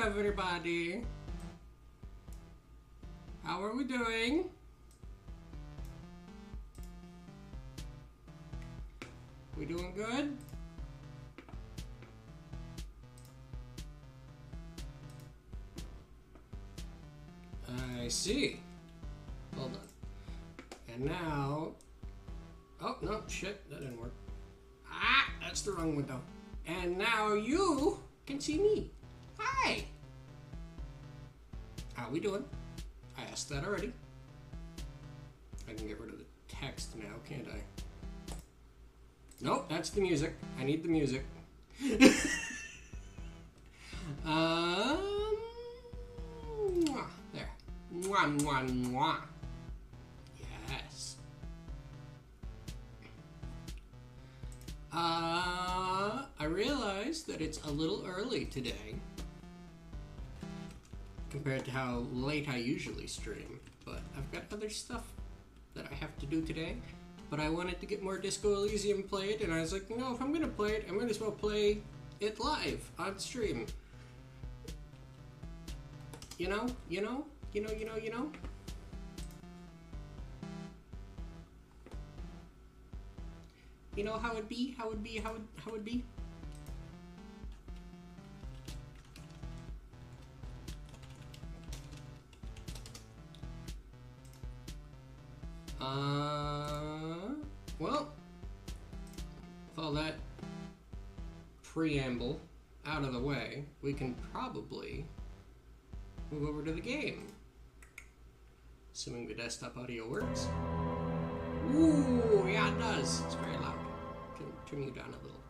everybody. How are we doing? We doing good? I see. Hold on. And now... Oh, no, shit, that didn't work. Ah, that's the wrong window. And now you can see me. Hi! How we doing? I asked that already. I can get rid of the text now, can't I? Nope, that's the music. I need the music. There. Mwah, mwah, mwah. Yes. I realized that it's a little early today compared to how late I usually stream, but I've got other stuff that I have to do today. But I wanted to get more Disco Elysium played, and I was like, you know, if I'm gonna play it, I might as well play it live on stream. You know? You know how it be? How it be? How it be? Well, with all that preamble out of the way, we can probably move over to the game. Assuming the desktop audio works. Ooh, yeah, it does. It's very loud. Turn you down a little.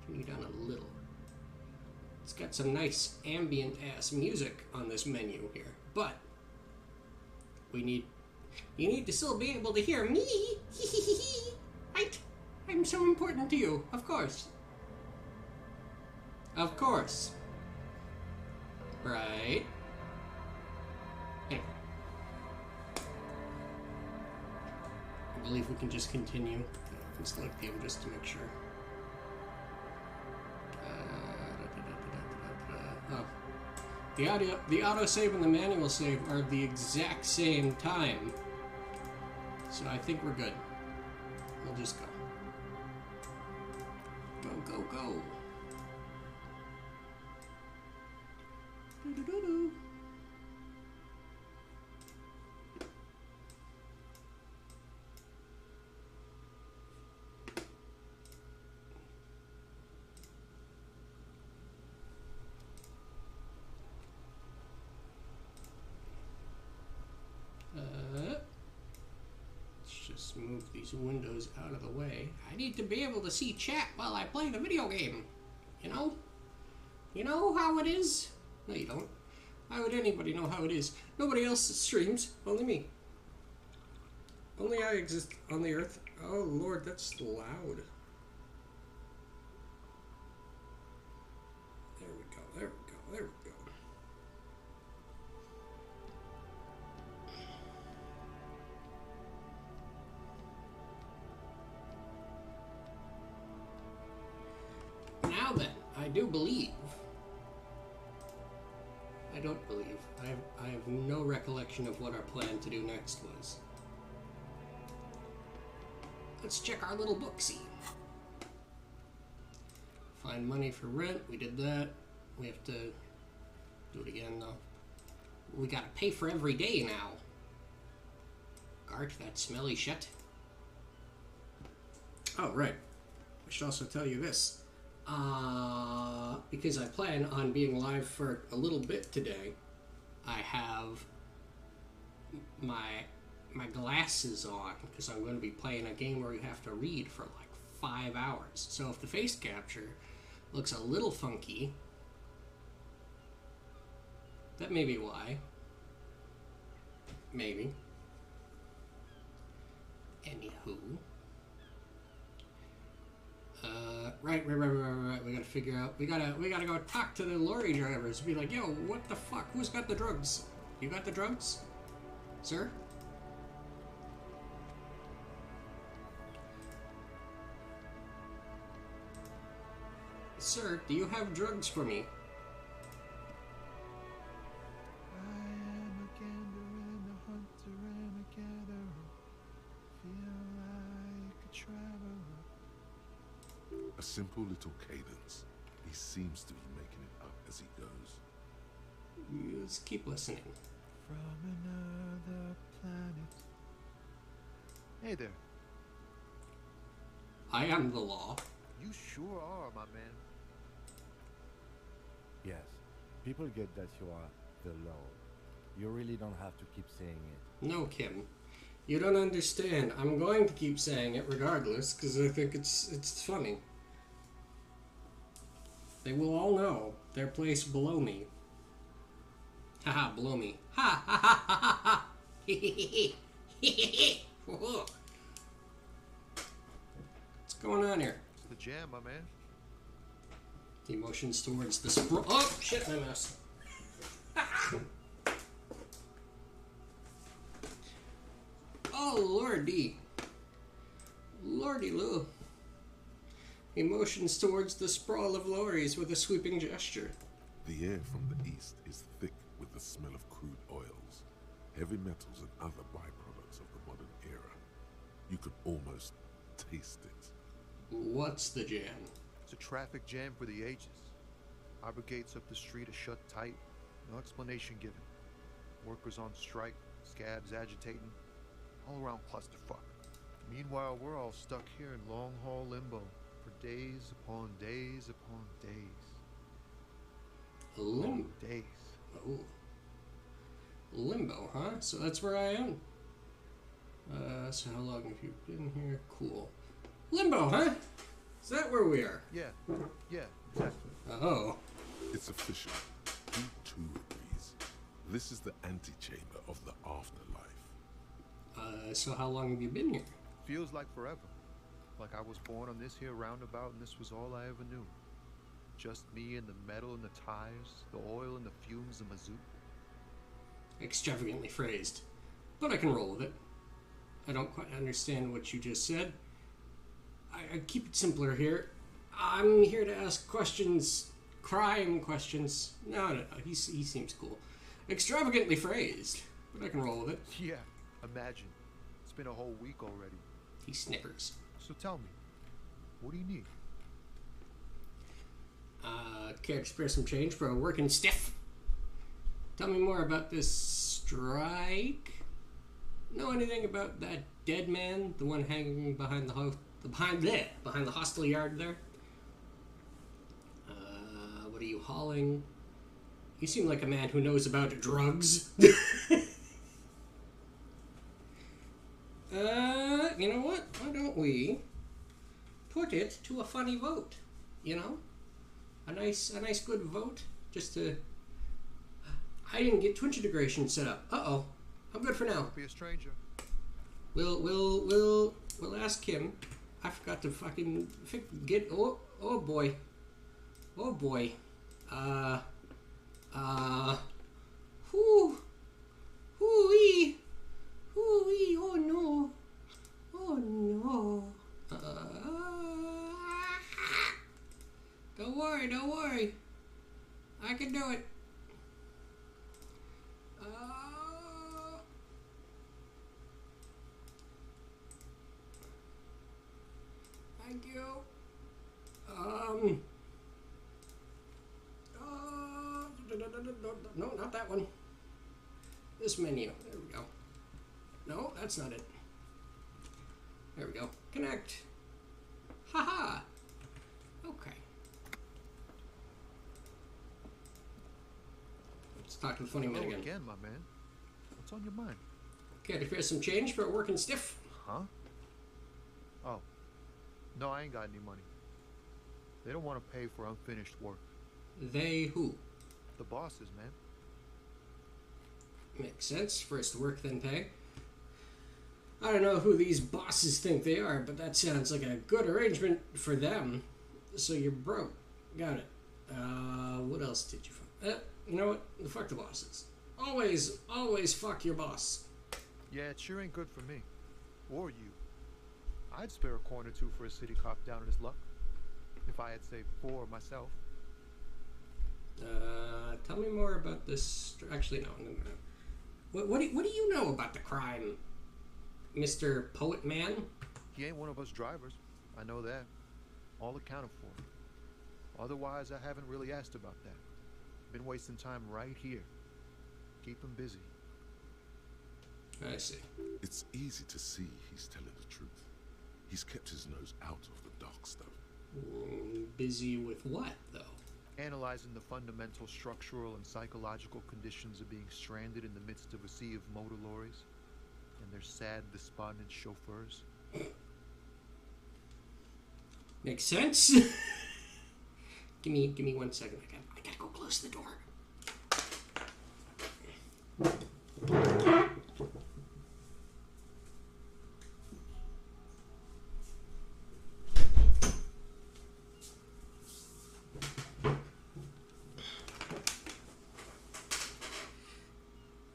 Turn you down a little. It's got some nice ambient-ass music on this menu here, but you need to still be able to hear me. Right? I'm so important to you, of course. Of course. Right? Anyway. I believe we can just continue. I can select them just to make sure. Oh. The autosave and the manual save are the exact same time. So I think we're good. We'll just go. Go, go, go. Doo-doo-doo-doo. Move these windows out of the way. I need to be able to see chat while I play the video game. You know? You know how it is? No, you don't. Why would anybody know how it is? Nobody else streams. Only me. Only I exist on the earth. Oh, Lord, that's loud. There we go. There we go. There we go. Now then, I do believe. I don't believe. I have no recollection of what our plan to do next was. Let's check our little booksy. Find money for rent. We did that. We have to do it again, though. We gotta pay for every day now. Gart, that smelly shit. Oh, right. I should also tell you this. Because I plan on being live for a little bit today, I have my glasses on because I'm going to be playing a game where you have to read for like 5 hours. So if the face capture looks a little funky, that may be why. Maybe. Anywho. Right. We gotta figure out. We gotta go talk to the lorry drivers. Be like, yo, what the fuck? Who's got the drugs? You got the drugs, sir? Sir, do you have drugs for me? traveler. A simple little cadence. He seems to be making it up as he goes. Just keep listening. From another planet. Hey there. I am the law. You sure are, my man. Yes, people get that you are the law. You really don't have to keep saying it. No, Kim. You don't understand. I'm going to keep saying it regardless, because I think it's funny. They will all know their place below me. Haha, below me. Ha ha ha ha ha ha! What's going on here? It's the jam, my man. He motions towards the sprawl. Oh, shit, my mouse. Oh, lordy. Lordy Lou. He motions towards the sprawl of lorries with a sweeping gesture. The air from the east is thick with the smell of crude oils, heavy metals and other byproducts of the modern era. You could almost taste it. What's the jam? It's a traffic jam for the ages. Arbor gates up the street are shut tight. No explanation given. Workers on strike, scabs agitating. All around clusterfuck. Meanwhile, we're all stuck here in long-haul limbo for days upon days upon days. Limbo. Days. Oh. Limbo, huh? So that's where I am. So how long have you been here? Cool. Limbo, huh? Is that where we are? Yeah, exactly. Oh. It's official. He too agrees. This is the antechamber of the afterlife. So how long have you been here? Feels like forever. Like I was born on this here roundabout and this was all I ever knew. Just me and the metal and the tires, the oil and the fumes of mazout. Extravagantly phrased. But I can roll with it. I don't quite understand what you just said. I keep it simpler here. I'm here to ask questions. Crime questions. No. He seems cool. Extravagantly phrased. But I can roll with it. Yeah, imagine. It's been a whole week already. He snickers. So tell me, what do you need? Care to spare some change for a working stiff? Tell me more about this strike. Know anything about that dead man? The one hanging behind behind the hostel yard there? What are you hauling? You seem like a man who knows about drugs. You know what? Why don't we put it to a funny vote? You know? A nice good vote? Just to... I didn't get Twitch integration set up. Uh-oh. I'm good for now. Don't be a stranger. We'll ask him. I forgot to fucking get... Oh boy. Oh boy. Hoo-wee. Hoo-wee. Oh no. Oh no. Don't worry. I can do it. Thank you. No, not that one. This menu. There we go. No, that's not it. There we go. Connect. Haha. Okay. Let's talk to the funny man Hello again. again, my man. What's on your mind? Okay, to spare some change for working stiff. Huh? Oh. No, I ain't got any money. They don't want to pay for unfinished work. They who? The bosses, man. Makes sense. First work, then pay. I don't know who these bosses think they are, but that sounds like a good arrangement for them. So you're broke. Got it. What else did you find? You know what? Fuck the bosses. Always fuck your boss. Yeah, it sure ain't good for me. Or you. I'd spare a coin or two for a city cop down on his luck. If I had saved 4 myself. Tell me more about this. Actually, no. What do you know about the crime, Mr. Poet Man? He ain't one of us drivers. I know that. All accounted for. Otherwise, I haven't really asked about that. Been wasting time right here. Keep him busy. I see. It's easy to see he's telling the truth. He's kept his nose out of the dark stuff. Busy with what, though? Analyzing the fundamental structural and psychological conditions of being stranded in the midst of a sea of motor lorries and their sad, despondent chauffeurs. Makes sense. give me 1 second. I gotta go close the door.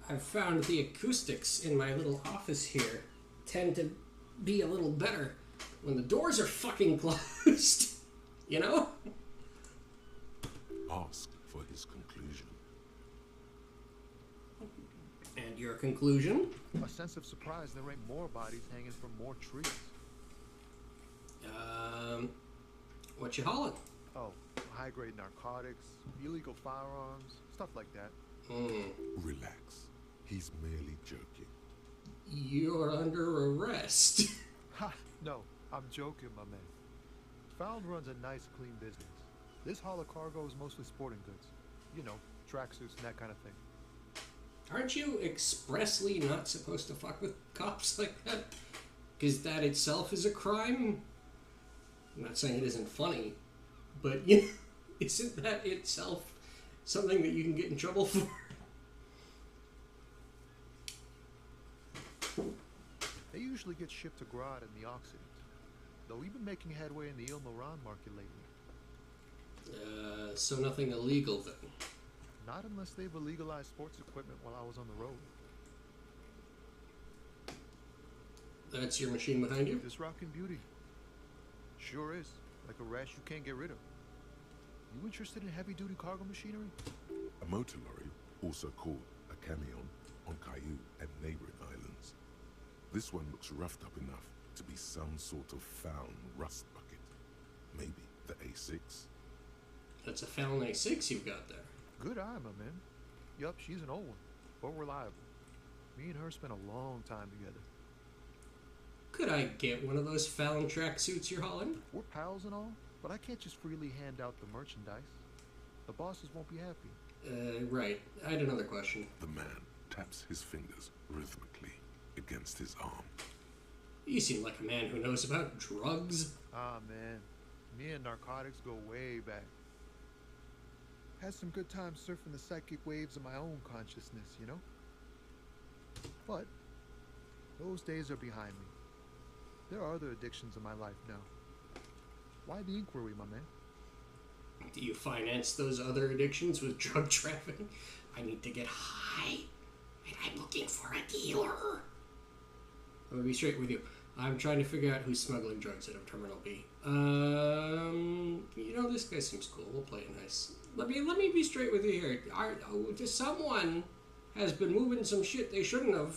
I've found the acoustics in my little office here tend to be a little better when the doors are fucking closed. You know? Ask for his conclusion. And your conclusion? A sense of surprise there ain't more bodies hanging from more trees. What you hauling? Oh, high-grade narcotics, illegal firearms, stuff like that. Relax. He's merely joking. You're under arrest. Ha! No, I'm joking, my man. Found runs a nice, clean business. This haul of cargo is mostly sporting goods. You know, tracksuits and that kind of thing. Aren't you expressly not supposed to fuck with cops like that? Because that itself is a crime? I'm not saying it isn't funny, but you know, isn't that itself something that you can get in trouble for? They usually get shipped to Grodd in the Occident, though we've been making headway in the Il-Moran market lately. So nothing illegal then? Not unless they've illegalized sports equipment while I was on the road. That's your machine behind you? This rockin' beauty. Sure is. Like a rash you can't get rid of. You interested in heavy-duty cargo machinery? A motor lorry, also called a camion, on Caillou and neighboring islands. This one looks roughed up enough to be some sort of found rust bucket. Maybe the A6? That's a Fallon A6 you've got there. Good eye, my man. Yup, she's an old one, but reliable. Me and her spent a long time together. Could I get one of those Fallon tracksuits you're hauling? We're pals and all, but I can't just freely hand out the merchandise. The bosses won't be happy. Right. I had another question. The man taps his fingers rhythmically against his arm. You seem like a man who knows about drugs. Ah, man. Me and narcotics go way back. Had some good times surfing the psychic waves of my own consciousness, you know? But those days are behind me. There are other addictions in my life now. Why the inquiry, my man? Do you finance those other addictions with drug trafficking? I need to get high, and I'm looking for a dealer. I'm gonna be straight with you. I'm trying to figure out who's smuggling drugs out of Terminal B. You know, this guy seems cool. We'll play it nice. Let me be straight with you here. Someone has been moving some shit they shouldn't have.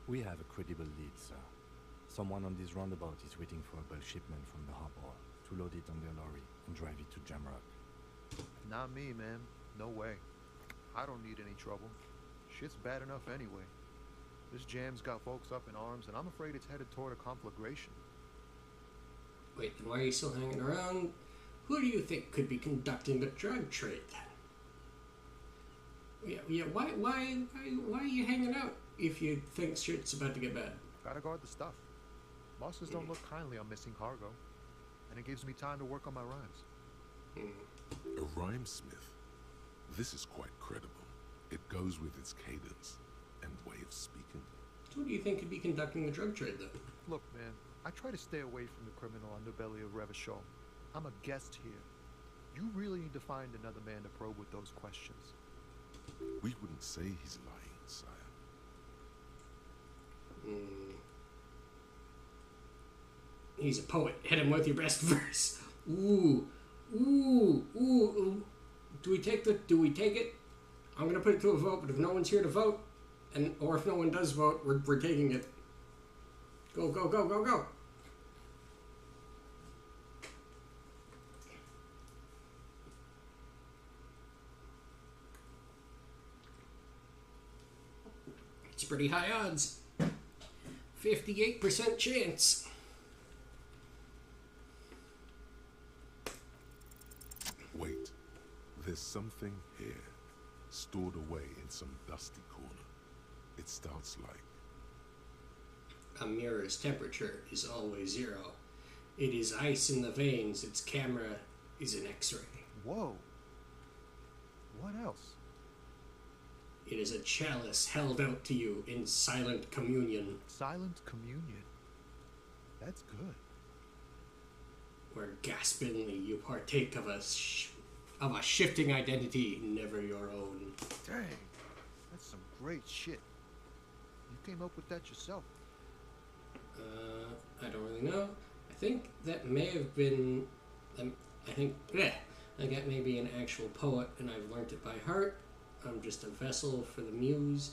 We have a credible lead, sir. Someone on this roundabout is waiting for a bulk shipment from the harbor to load it on their lorry and drive it to Jamrock. Not me, man. No way. I don't need any trouble. Shit's bad enough anyway. This jam's got folks up in arms, and I'm afraid it's headed toward a conflagration. Wait, then why are you still hanging around? Who do you think could be conducting the drug trade then? Yeah. Why are you hanging out if you think shit's about to get bad? Gotta guard the stuff. Bosses don't look kindly on missing cargo, and it gives me time to work on my rhymes. A rhymesmith? This is quite credible. It goes with its cadence and way of speaking. Who do you think could be conducting the drug trade then? Look, man, I try to stay away from the criminal underbelly of Revachol. I'm a guest here. You really need to find another man to probe with those questions. We wouldn't say he's lying, sire. He's a poet. Hit him with your best verse. Ooh. Do we take it? I'm gonna put it to a vote, but if no one's here to vote, or if no one does vote, we're taking it. Go, go, go, go, go! It's pretty high odds. 58% chance. Wait, there's something here, stored away in some dusty corner. It starts like... A mirror's temperature is always 0. It is ice in the veins. Its camera is an X-ray. Whoa. What else? It is a chalice held out to you in silent communion, Silent communion. That's good. where gaspingly you partake of a shifting identity never your own. Dang. That's some great shit. You came up with that yourself. I don't really know. I think that may have been. I think that may be an actual poet, and I've learnt it by heart. I'm just a vessel for the muse.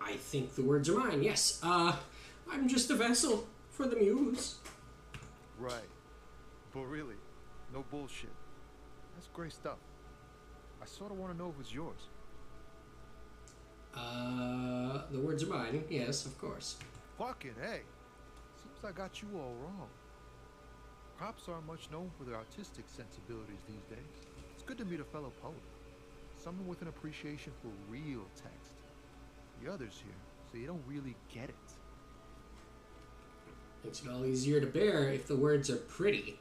I think the words are mine. Yes. I'm just a vessel for the muse. Right. But really, no bullshit. That's great stuff. I sort of want to know if it's yours. The words are mine. Yes, of course. Fucking hey. Seems I got you all wrong. Cops aren't much known for their artistic sensibilities these days. It's good to meet a fellow poet. Someone with an appreciation for real text. The others here, so you don't really get it. Makes it all easier to bear if the words are pretty.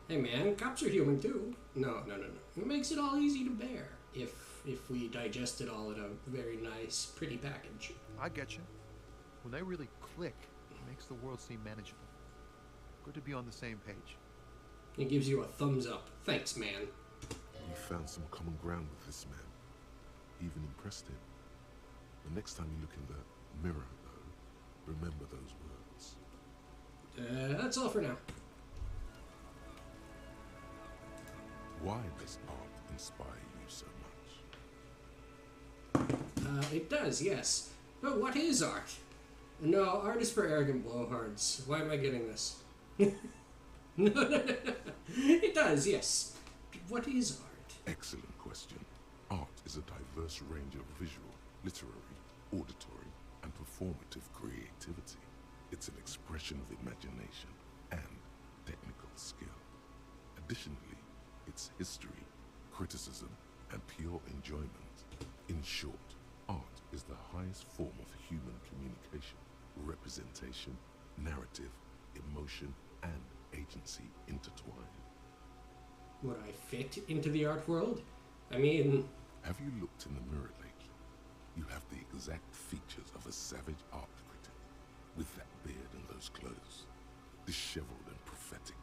Hey man, cops are human too. No. It makes it all easy to bear if we digest it all in a very nice, pretty package. I get you. When they really click, it makes the world seem manageable. Good to be on the same page. It gives you a thumbs up. Thanks, man. You found some common ground with this man. Even impressed him. The next time you look in the mirror, though, remember those words. That's all for now. Why does art inspire you so much? It does, yes. But what is art? No, art is for arrogant blowhards. Why am I getting this? No. It does, yes. What is art? Excellent question. Art is a diverse range of visual, literary, auditory, and performative creativity. It's an expression of imagination and technical skill. Additionally, it's history, criticism, and pure enjoyment. In short, art is the highest form of human communication, representation, narrative, emotion, and agency intertwined. Would I fit into the art world? I mean... Have you looked in the mirror lately? You have the exact features of a savage art critic, with that beard and those clothes, disheveled and prophetic.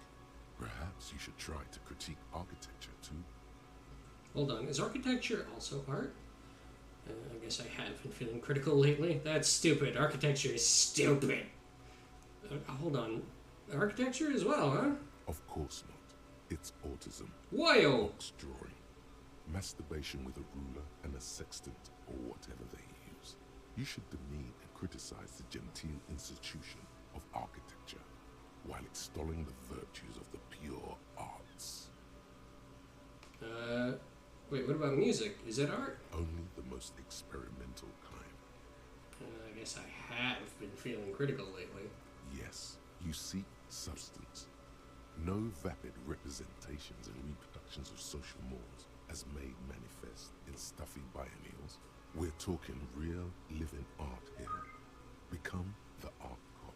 Perhaps you should try to critique architecture too. Hold on, is architecture also art? I guess I have been feeling critical lately. That's stupid. Architecture is stupid. Hold on. Architecture as well, huh? Of course not. It's autism. Why-oh! Box drawing. Masturbation with a ruler and a sextant, or whatever they use. You should demean and criticize the genteel institution of architecture, while extolling the virtues of the pure arts. Wait, what about music? Is it art? Only the most experimental kind. I guess I have been feeling critical lately. Yes, you seek substance. No vapid representations and reproductions of social mores as made manifest in stuffy biennials. We're talking real, living art here. Become the art cop.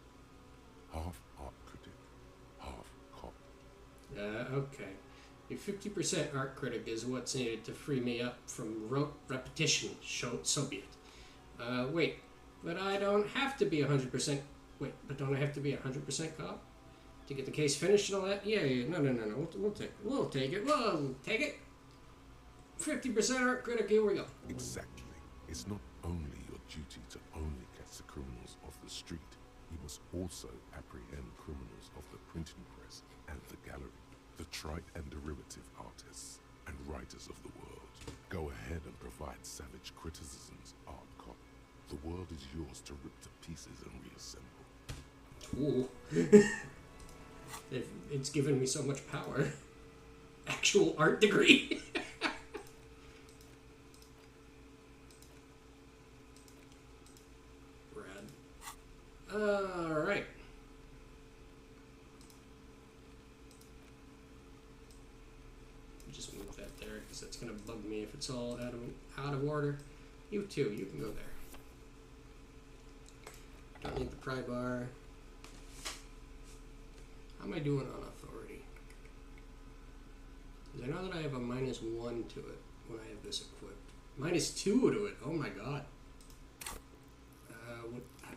Half art critic, half cop. Okay. A 50% art critic is what's needed to free me up from rote repetition, so be it. Wait, but I don't have to be 100%... Wait, but don't I have to be 100% cop? To get the case finished and all that? Yeah. No. We'll take it. 50% art critic, here we go. Exactly. It's not only your duty to only catch the criminals off the street, you must also apprehend criminals of the printing press and the gallery, the trite and derivative artists and writers of the world. Go ahead and provide savage criticisms, art cop. The world is yours to rip to pieces and reassemble. Tool. It's given me so much power. Actual art degree. Rad. Alright. Just move that there, because that's going to bug me if it's all out of order. You too, you can go there. Don't need the pry bar. How am I doing on authority? Because I know that I have a -1 to it when I have this equipped. -2 to it. Oh my god.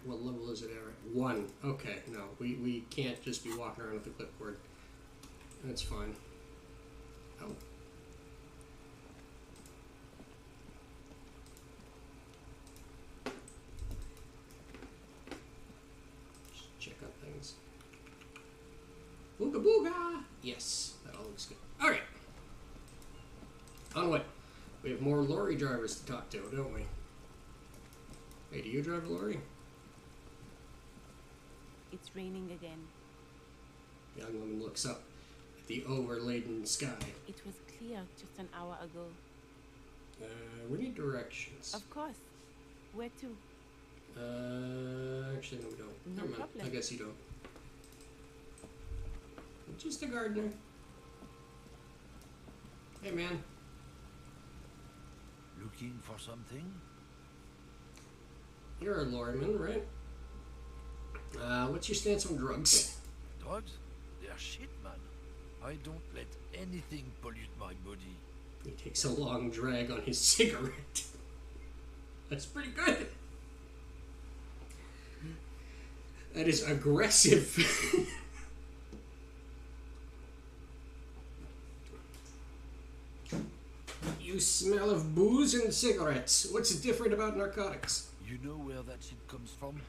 What level is it at? 1. Okay, no. We can't just be walking around with the clipboard. That's fine. Oh. Just check on things. Booga booga! Yes, that all looks good. Alright. Onward. We have more lorry drivers to talk to, don't we? Hey, do you drive a lorry? It's raining again. Young woman looks up at the overladen sky. It was clear just an hour ago. We need directions. Of course. Where to? Actually, no, we don't. No Never mind. problem. I guess you don't. Just a gardener. Hey, man. Looking for something? You're a lorryman, right? What's your stance on drugs? Drugs? They're shit, man. I don't let anything pollute my body. He takes a long drag on his cigarette. That's pretty good. That is aggressive. You smell of booze and cigarettes. What's different about narcotics? You know where that shit comes from?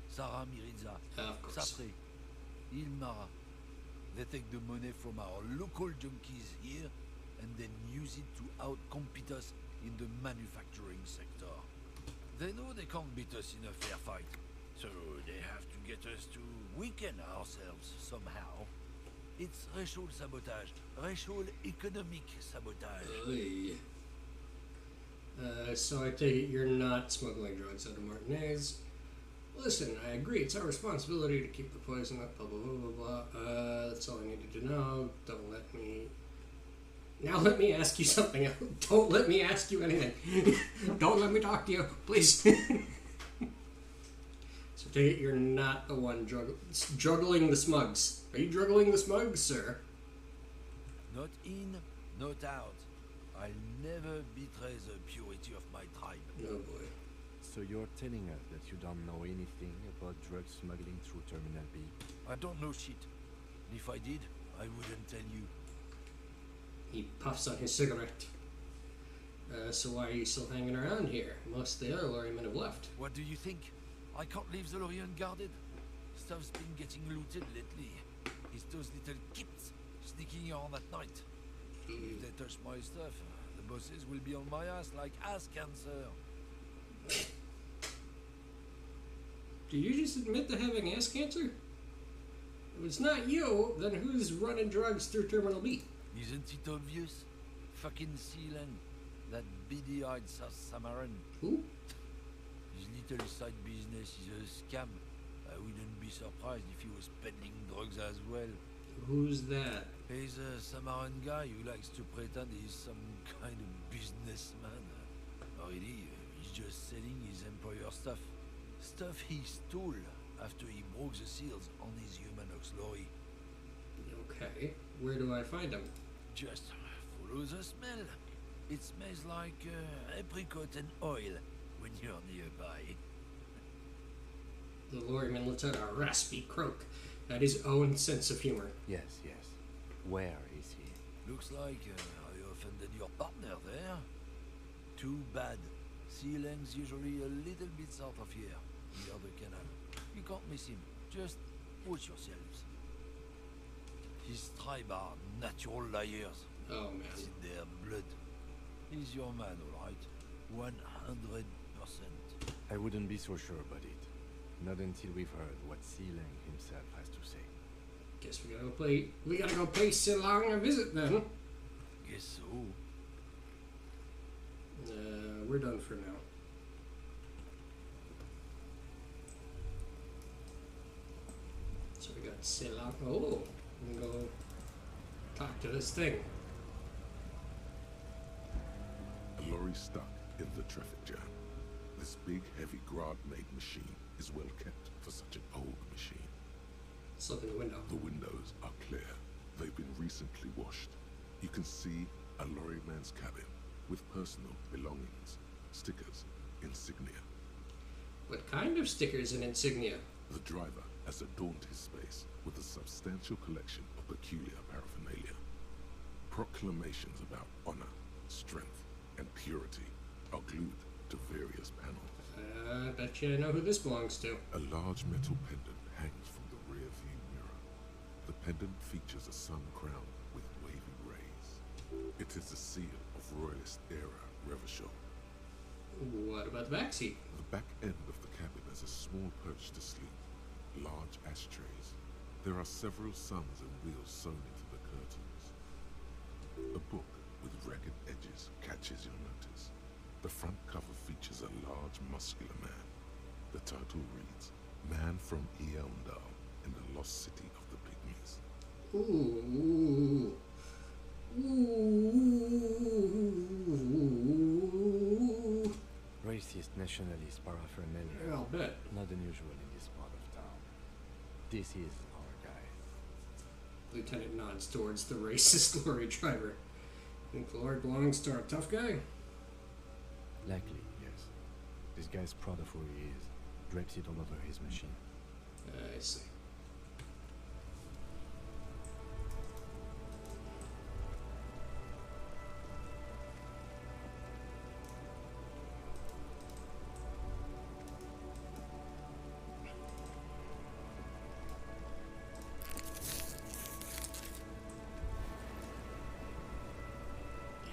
Sarah Miriza, Of course. Sapre, Ilmara. They take the money from our local junkies here and then use it to outcompete us in the manufacturing sector. They know they can't beat us in a fair fight, so they have to get us to weaken ourselves somehow. It's racial sabotage, racial economic sabotage. Oy. So I take it you're not smuggling drugs out of Martinez. Listen, I agree. It's our responsibility to keep the poison up, blah, blah, blah, blah, blah. That's all I needed to know. Don't let me... Now let me ask you something else. Don't let me ask you anything. Don't let me talk to you, please. So take it you're not the one juggling the smugs. Are you juggling the smugs, sir? Not in, not out. I'll never betray the purity of my tribe. Oh boy. So you're telling us that you don't know anything about drug smuggling through Terminal B? I don't know shit. If I did, I wouldn't tell you. He puffs on his cigarette. So why are you still hanging around here? Most of the other lorrymen have left. What do you think? I can't leave the lorry unguarded. Stuff's been getting looted lately. It's those little kids sneaking on at night. If they touch my stuff, the bosses will be on my ass like ass cancer. Do you just admit to having ass cancer? If it's not you, then who's running drugs through Terminal B? Isn't it obvious? Fucking Sealand. That beady-eyed South Samaran. Who? His little side business is a scam. I wouldn't be surprised if he was peddling drugs as well. Who's that? He's a Samaran guy who likes to pretend he's some kind of businessman. Really, he's just selling his employer stuff. Stuff he stole after he broke the seals on his Humanox lorry. Okay, where do I find him? Just follow the smell. It smells like apricot and oil when you're nearby. The lorryman lets out a raspy croak at his own sense of humor. Yes, yes. Where is he? Looks like I offended your partner there. Too bad. Sealang's usually a little bit south of here, near the canal. You can't miss him. Just watch yourselves. His tribe are natural liars. Oh man. It's in their blood. He's your man, all right. 100%. I wouldn't be so sure about it. Not until we've heard what Sealang himself has to say. Guess we gotta go pay Sealang a visit then. Guess so. We're done for now. So we got Sealang. Oh, we can go talk to this thing. A lorry stuck in the traffic jam. This big, heavy Grad-made machine is well kept for such an old machine. Let's look in the window. The windows are clear. They've been recently washed. You can see a lorryman's cabin with personal belongings, stickers, insignia. What kind of stickers and insignia? The driver has adorned his space with a substantial collection of peculiar paraphernalia. Proclamations about honor, strength, and purity are glued to various panels. I bet you I know who this belongs to. A large metal pendant hangs from the rear view mirror. The pendant features a sun crown with wavy rays. It is a seal of Royalist era Revachol. What about the back seat? The back end of the cabin has a small perch to sleep, large ashtrays. There are several suns and wheels sewn into the curtains. A book with ragged edges catches your notice. The front cover features a large, muscular man. The title reads, Man from Eondal in the Lost City of the Pygmies. Ooh. Ooh. Racist nationalist paraphernalia. I'll bet. Not unusual in this part of town. This is our guy. Lieutenant nods towards the racist lorry driver. Think the lorry belongs to our tough guy? Likely, yes. This guy's proud of who he is. Drapes it all over his machine. I see.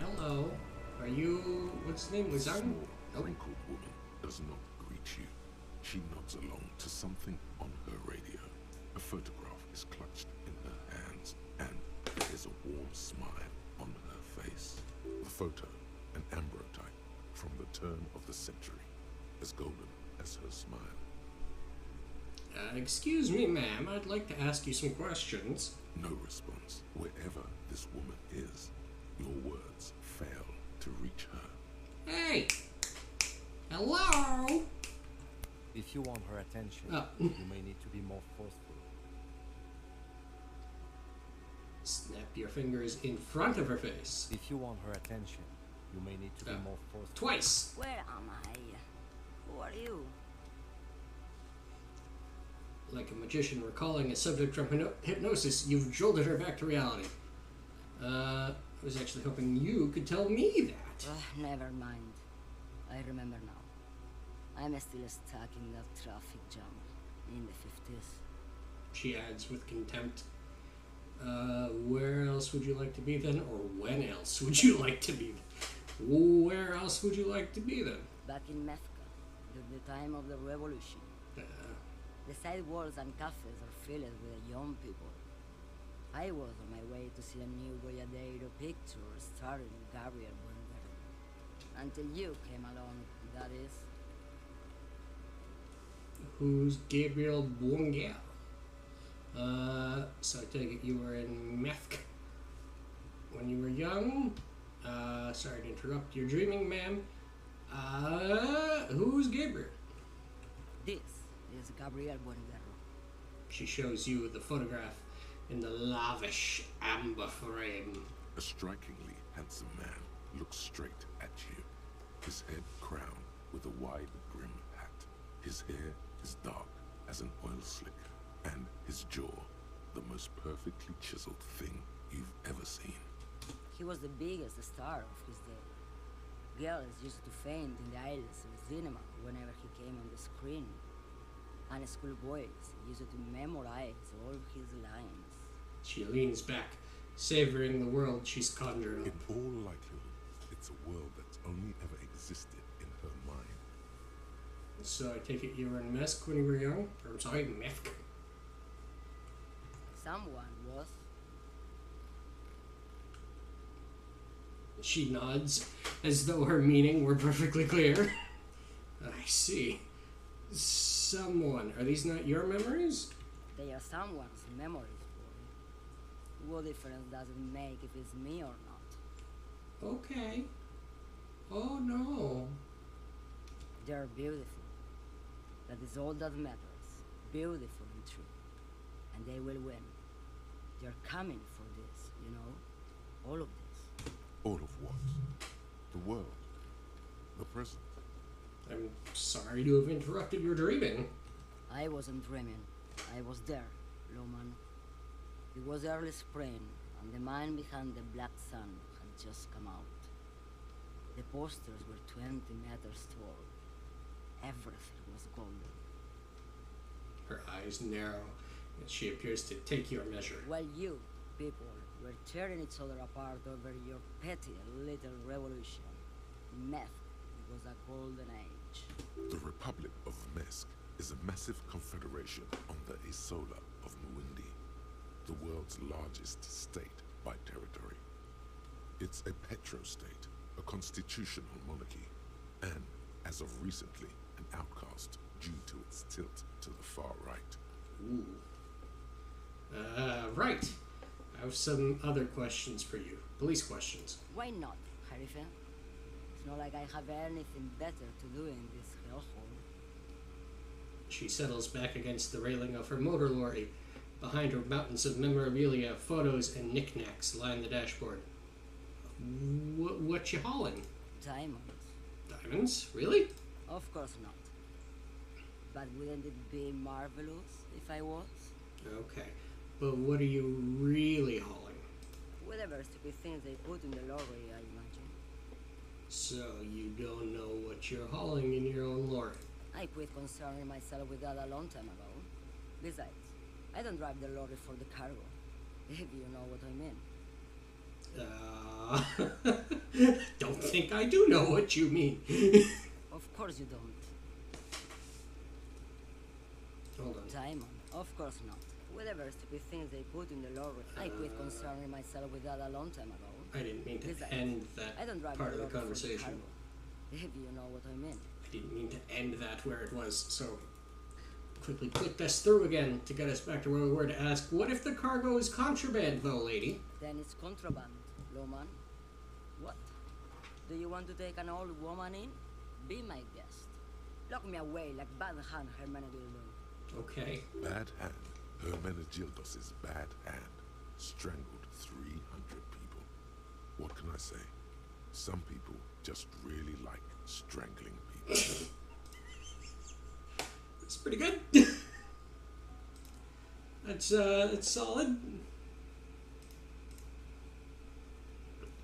Hello. Are you... what's his name? The Lazang? small, Oh. wrinkled woman does not greet you. She nods along to something on her radio. A photograph is clutched in her hands, and there is a warm smile on her face. The photo, an ambrotype from the turn of the century, as golden as her smile. Excuse me, ma'am. I'd like to ask you some questions. No response. Wherever this woman is, your words fail to reach her. Hey! Hello? If you want her attention, Oh. you may need to be more forceful. Snap your fingers in front of her face. If you want her attention, you may need to be Oh. more forceful. Twice. Where am I? Who are you? Like a magician recalling a subject from hypnosis, you've jolted her back to reality. I was actually hoping you could tell me that. Never mind. I remember now. I'm still stuck in that traffic jam in the 50s. She adds with contempt. Where else would you like to be then? Or when else would you like to be? Where else would you like to be then? Back in Methka, during the time of the revolution. The sidewalks and cafes are filled with young people. I was on my way to see a new Boyadero picture starring Gabriel Buendero. Until you came along, that is. Who's Gabriel Buongel? So I take it you were in Methk when you were young? Sorry to interrupt your dreaming, ma'am. Who's Gabriel? This is Gabriel Buendero. She shows you the photograph in the lavish amber frame. A strikingly handsome man looks straight at you, his head crowned with a wide brim hat. His hair is dark as an oil slick, and his jaw the most perfectly chiseled thing you've ever seen. He was the biggest star of his day. Girls used to faint in the aisles of the cinema whenever he came on the screen. And schoolboys used to memorize all his lines. She leans back, savoring the world she's conjured In up. all likelihood, it's a world that's only ever existed in her mind. So I take it you were in Mesk when you were young? Or, I'm sorry, Mefk. Someone was. She nods, as though her meaning were perfectly clear. I see. Someone. Are these not your memories? They are someone's memories, boy. What difference does it make if it's me or not? Okay. Oh no. They're beautiful. That is all that matters. Beautiful and true. And they will win. They're coming for this, you know? All of this. All of what? The world. The present. I'm sorry to have interrupted your dreaming. I wasn't dreaming. I was there, Loman. It was early spring, and the mine behind the black sun had just come out. The posters were 20 meters tall. Everything was golden. Her eyes narrow, as she appears to take your measure. While you, people, were tearing each other apart over your petty little revolution, meth was a golden age. The Republic of Mesk is a massive confederation on the Isola of Muindi, the world's largest state by territory. It's a petrostate, a constitutional monarchy, and, as of recently, an outcast due to its tilt to the far right. Ooh. Right. I have some other questions for you. Police questions. Why not, Harife? It's not like I have anything better to do in this hellhole. She settles back against the railing of her motor lorry. Behind her, mountains of memorabilia, photos, and knickknacks line the dashboard. What you hauling? Diamonds. Diamonds? Really? Of course not. But wouldn't it be marvelous if I was? Okay. But what are you really hauling? Whatever stupid things they put in the lorry, I imagine. So you don't know what you're hauling in your own lorry? I quit concerning myself with that a long time ago. Besides, I don't drive the lorry for the cargo, if you know what I mean. Don't think I do know what you mean. Of course you don't. Hold on. Diamond, of course not. Whatever stupid things they put in the lorry, I quit concerning myself with that a long time ago. I didn't mean to Besides, end that I don't drive part of the the lorry for the conversation. cargo, if you know what I mean. I didn't mean to end that where it was, so quickly click this through again to get us back to where we were to ask, what if the cargo is contraband, though, lady? Then it's contraband, Loman. What? Do you want to take an old woman in? Be my guest. Lock me away like Bad Hand Hermenegildo. Okay. Bad Hand. Hermenegildos' bad hand strangled 300 people. What can I say? Some people just really like strangling people. That's pretty good. That's solid.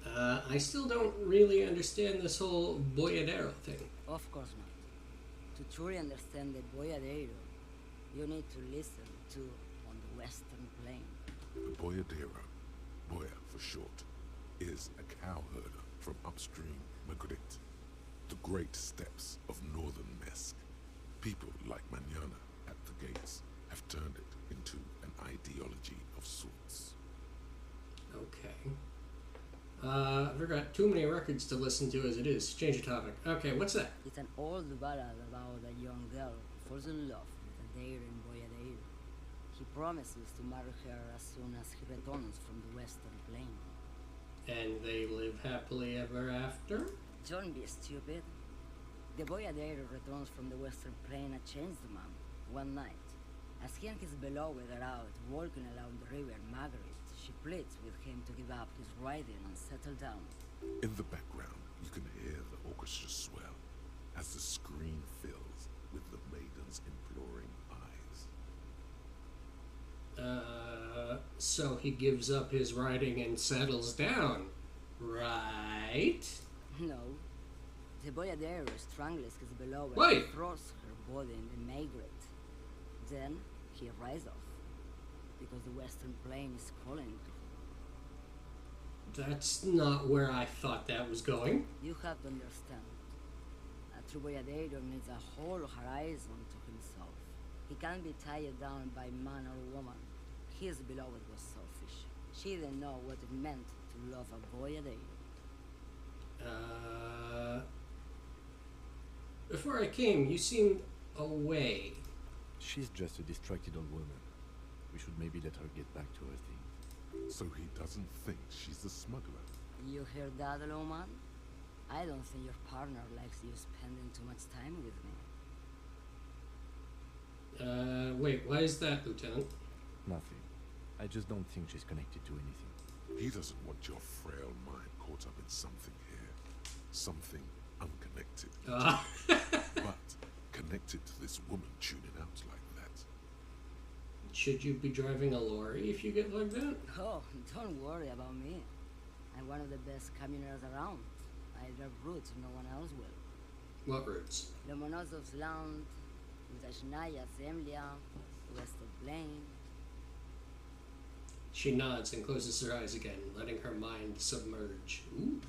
I still don't really understand this whole Boyadero thing. Of course not. To truly understand the Boyadero, you need to listen to on the Western Plain. The Boyadero, Boya for short, is a cow herder from upstream Magritte, the great steppes of northern Mesk. People like Manana at the gates have turned it into an ideology of sorts. Okay. I've got too many records to listen to as it is. Change the topic. Okay, what's that? It's an old ballad about a young girl who falls in love with a daring Boyadero. He promises to marry her as soon as he returns from the Western Plain. And they live happily ever after? Don't be stupid. The Boyadero returns from the Western Plain a changed man one night. As he and his beloved are out walking along the river Margaret, she pleads with him to give up his riding and settle down. In the background, you can hear the orchestra swell as the screen fills with the maiden's imploring eyes. So he gives up his riding and settles down, right? No. The Boyadero strangles his beloved Wait. and throws her body in the Margaret. Then he rides off, because the Western Plain is calling to him. That's not where I thought that was going. You have to understand. A A true boyadero needs a whole horizon to himself. He can't be tied down by man or woman. His beloved was selfish. She didn't know what it meant to love a boyadero. Before I came, you seemed away. She's just a distracted old woman. We should maybe let her get back to her things. So he doesn't think she's a smuggler. You hear that, Loman? I don't think your partner likes you spending too much time with me. Wait, why is that, Lieutenant? Nothing. I just don't think she's connected to anything. He doesn't want your frail mind caught up in something here. Something unconnected. But connected to this woman tuning out like that. Should you be driving a lorry if you get like that? Oh, don't worry about me. I'm one of the best camioners around. I drive routes no one else will. What routes? Lomonosov's Land, Uzashnaya Zemlya, west of Blaine. She nods and closes her eyes again, letting her mind submerge. Ooh.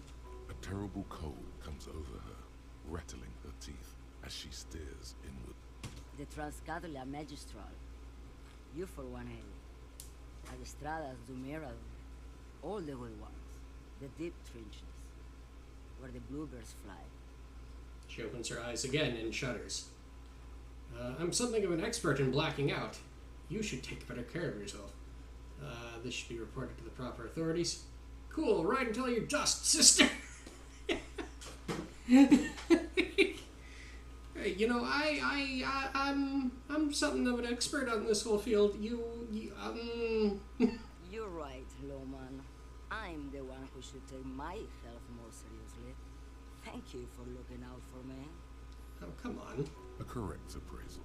A terrible cold comes over her, rattling her teeth as she stares inward. The Transcatolia Magistral. You for one, Haley. Magistradas do Mirador. All the good ones. The deep trenches. Where the bluebirds fly. She opens her eyes again and shudders. I'm something of an expert in blacking out. You should take better care of yourself. This should be reported to the proper authorities. Cool, ride until you're dust, sister! Hey, you know, I'm something of an expert on this whole field. You're right, Loman. I'm the one who should take my health more seriously. Thank you for looking out for me. Oh, come on. A correct appraisal.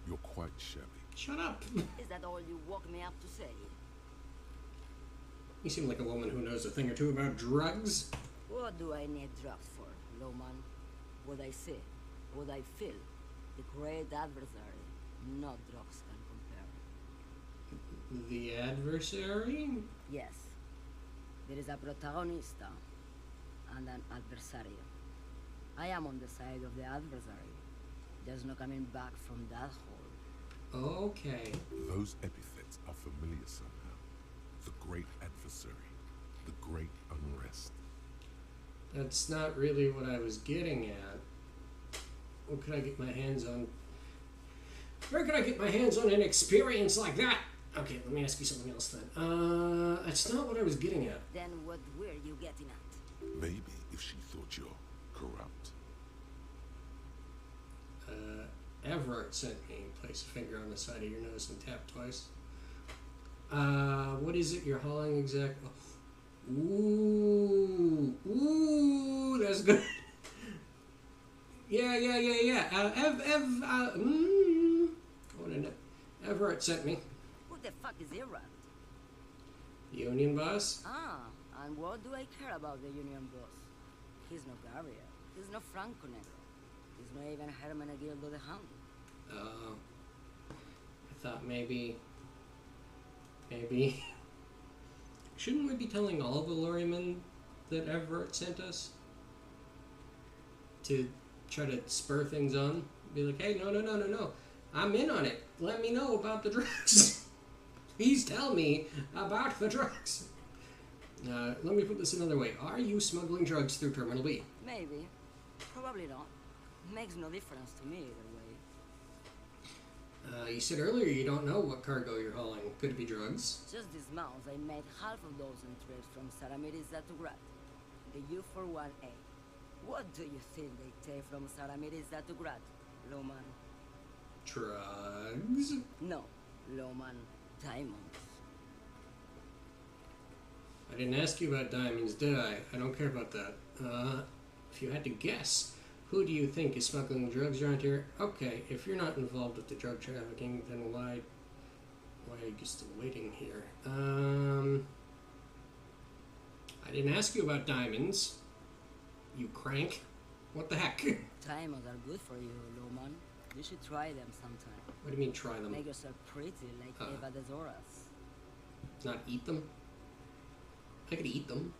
You're quite shabby. Shut up. Is that all you woke me up to say? You seem like a woman who knows a thing or two about drugs. What do I need drugs for, Loman? What I see, what I feel. The great adversary. No drugs can compare. The adversary? Yes. There is a protagonista and an adversario. I am on the side of the adversary. There's no coming back from that hole. Okay. Those epithets are familiar somehow. The great adversary. The great unrest. That's not really what I was getting at. What could I get my hands on? Where could I get my hands on an experience like that? Okay, let me ask you something else then. That's not what I was getting at. Then what were you getting at? Maybe if she thought you're corrupt. Everett sent me. Place a finger on the side of your nose and tap twice. What is it you're hauling exactly? Ooh, that's good. Yeah. Everett sent me. Who the fuck is Iran? Union boss? Ah, and what do I care about the union boss? He's no Gabriel. He's no Franco Negro. He's not even Hermenegildo the Hound. I thought maybe... Shouldn't we be telling all the lorrymen that Everett sent us? To try to spur things on? Be like, hey, no. I'm in on it. Let me know about the drugs. Please tell me about the drugs. Let me put this another way. Are you smuggling drugs through Terminal B? Maybe. Probably not. Makes no difference to me either way. You said earlier you don't know what cargo you're hauling. Could it be drugs? Just this month, I made half a dozen trips from Saramiris to Grad. The U41A. What do you think they take from Saramiris to Grad, Loman? Drugs? No, Loman. Diamonds. I didn't ask you about diamonds, did I? I don't care about that. If you had to guess, who do you think is smuggling drugs around here? Okay, if you're not involved with the drug trafficking, then why are you still waiting here? I didn't ask you about diamonds. You crank. What the heck? Diamonds are good for you, Loman. You should try them sometime. What do you mean try them? Make yourself pretty like Eva de Zoras. Not eat them? I could eat them.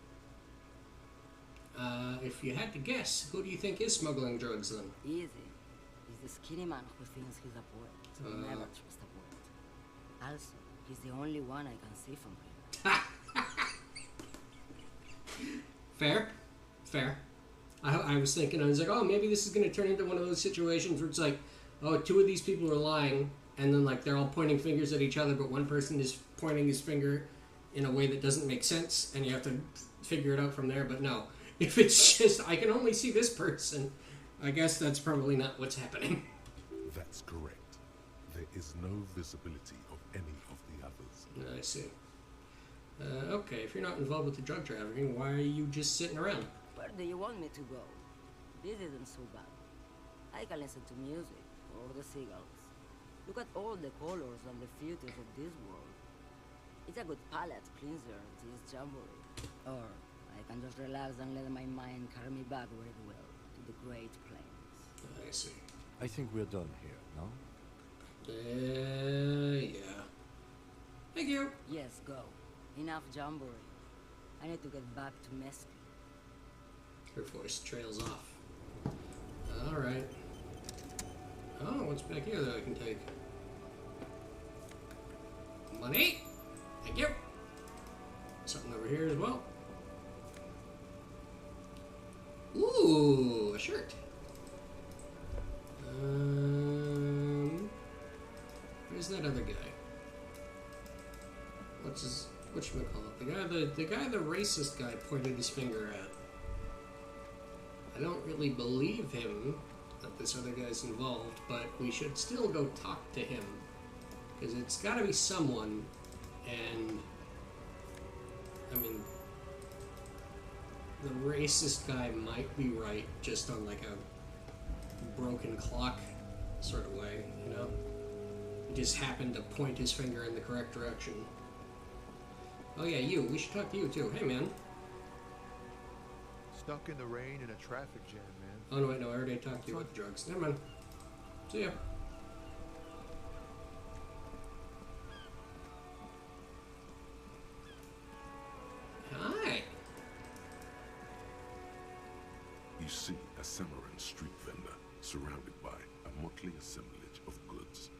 If you had to guess, who do you think is smuggling drugs then? Easy. He's the skinny man who thinks he's a poet. Never trust a poet. Also, he's the only one I can see from here. Fair. I was thinking, I was like, oh, maybe this is going to turn into one of those situations where it's like, oh, two of these people are lying, and then like they're all pointing fingers at each other, but one person is pointing his finger in a way that doesn't make sense, and you have to figure it out from there. But no, if it's just, I can only see this person, I guess that's probably not what's happening. That's correct. There is no visibility of any of the others. I see. Okay, if you're not involved with the drug trafficking, why are you just sitting around? Where do you want me to go? This isn't so bad. I can listen to music, or the seagulls. Look at all the colors and the beauties of this world. It's a good palate cleanser, this jamboree. Or I can just relax and let my mind carry me back where it will, to the Great Plains. I see. I think we're done here, no? Yeah. Thank you. Yes, go. Enough jamboree. I need to get back to Mesque. Her voice trails off. Alright. Oh, what's back here that I can take? Money! Thank you! Something over here as well. Ooh, a shirt. Where's that other guy? Whatchamacallit? The guy the racist guy pointed his finger at. I don't really believe him that this other guy's involved, but we should still go talk to him. Because it's gotta be someone, and I mean, the racist guy might be right just on like a broken clock sort of way, you know? He just happened to point his finger in the correct direction. Oh yeah, you. We should talk to you too. Hey man. Stuck in the rain in a traffic jam, man. Oh no, wait, no, I already talked to you about the drugs. Never mind. See ya. Hi. You see a Samaran street vendor surrounded by a motley assemblage of goods.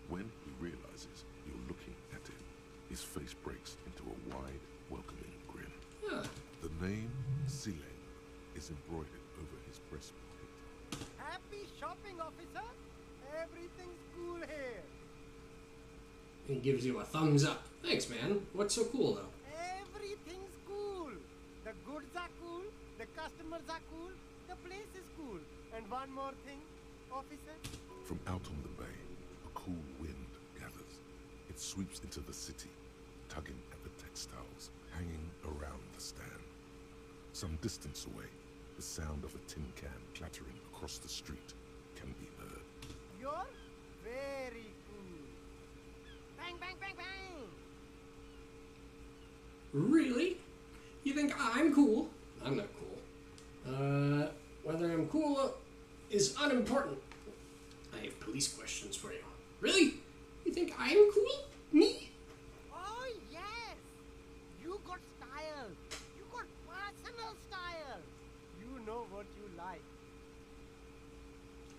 When he realizes you're looking at him, his face breaks into a wide, welcoming grin. Huh. The name Sileng is embroidered over his breastplate. Happy shopping, officer. Everything's cool here. He gives you a thumbs up. Thanks, man. What's so cool, though? Everything's cool. The goods are cool. The customers are cool. The place is cool. And one more thing, officer. From out on the bay, a cool wind gathers. It sweeps into the city, tugging at the textiles hanging around the stand. Some distance away, the sound of a tin can clattering across the street can be heard. You're very cool. Bang, bang, bang, bang. Really? You think I'm cool? I'm not cool. Whether I'm cool is unimportant. I have police questions for you. Really? You think I'm cool? Me? Oh, yes. You got style. You got personal style. You know what you like.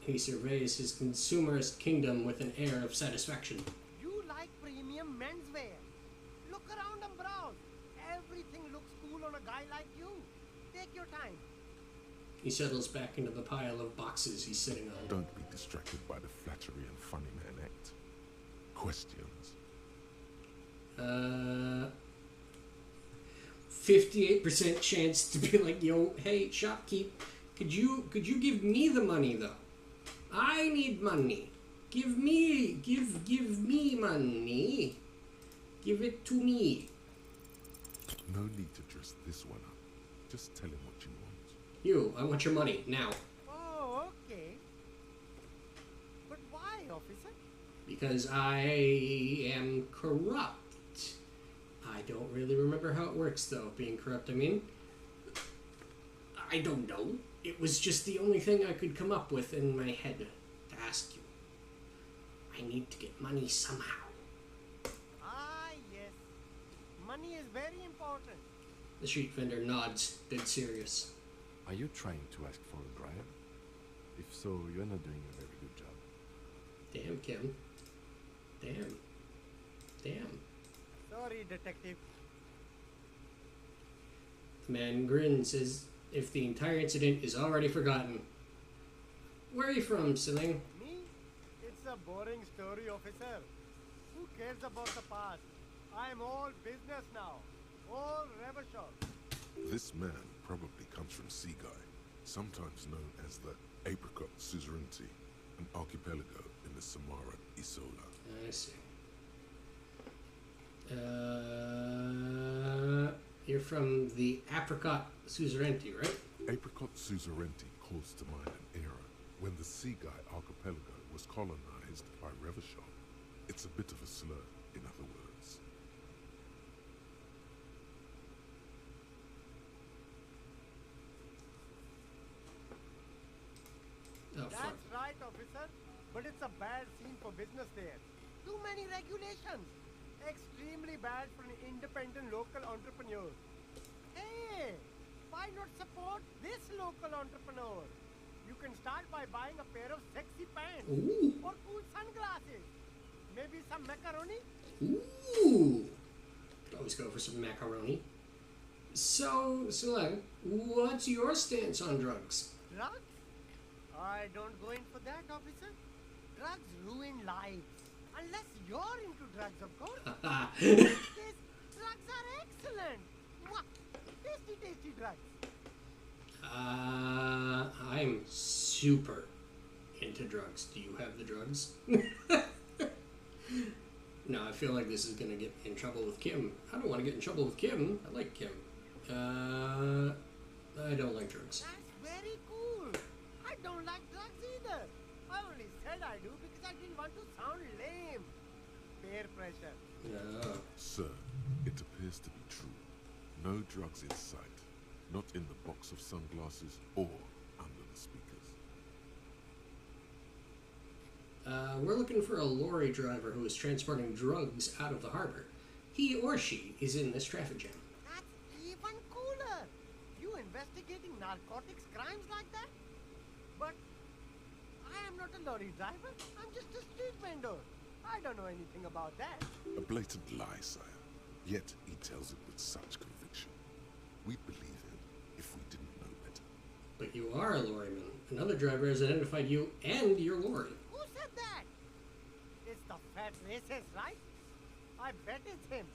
He surveys his consumerist kingdom with an air of satisfaction. You like premium menswear. Look around and browse. Everything looks cool on a guy like you. Take your time. He settles back into the pile of boxes he's sitting on. Don't be distracted by the flattery and funny man act. Questions? 58% chance to be like, yo, hey, shopkeep, could you give me the money though? I need money. Give me money. Give it to me. No need to dress this one up. Just tell him what you want. You, I want your money now. Oh, okay. But why, officer? Because I am corrupt. I don't really remember how it works though, being corrupt. I mean, I don't know. It was just the only thing I could come up with in my head to ask you. I need to get money somehow. Ah, yes. Money is very important. The street vendor nods, dead serious. Are you trying to ask for a bribe? If so, you're not doing a very good job. Damn, Kim. Damn. Damn. Sorry, detective. The man grins as if the entire incident is already forgotten. Where are you from, Siling? Me? It's a boring story, officer. Who cares about the past? I'm all business now. All Revachol. This man probably comes from Seaguy, sometimes known as the Apricot Suzerainty, an archipelago in the Samara Isola. I see. You're from the Apricot Suzerainty, right? Apricot Suzerainty calls to mind an era when the Seaguy archipelago was colonized by Revachol. It's a bit of a slur, in other words. Oh, fuck. That's right, officer. But it's a bad scene for business there. Too many regulations. Extremely bad for an independent local entrepreneur. Hey, why not support this local entrepreneur? You can start by buying a pair of sexy pants Ooh. or cool sunglasses. Maybe some macaroni. Ooh. Could always go for some macaroni. So, Siling, what's your stance on drugs? Drugs? I don't go in for that, officer. Drugs ruin lives. Unless you're into drugs, of course. These drugs are excellent. Mwah! Tasty, tasty drugs. I'm super into drugs. Do you have the drugs? No, I feel like this is gonna get me in trouble with Kim. I don't want to get in trouble with Kim. I like Kim. I don't like drugs. That's very cool. I don't like drugs either. I only said I do because I didn't want to sound lame. Peer pressure. No. Sir, it appears to be true. No drugs in sight. Not in the box of sunglasses or under the speakers. We're looking for a lorry driver who is transporting drugs out of the harbor. He or she is in this traffic jam. That's even cooler. You investigating narcotics crimes like that? But I am not a lorry driver. I'm just a street vendor. I don't know anything about that. A blatant lie, sire. Yet he tells it with such conviction. We'd believe him if we didn't know better. But you are a lorryman. Another driver has identified you and your lorry. Who said that? It's the fat racist, right? I bet it's him.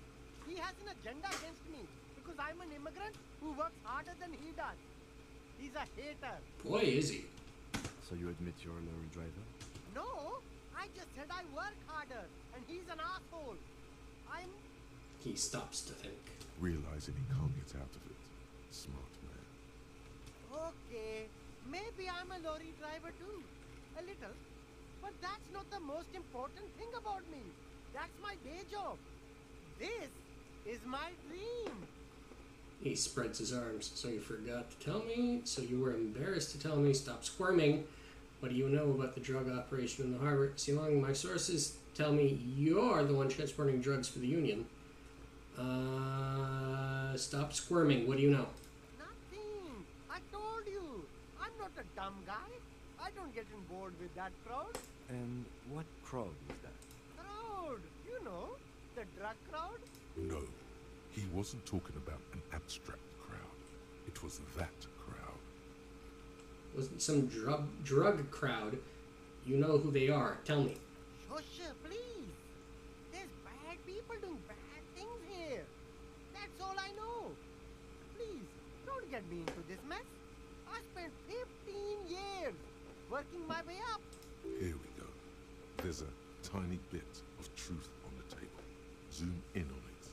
He has an agenda against me because I'm an immigrant who works harder than he does. He's a hater. Boy, is he. So you admit you're a lorry driver? No, I just said I work harder and he's an asshole. I'm... He stops to think. Realizing he can't get out of it. Smart man. Okay, maybe I'm a lorry driver too. A little. But that's not the most important thing about me. That's my day job. This is my dream. He spreads his arms. So you forgot to tell me? So you were embarrassed to tell me? Stop squirming. What do you know about the drug operation in the harbor? Siling, my sources tell me you're the one transporting drugs for the Union. Stop squirming. What do you know? Nothing. I told you. I'm not a dumb guy. I don't get on board with that crowd. And what crowd is that? Crowd. You know, the drug crowd. No, he wasn't talking about an abstract crowd. It was that crowd. Wasn't some drug crowd. You know who they are. Tell me. Shush, please. There's bad people doing bad things here. That's all I know. Please, don't get me into this mess. I spent 15 years working my way up. Here we go. There's a tiny bit of truth on the table. Zoom in on it.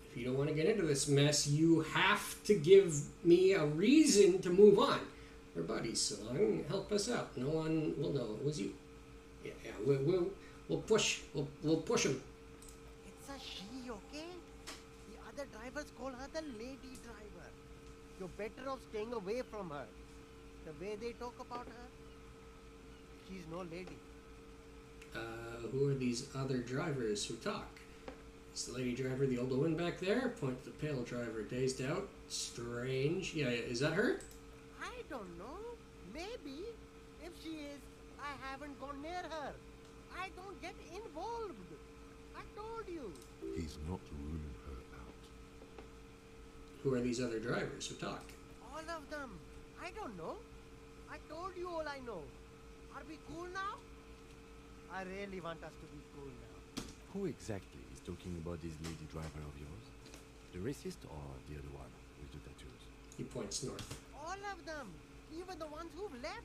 If you don't want to get into this mess, you have to give me a reason to move on. We're buddies, Siling. Help us out. No one will know it was you. Yeah. We'll push. We'll push him. It's a she, okay? The other drivers call her the lady driver. You're better off staying away from her. The way they talk about her, she's no lady. Who are these other drivers who talk? Is the lady driver the older one back there? Point to the pale driver, dazed out. Strange. Yeah, is that her? I don't know. Maybe. If she is, I haven't gone near her. I don't get involved. I told you. He's not ruling her out. Who are these other drivers who talk? All of them. I don't know. I told you all I know. Are we cool now? I really want us to be cool now. Who exactly is talking about this lady driver of yours? The racist or the other one with the tattoos? He points north. All of them. Even the ones who've left.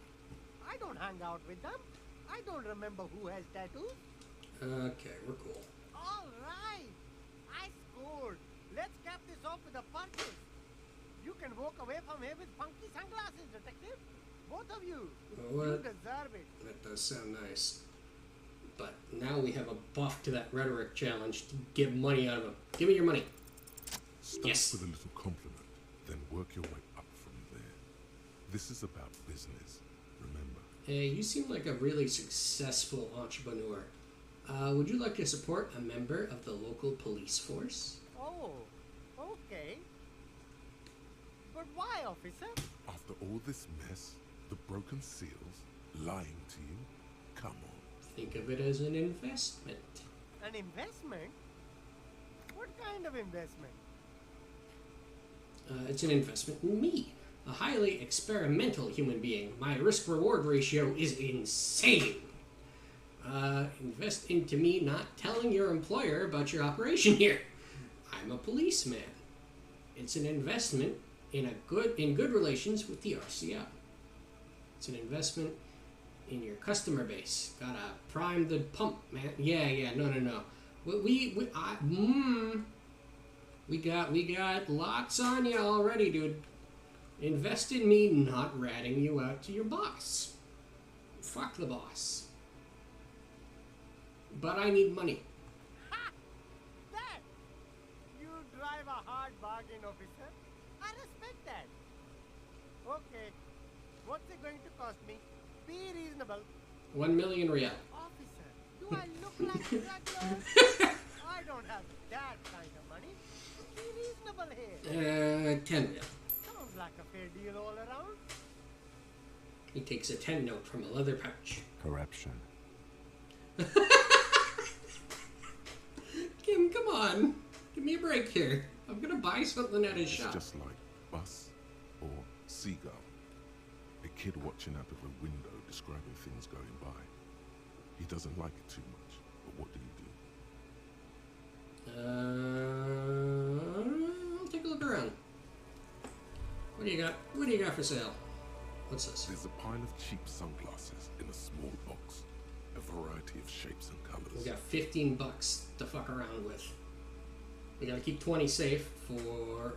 I don't hang out with them. I don't remember who has tattoos. Okay, we're cool. All right. I scored. Let's cap this off with a purchase. You can walk away from here with funky sunglasses, detective. Both of you. What? You deserve it. That does sound nice. But now we have a buff to that rhetoric challenge to get money out of him. Give me your money. Start Yes. with a little compliment, then work your way up from there. This is about business, remember. Hey, you seem like a really successful entrepreneur. Would you like to support a member of the local police force? Oh, okay. But why, officer? After all this mess, the broken seals, lying to you, come on. Think of it as an investment. An investment? What kind of investment? It's an investment in me, a highly experimental human being. My risk-reward ratio is insane. Invest into me not telling your employer about your operation here. I'm a policeman. It's an investment in good relations with the RCO. It's an investment in your customer base. Gotta prime the pump, man. Yeah, no. We got lots on you already, dude. Invest in me not ratting you out to your boss. Fuck the boss. But I need money. Ha! That! You drive a hard bargain, officer. I respect that. Okay. What's it going to cost me? Be reasonable. 1 million real. Officer, do I look like a juggler? I don't have that kind of money. Be reasonable here. 10 real. Sounds like a fair deal all around. He takes a 10 note from a leather pouch. Corruption. Kim, come on. Give me a break here. I'm gonna buy something at his It's shop. just like bus or seagull. A kid watching out of a window describing things going by. He doesn't like it too much, but what do you do? I'll take a look around. What do you got? What do you got for sale? What's this? There's a pile of cheap sunglasses in a small box. A variety of shapes and We colors. got 15 bucks to fuck around with. We gotta keep 20 safe to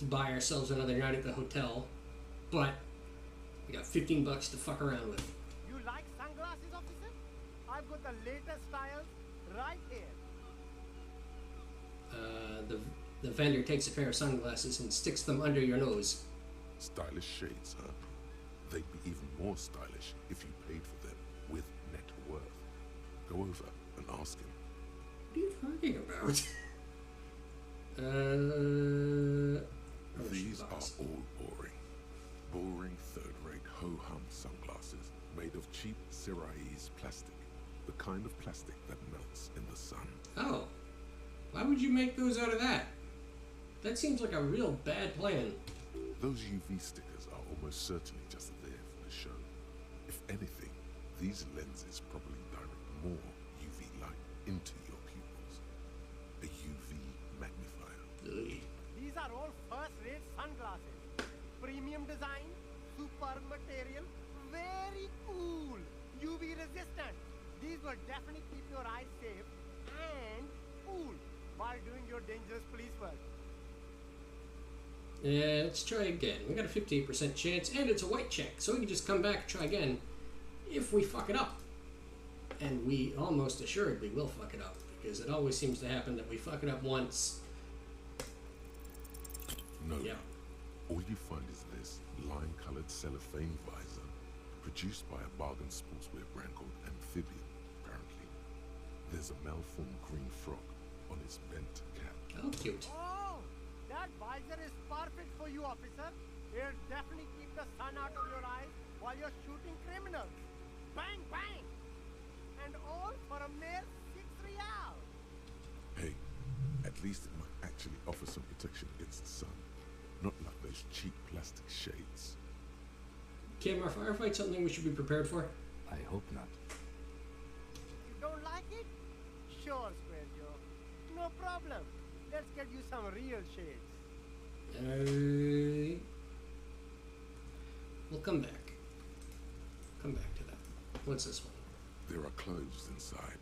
buy ourselves another night at the hotel. But we got 15 bucks to fuck around with. You like sunglasses, officer? I've got the latest styles right here. The vendor takes a pair of sunglasses and sticks them under your nose. Stylish shades, huh? They'd be even more stylish if you paid for them with net worth. Go over and ask him. What are you talking about? These are all boring. Boring third-rate ho-hum sunglasses made of cheap Syrahese plastic. The kind of plastic that melts in the sun. Oh. Why would you make those out of that? That seems like a real bad plan. Those UV stickers are almost certainly just there for the show. If anything, these lenses probably direct more UV light into your pupils. A UV magnifier. Ugh. These are all first-rate sunglasses. Premium design, superb material, very cool, UV resistant. These will definitely keep your eyes safe and cool while doing your dangerous police work. Let's try again. We got a 58% chance, and it's a white check, so we can just come back and try again if we fuck it up. And we almost assuredly will fuck it up, because it always seems to happen that we fuck it up once. No. Yeah. All you find is this lime-colored cellophane visor, produced by a bargain sportswear brand called Amphibian, apparently. There's a malformed green frog on his bent cap. Oh, cute. Oh, that visor is perfect for you, officer. It'll definitely keep the sun out of your eyes while you're shooting criminals. Bang, bang! And all for a mere 6 real. Hey, at least it might actually offer some protection against the sun. Not like those cheap plastic shades. Kim, are firefights something we should be prepared for? I hope not. You don't like it? Sure, Square Joe. No problem. Let's get you some real shades. We'll come back. Come back to that. What's this one? There are clothes inside.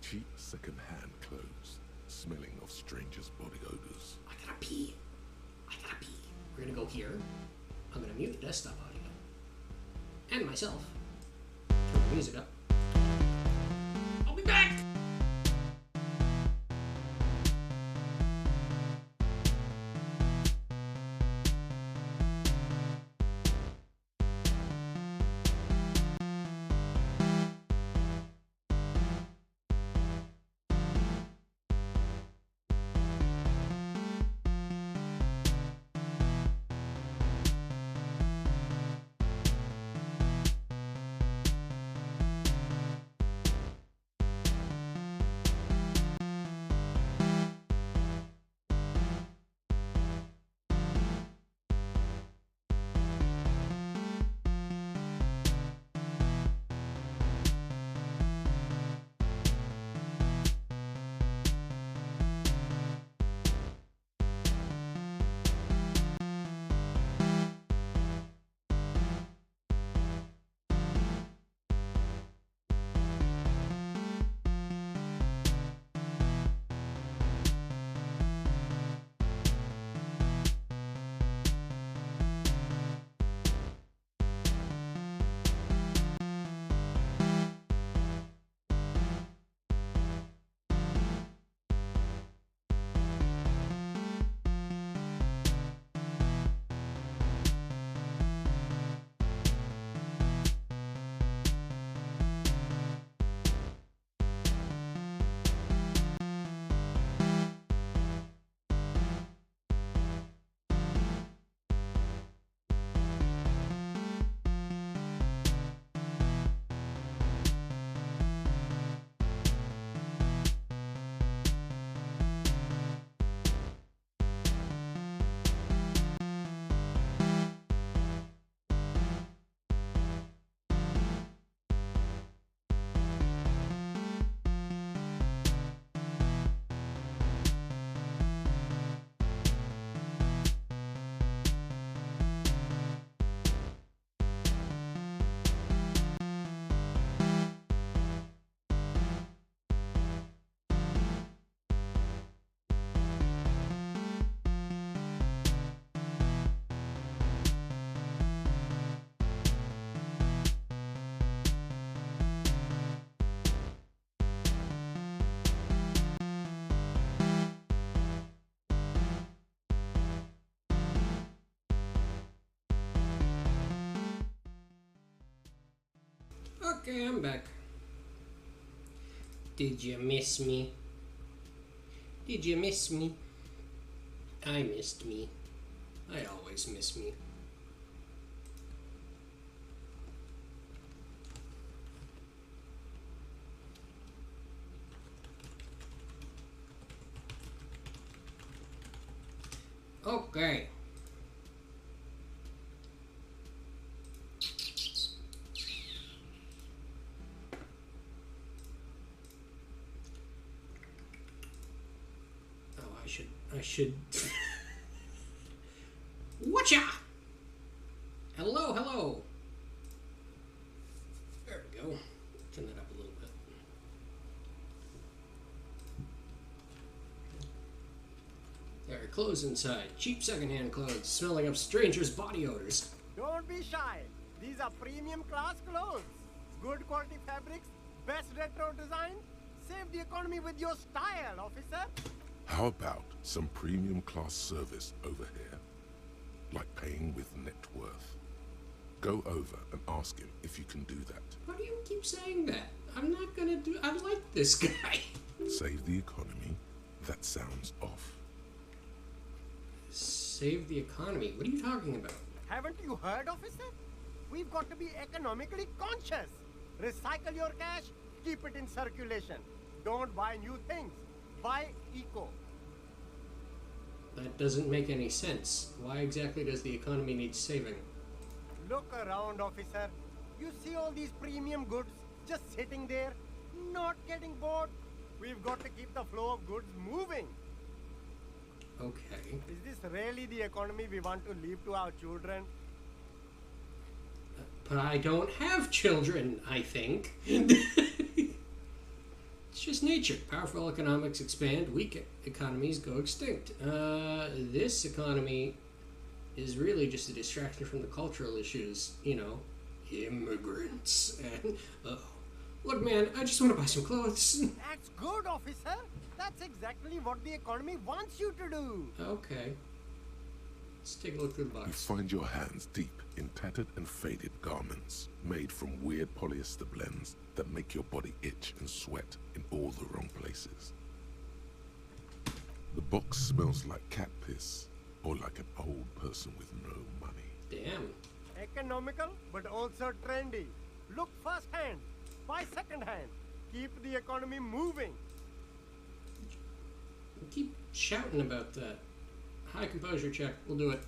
Cheap second-hand clothes, smelling of strangers' body odors. I gotta pee. We're gonna go here. I'm gonna mute the desktop audio. And myself. Turn the music up. I'll be back! Okay, I'm back. Did you miss me? Did you miss me? I missed me. I always miss me. Okay. I should. Watcha! Hello, hello. There we go. Turn that up a little bit. There are clothes inside. Cheap secondhand clothes, smelling of strangers' body odors. Don't be shy. These are premium class clothes. Good quality fabrics, best retro design. Save the economy with your style, officer. How about some premium class service over here? Like paying with net worth. Go over and ask him if you can do that. Why do you keep saying that? I'm not gonna do. I like this guy. Save the economy, That sounds off. Save the economy. What are you talking about? Haven't you heard, officer? We've got to be economically conscious. Recycle your cash, keep it in circulation. Don't buy new things. Buy eco. That doesn't make any sense. Why exactly does the economy need saving? Look around, officer. You see all these premium goods just sitting there, not getting bought. We've got to keep the flow of goods moving. Okay. Is this really the economy we want to leave to our children? But I don't have children, I think. It's just nature. Powerful economics expand, weak economies go extinct. This economy is really just a distraction from the cultural issues, you know, immigrants. And, look, man, I just want to buy some clothes. That's good, officer. That's exactly what the economy wants you to do. Okay. Let's take a look through the You box. find your hands deep in tattered and faded garments made from weird polyester blends that make your body itch and sweat in all the wrong places. The box smells like cat piss or like an old person with no money. Damn. Economical, but also trendy. Look first hand, buy second hand. Keep the economy moving. You keep shouting about that. High composure check. We'll do it.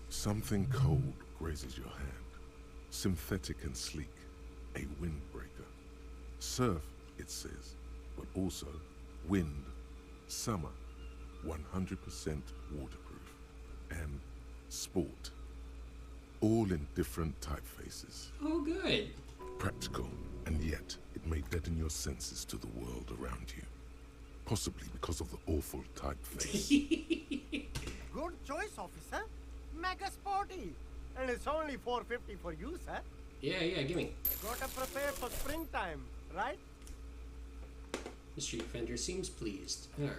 Something cold grazes your hand. Synthetic and sleek. A windbreaker. Surf, it says, but also wind, summer, 100% waterproof, and sport. All in different typefaces. Oh, good. Practical, and yet it may deaden your senses to the world around you. Possibly because of the awful typeface. Good choice, officer. Mega sporty. And it's only $4.50 for you, sir. Yeah, gimme. Gotta prepare for springtime, right? Mr. Defender seems pleased. Alright.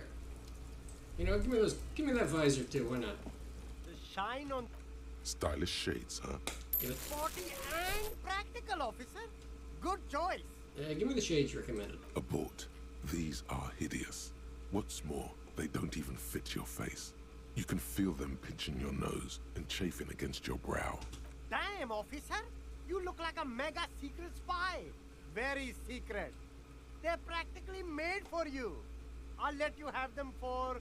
You know, give me that visor too, why not? The shine on Stylish shades, huh? Give it. sporty and practical, officer. Good choice. Give me the shades recommended. Abort. These are hideous. What's more, they don't even fit your face. You can feel them pinching your nose and chafing against your brow. Damn, officer. You look like a mega secret spy. Very secret. They're practically made for you. I'll let you have them for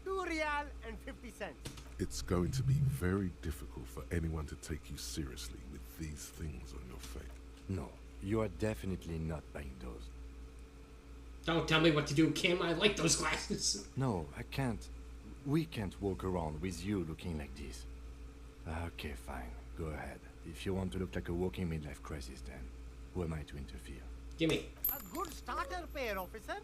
$2.50. It's going to be very difficult for anyone to take you seriously with these things on your face. No, you are definitely not buying those. Don't tell me what to do, Kim. I like those glasses. No, I can't. We can't walk around with you looking like this. Okay, fine. Go ahead. If you want to look like a walking midlife crisis, then who am I to interfere? Gimme. A good starter pair, officer.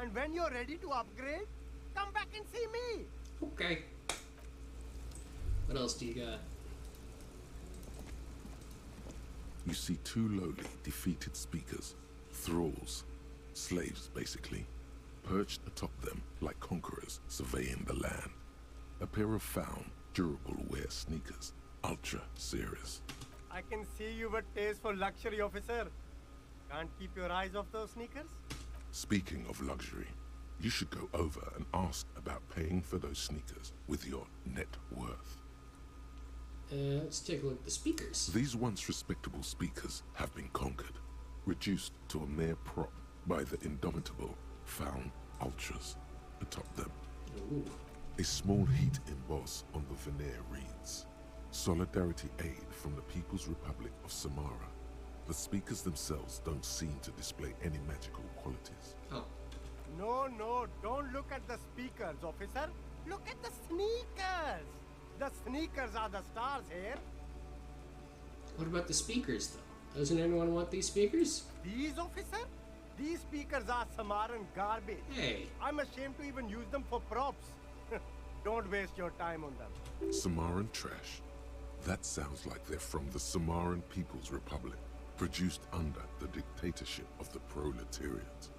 And when you're ready to upgrade, come back and see me. Okay. What else do you got? You see two lowly, defeated speakers, thralls, slaves basically, perched atop them like conquerors surveying the land. A pair of found, durable wear sneakers, ultra serious. I can see you've a taste for luxury, officer. Can't keep your eyes off those sneakers? Speaking of luxury, you should go over and ask about paying for those sneakers with your net worth. Let's take a look at the speakers. These once respectable speakers have been conquered, reduced to a mere prop by the indomitable found ultras atop them. Ooh. A small heat emboss on the veneer reads, Solidarity Aid from the People's Republic of Samara. The speakers themselves don't seem to display any magical qualities. Oh. No, don't look at the speakers, officer. Look at the sneakers. The sneakers are the stars here. What about the speakers, though? Doesn't anyone want these speakers? These, officer? These speakers are Samaran garbage. Hey. I'm ashamed to even use them for props. Don't waste your time on them. Samaran trash. That sounds like they're from the Samaran People's Republic, produced under the dictatorship of the proletariat.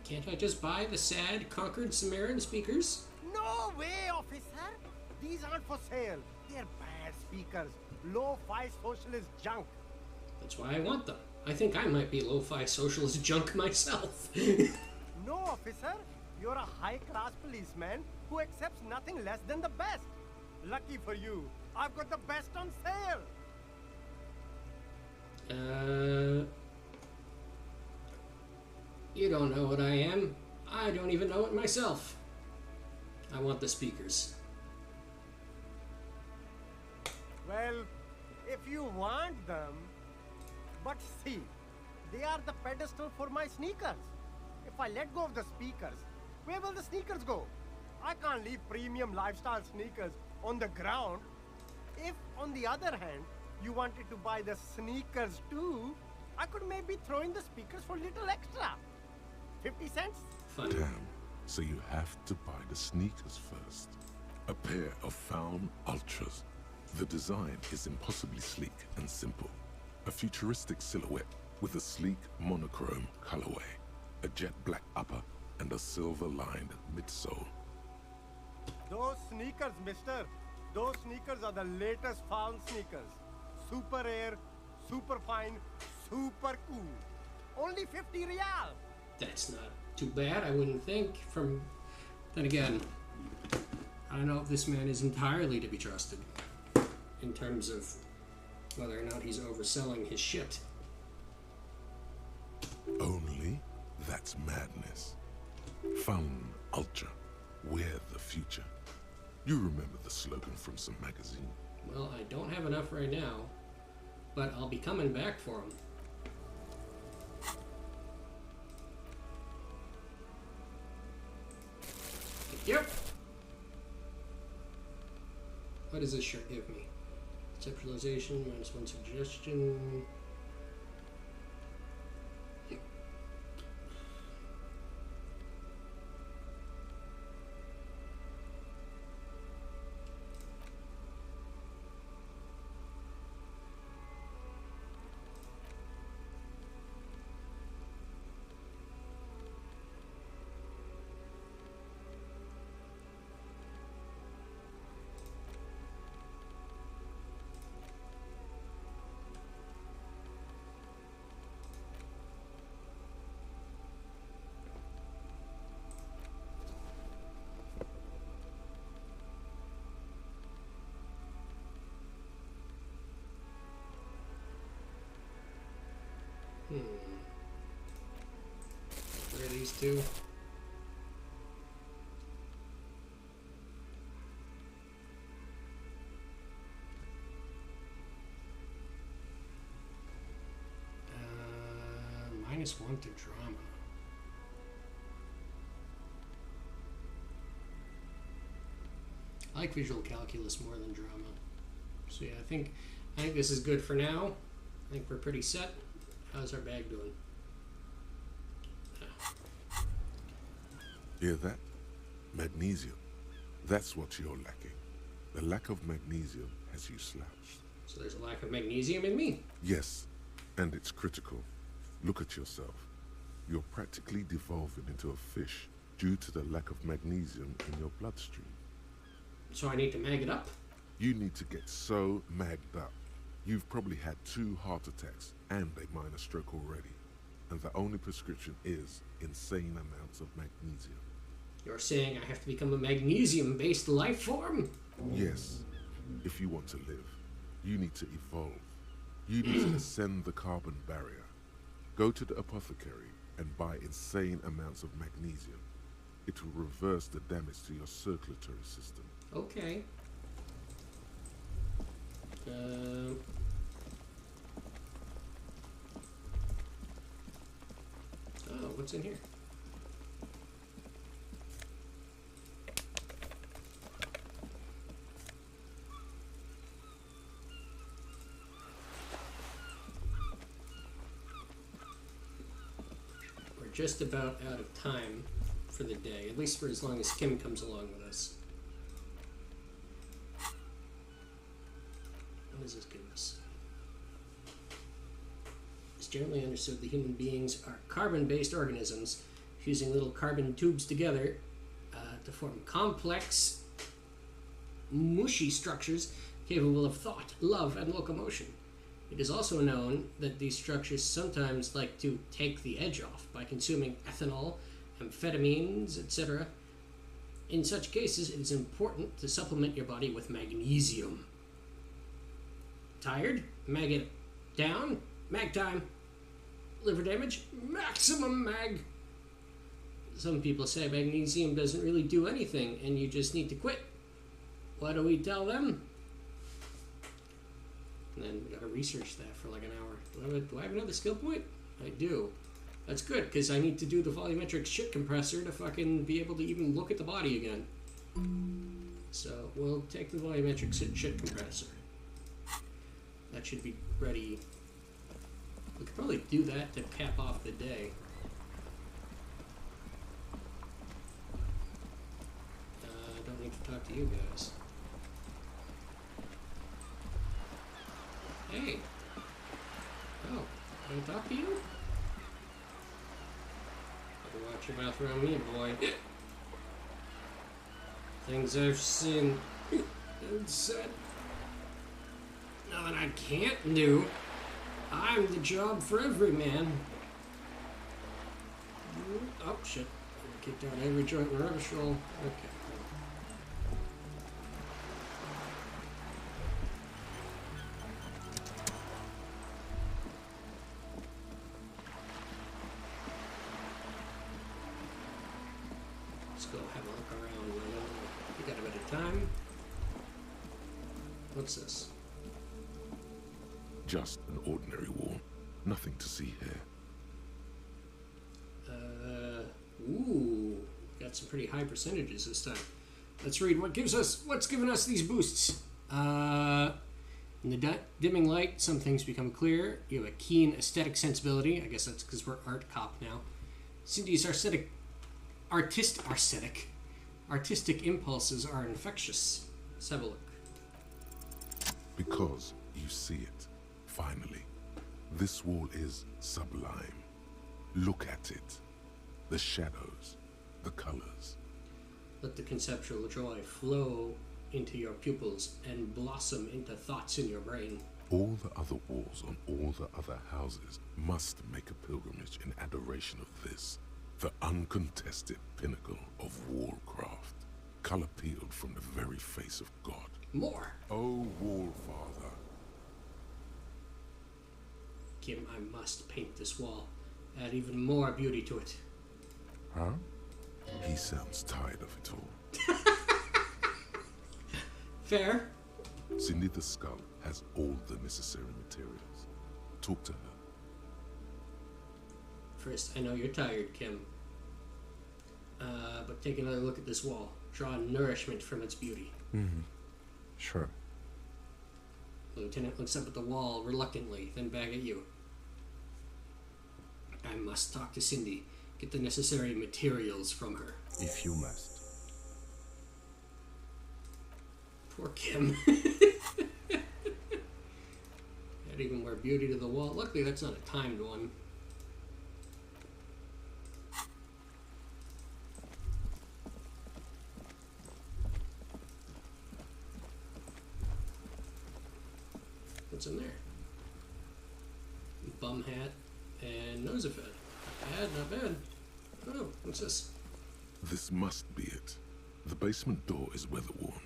Can't I just buy the sad, conquered Samaran speakers? No way, officer. These aren't for sale. They're bad speakers. Low-fi socialist junk. That's why I want them. I think I might be lo-fi socialist junk myself. No, officer. You're a high-class policeman who accepts nothing less than the best. Lucky for you, I've got the best on sale. You don't know what I am. I don't even know it myself. I want the speakers. Well, if you want them... But see, they are the pedestal for my sneakers. If I let go of the speakers, where will the sneakers go? I can't leave premium lifestyle sneakers on the ground. If, on the other hand, you wanted to buy the sneakers too, I could maybe throw in the speakers for a little extra. 50 cents? Fun. Damn. So you have to buy the sneakers first. A pair of Found Ultras. The design is impossibly sleek and simple. A futuristic silhouette with a sleek monochrome colorway, a jet black upper, and a silver-lined midsole. Those sneakers, mister. Those sneakers are the latest Found sneakers. Super rare, super fine, super cool. Only 50 real. That's not too bad, I wouldn't think. From then again, I don't know if this man is entirely to be trusted in terms of whether or not he's overselling his shit. Only that's madness. Found Ultra. We're the future. You remember the slogan from some magazine? Well, I don't have enough right now, but I'll be coming back for him. Yep. What does this shirt give me? Conceptualization, -1 suggestion. Where are these two? -1 to drama. I like visual calculus more than drama. So yeah, I think this is good for now. I think we're pretty set. How's our bag doing? Hear that? Magnesium. That's what you're lacking. The lack of magnesium has you slouched. So there's a lack of magnesium in me? Yes, and it's critical. Look at yourself. You're practically devolving into a fish due to the lack of magnesium in your bloodstream. So I need to mag it up? You need to get so magged up. You've probably had 2 heart attacks and a minor stroke already. And the only prescription is insane amounts of magnesium. You're saying I have to become a magnesium-based life form? Yes. If you want to live, you need to evolve. You need to ascend the carbon barrier. Go to the apothecary and buy insane amounts of magnesium. It will reverse the damage to your circulatory system. Okay. Oh, what's in here? We're just about out of time for the day, at least for as long as Kim comes along with us. What does this give us? It's generally understood that human beings are carbon-based organisms fusing little carbon tubes together to form complex, mushy structures capable of thought, love, and locomotion. It is also known that these structures sometimes like to take the edge off by consuming ethanol, amphetamines, etc. In such cases, it is important to supplement your body with magnesium. Tired? Mag it down? Mag time. Liver damage? Maximum mag. Some people say magnesium doesn't really do anything and you just need to quit. What do we tell them? And then we gotta research that for like an hour. Do I have another skill point? I do. That's good, because I need to do the volumetric shit compressor to fucking be able to even look at the body again. So, we'll take the volumetric shit compressor. That should be ready. We could probably do that to cap off the day. Don't need to talk to you guys. Hey. Oh, can I talk to you? Better watch your mouth around me, boy. Things I've seen and said. Nothing I can't do. I'm the job for every man. Oh, shit. I kicked out every joint and rubbish roll. Okay. Let's go have a look around. We got a bit of time. What's this? Just an ordinary wall. Nothing to see here. Ooh, got some pretty high percentages this time. Let's read what's given us these boosts. In the dimming light, some things become clear. You have a keen aesthetic sensibility. I guess that's because we're art cop now. Cindy's artistic impulses are infectious. Let's have a look. Because you see it, finally. This wall is sublime. Look at it. The shadows, the colors. Let the conceptual joy flow into your pupils and blossom into thoughts in your brain. All the other walls on all the other houses must make a pilgrimage in adoration of this, the uncontested pinnacle of wallcraft, color peeled from the very face of God. More. Oh, Wall Father. Kim, I must paint this wall. Add even more beauty to it. Huh? He sounds tired of it all. Fair. Cindy the Skull has all the necessary materials. Talk to her. First, I know you're tired, Kim. But take another look at this wall. Draw nourishment from its beauty. Mm-hmm. Sure. The lieutenant looks up at the wall reluctantly, then back at you. I must talk to Cindy. Get the necessary materials from her. If you must. Poor Kim. Add even more beauty to the wall. Luckily, that's not a timed one. What's in there? Bum hat and nosefed. Not bad. Oh, what's this? This must be it. The basement door is weather-worn.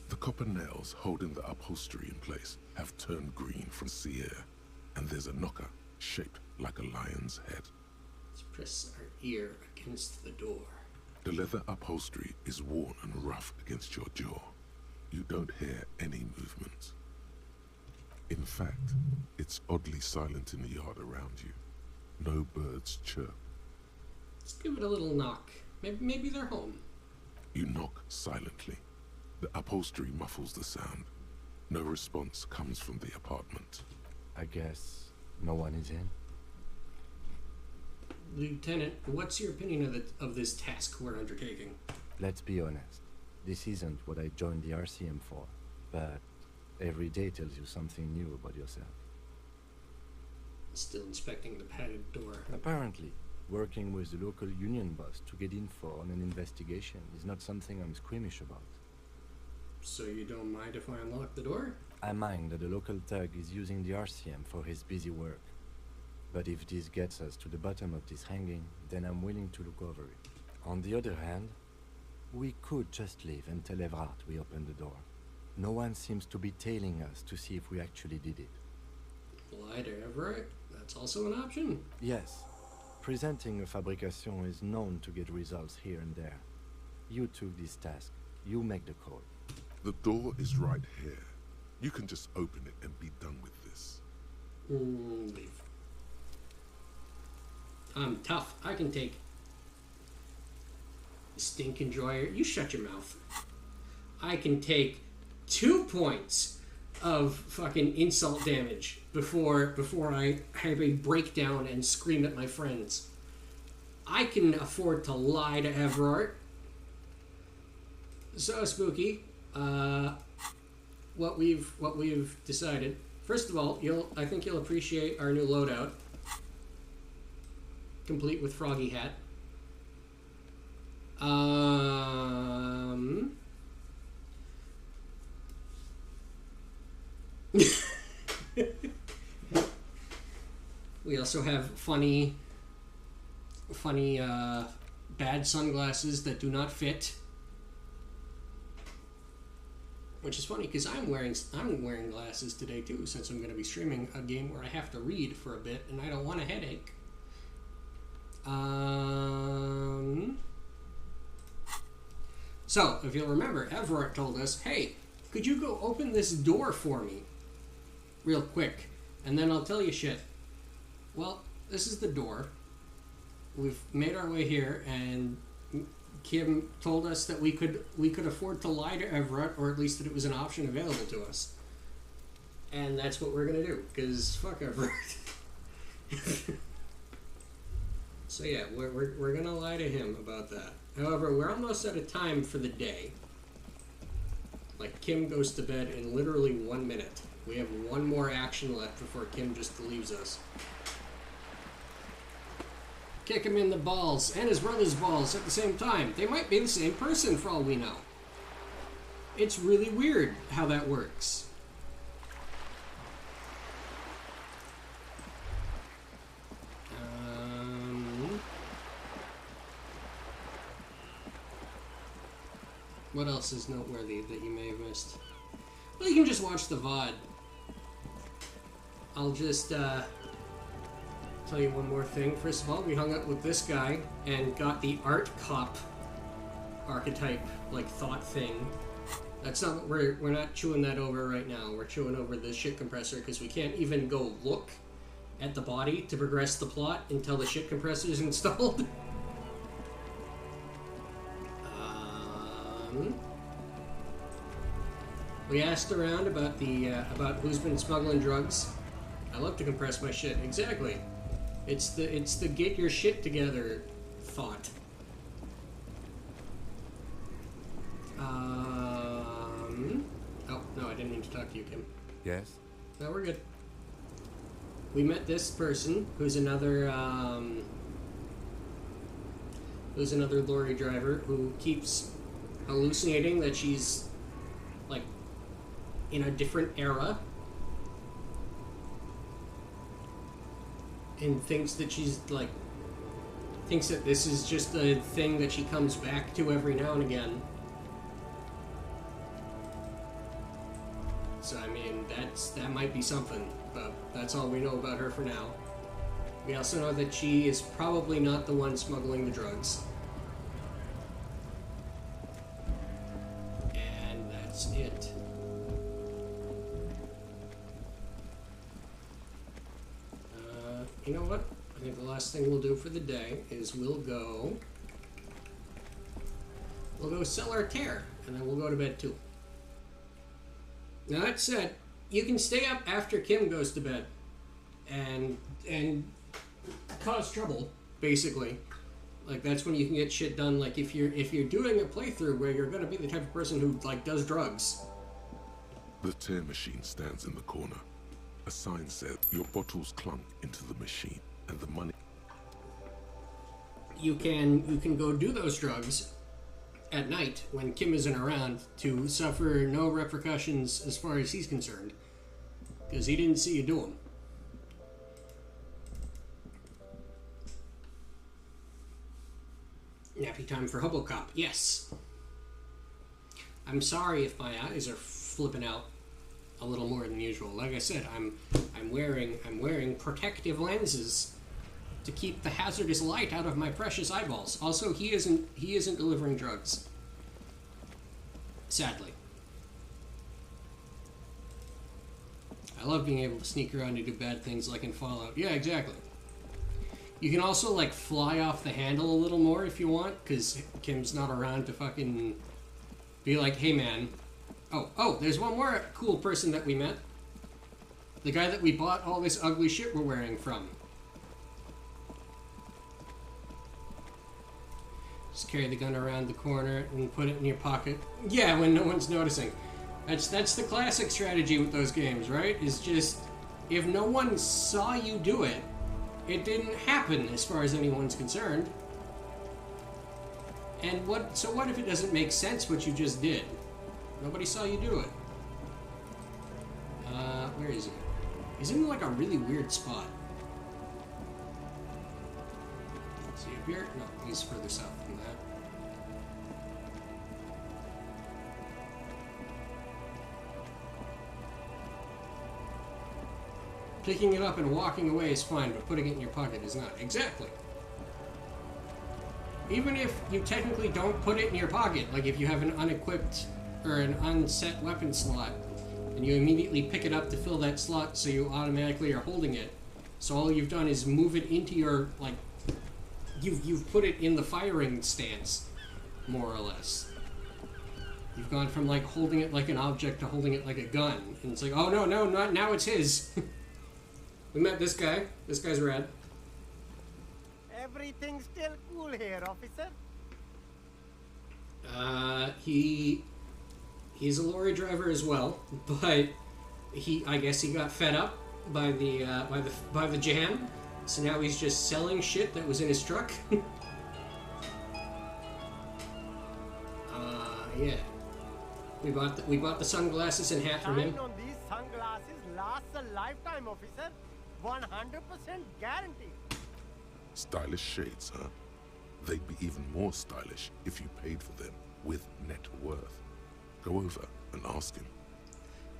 The copper nails holding the upholstery in place have turned green from sea air, and there's a knocker shaped like a lion's head. Let's press our ear against the door. The leather upholstery is worn and rough against your jaw. You don't hear any movement. In fact, it's oddly silent in the yard around you. No birds chirp. Let's give it a little knock. Maybe they're home. You knock silently. The upholstery muffles the sound. No response comes from the apartment. I guess no one is in. Lieutenant, what's your opinion of this task we're undertaking? Let's be honest. This isn't what I joined the RCM for, but every day tells you something new about yourself. Still inspecting the padded door. Apparently, working with the local union boss to get info on an investigation is not something I'm squeamish about. So you don't mind if I unlock the door? I mind that the local thug is using the RCM for his busy work. But if this gets us to the bottom of this hanging, then I'm willing to look over it. On the other hand, we could just leave and tell Evrart we opened the door. No one seems to be tailing us to see if we actually did it. Lie to Everett? That's also an option. Yes. Presenting a fabrication is known to get results here and there. You took this task. You make the call. The door is right here. You can just open it and be done with this. Leave. I'm tough. I can take stink enjoyer. You shut your mouth. I can take 2 points of fucking insult damage before I have a breakdown and scream at my friends. I can afford to lie to Evrart. So Spooky, what we've decided. First of all, I think you'll appreciate our new loadout, complete with Froggy Hat. We also have funny bad sunglasses that do not fit. Which is funny because I'm wearing glasses today too, since I'm going to be streaming a game where I have to read for a bit and I don't want a headache. So, if you'll remember, Evrart told us, hey, could you go open this door for me real quick, and then I'll tell you shit. Well, this is the door. We've made our way here, and Kim told us that we could afford to lie to Evrart, or at least that it was an option available to us. And that's what we're gonna do, because fuck Evrart. So yeah, we're gonna lie to him about that. However, we're almost out of time for the day. Like, Kim goes to bed in literally 1 minute. We have one more action left before Kim just leaves us. Kick him in the balls and his brother's balls at the same time. They might be the same person for all we know. It's really weird how that works. What else is noteworthy that you may have missed? Well, you can just watch the VOD. I'll just tell you one more thing. First of all, we hung out with this guy and got the art cop archetype, like, thought thing. That's not what we're not chewing that over right now. We're chewing over the shit compressor because we can't even go look at the body to progress the plot until the shit compressor is installed. We asked around about about who's been smuggling drugs. I love to compress my shit. Exactly. It's the get your shit together thought. Oh no, I didn't mean to talk to you, Kim. Yes? No, we're good. We met this person who's another lorry driver who keeps hallucinating that she's, like, in a different era and thinks that this is just a thing that she comes back to every now and again. So, I mean, that might be something, but that's all we know about her for now. We also know that she is probably not the one smuggling the drugs. That's it. You know what? I think the last thing we'll do for the day is we'll go sell our tear, and then we'll go to bed too. Now that said, you can stay up after Kim goes to bed and cause trouble, basically. Like, that's when you can get shit done. Like, if you're doing a playthrough where you're gonna be the type of person who, like, does drugs. The tear machine stands in the corner. A sign said your bottles clunk into the machine and the money. You can go do those drugs at night when Kim isn't around to suffer no repercussions as far as he's concerned. Because he didn't see you do them. Nappy time for Hobocop. Yes. I'm sorry if my eyes are flipping out a little more than usual. Like I said, I'm wearing protective lenses to keep the hazardous light out of my precious eyeballs. Also, he isn't delivering drugs. Sadly. I love being able to sneak around and do bad things like in Fallout. Yeah, exactly. You can also, like, fly off the handle a little more if you want, because Kim's not around to fucking be like, hey man. Oh, there's one more cool person that we met. The guy that we bought all this ugly shit we're wearing from. Just carry the gun around the corner and put it in your pocket. Yeah, when no one's noticing. That's the classic strategy with those games, right? Is just, if no one saw you do it, it didn't happen as far as anyone's concerned. And so what if it doesn't make sense what you just did? Nobody saw you do it. Where is he? He's in like a really weird spot. Is he up here? No, he's further south than that. Picking it up and walking away is fine, but putting it in your pocket is not. Exactly. Even if you technically don't put it in your pocket, like if you have an unequipped or an unset weapon slot, and you immediately pick it up to fill that slot so you automatically are holding it. So all you've done is move it into your, like, you've put it in the firing stance, more or less. You've gone from, like, holding it like an object to holding it like a gun. And it's like, oh, no, not now, it's his. We met this guy. This guy's rad. Everything's still cool here, officer. He's a lorry driver as well, but I guess he got fed up by the jam, so now he's just selling shit that was in his truck. Yeah. We bought the sunglasses and hat from him. Shine on these sunglasses lasts a lifetime, officer. 100% guaranteed. Stylish shades, huh? They'd be even more stylish if you paid for them with net worth. Go over and ask him.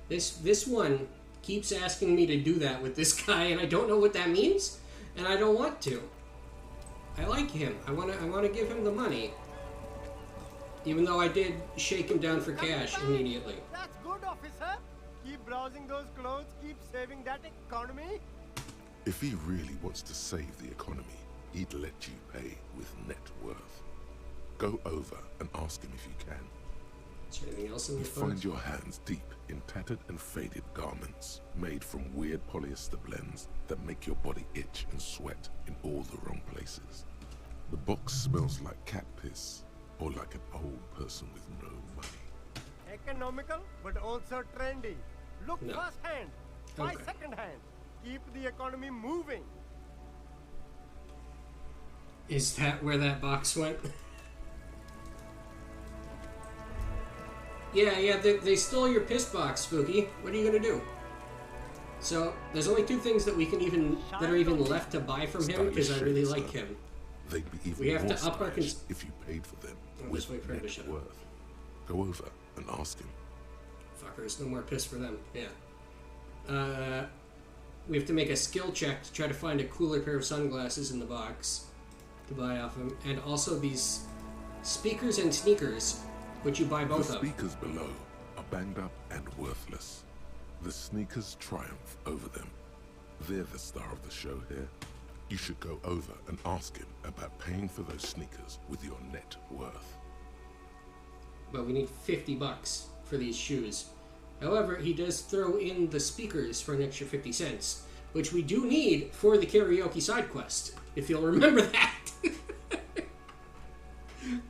This one keeps asking me to do that with this guy, and I don't know what that means, and I don't want to. I like him. I wanna give him the money. Even though I did shake him down for cash immediately. That's good, officer. Keep browsing those clothes, keep saving that economy. If he really wants to save the economy, he'd let you pay with net worth. Go over and ask him if you can. Is there anything else in the You find your hands deep in tattered and faded garments made from weird polyester blends that make your body itch and sweat in all the wrong places. The box smells like cat piss or like an old person with no money. Economical, but also trendy. Look No. first hand, buy Okay. second hand. Keep the economy moving. Is that where that box went? Yeah, they stole your piss box, Spooky. What are you gonna do? So, there's only two things that are even left to buy from him, because I really like him. They'd be even We have more to up our stylish if you paid for them I'll with just wait for him to net shut up. worth. Go over and ask him. Fuckers, no more piss for them. Yeah. We have to make a skill check to try to find a cooler pair of sunglasses in the box to buy off him. And also these speakers and sneakers, which you buy both The of. speakers below are banged up and worthless. The sneakers triumph over them. They're the star of the show here. You should go over and ask him about paying for those sneakers with your net worth. But we need $50 for these shoes. However, he does throw in the speakers for an extra 50 cents, which we do need for the karaoke side quest, if you'll remember that.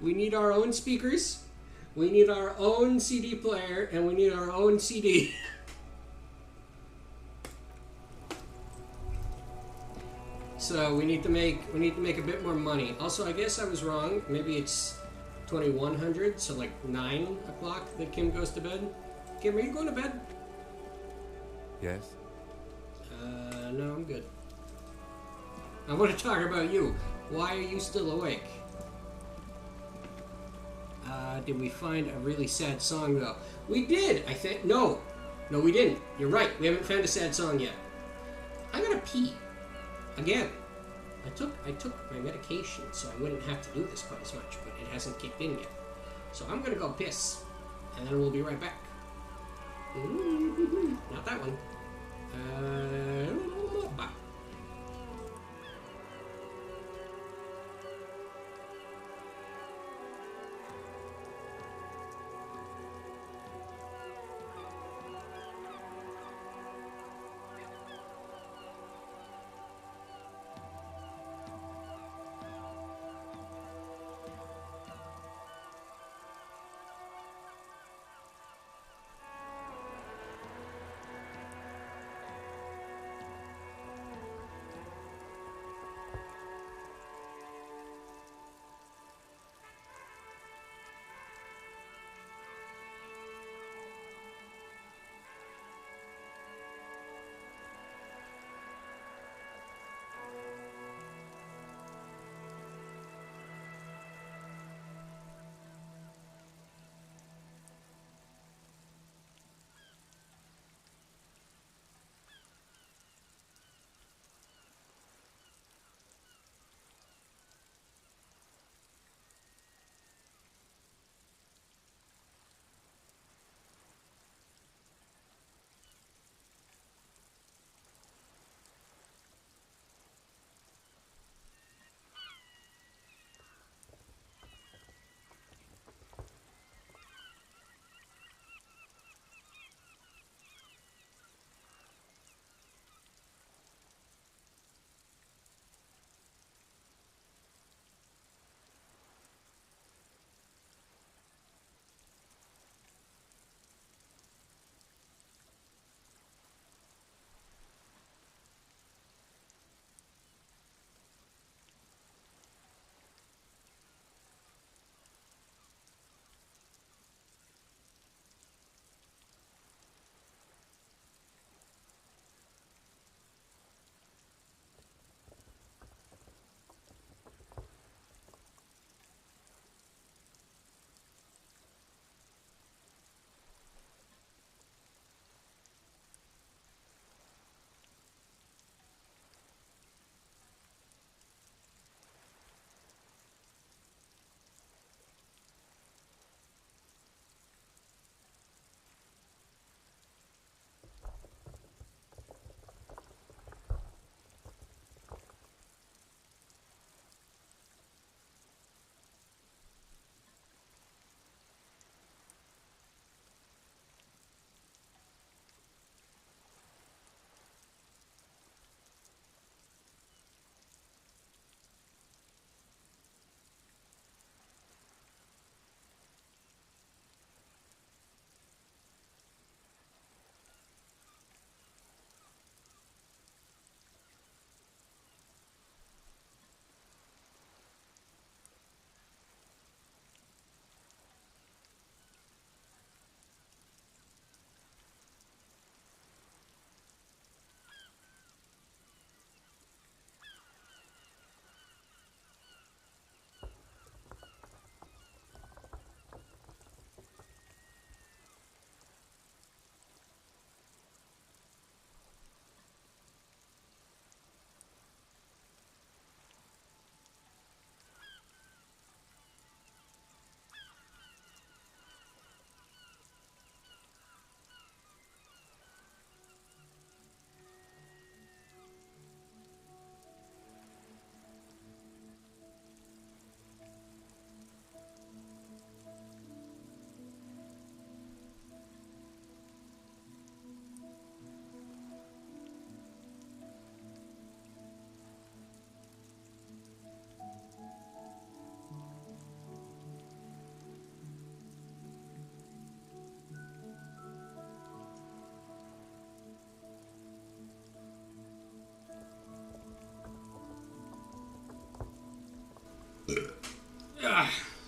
We need our own speakers, we need our own CD player, and we need our own CD. So we need to make a bit more money. Also, I guess I was wrong. Maybe it's 2100, so like 9 o'clock that Kim goes to bed. Kim, are you going to bed? Yes? No, I'm good. I want to talk about you. Why are you still awake? Did we find a really sad song, though? We did, I think. No, we didn't. You're right. We haven't found a sad song yet. I gotta pee. Again. I took my medication, so I wouldn't have to do this quite as much, but it hasn't kicked in yet. So I'm gonna go piss, and then we'll be right back. Not that one. Bye.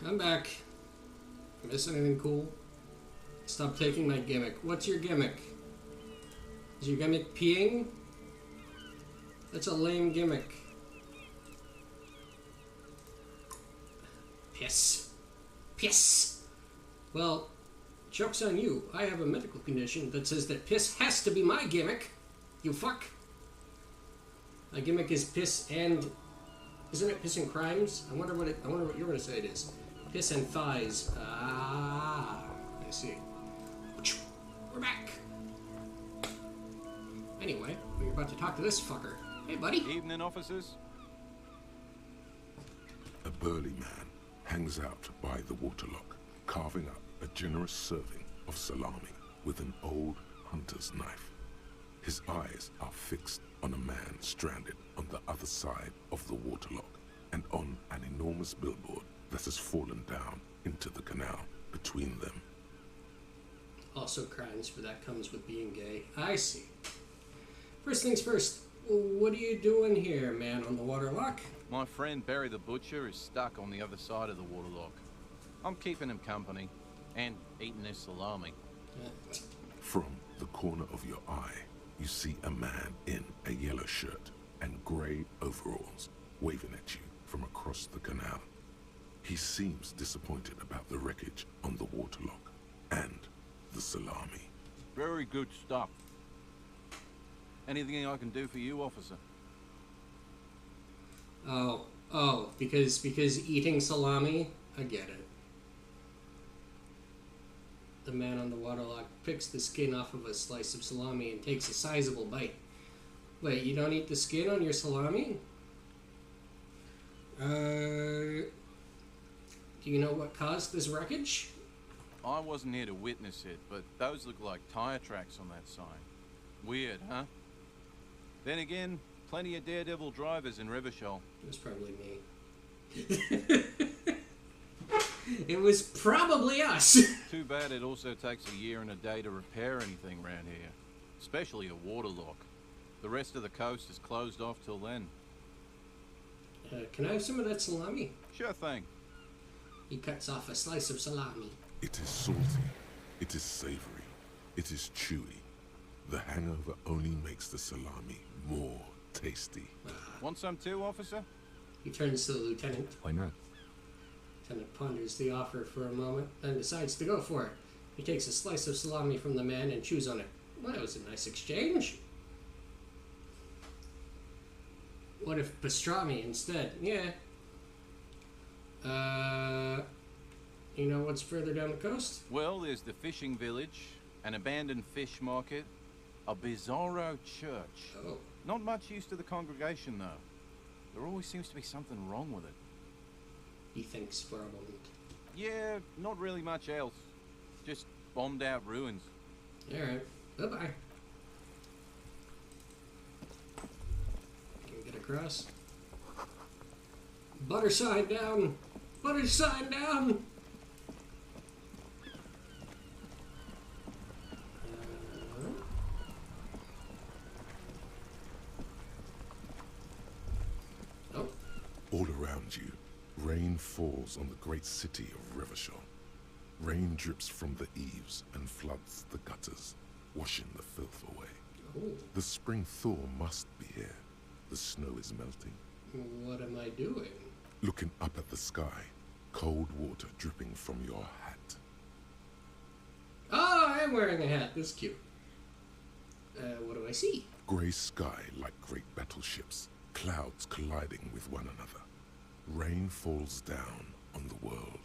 I'm back. miss anything cool? Stop taking my gimmick. What's your gimmick? Is your gimmick peeing? That's a lame gimmick. Piss. Piss! Well, joke's on you. I have a medical condition that says that piss has to be my gimmick. You fuck. My gimmick is piss and... Isn't it piss and crimes? I wonder what you're going to say it is. Piss and thighs. Ah, I see. We're back. Anyway, we're about to talk to this fucker. Hey, buddy. Evening, officers. A burly man hangs out by the waterlock, carving up a generous serving of salami with an old hunter's knife. His eyes are fixed on a man stranded on the other side of the waterlock and on an enormous billboard that has fallen down into the canal between them. Also crimes, for that comes with being gay. I see. First things first, what are you doing here, man on the waterlock? My friend Barry the Butcher is stuck on the other side of the waterlock. I'm keeping him company and eating his salami. From the corner of your eye, you see a man in a yellow shirt and grey overalls waving at you from across the canal. He seems disappointed about the wreckage on the waterlock and the salami. Very good stuff. Anything I can do for you, officer? Oh, because eating salami? I get it. The man on the waterlock picks the skin off of a slice of salami and takes a sizable bite. Wait, you don't eat the skin on your salami? Do you know what caused this wreckage? I wasn't here to witness it, but those look like tire tracks on that sign. Weird, huh? Then again, plenty of daredevil drivers in Revachol. It was probably me. It was probably us. Too bad it also takes a year and a day to repair anything around here. Especially a waterlock. The rest of the coast is closed off till then. Can I have some of that salami? Sure thing. He cuts off a slice of salami. It is salty, it is savory, it is chewy. The hangover only makes the salami more tasty. Want some too, officer? He turns to the lieutenant. Why not? Lieutenant ponders the offer for a moment, then decides to go for it. He takes a slice of salami from the man and chews on it. Well, that was a nice exchange. What if pastrami instead? Yeah. You know what's further down the coast? Well, there's the fishing village, an abandoned fish market, a bizarro church. Oh. Not much use to the congregation, though. There always seems to be something wrong with it. He thinks for a moment. Yeah, not really much else. Just bombed out ruins. Alright. Bye-bye. Can we get across? Butter sign down! Butter sign down! All around you, rain falls on the great city of Revachol. Rain drips from the eaves and floods the gutters, washing the filth away. Oh. The spring thaw must be here. The snow is melting. What am I doing? Looking up at the sky, cold water dripping from your hat. Oh, I am wearing a hat. That's cute. What do I see? Grey sky like great battleships, clouds colliding with one another. Rain falls down on the world.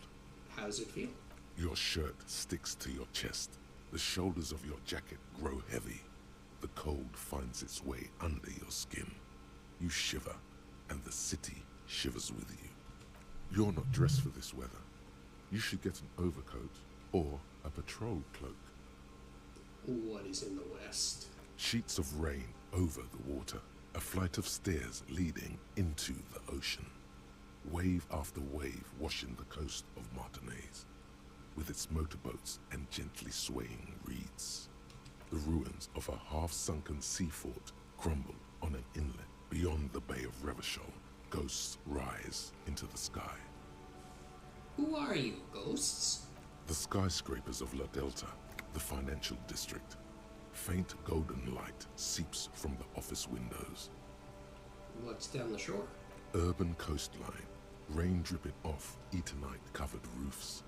How's it feel? Your shirt sticks to your chest. The shoulders of your jacket grow heavy. The cold finds its way under your skin. You shiver, and the city shivers with you. You're not dressed for this weather. You should get an overcoat or a patrol cloak. What is in the west? Sheets of rain over the water. A flight of stairs leading into the ocean. Wave after wave washing the coast of Martinez, with its motorboats and gently swaying reeds. The ruins of a half-sunken sea fort crumble on an inlet beyond the Bay of Revachol. Ghosts rise into the sky. Who are you, ghosts? The skyscrapers of La Delta, the financial district. Faint golden light seeps from the office windows. What's down the shore? Urban coastline, rain dripping off Eternite-covered roofs.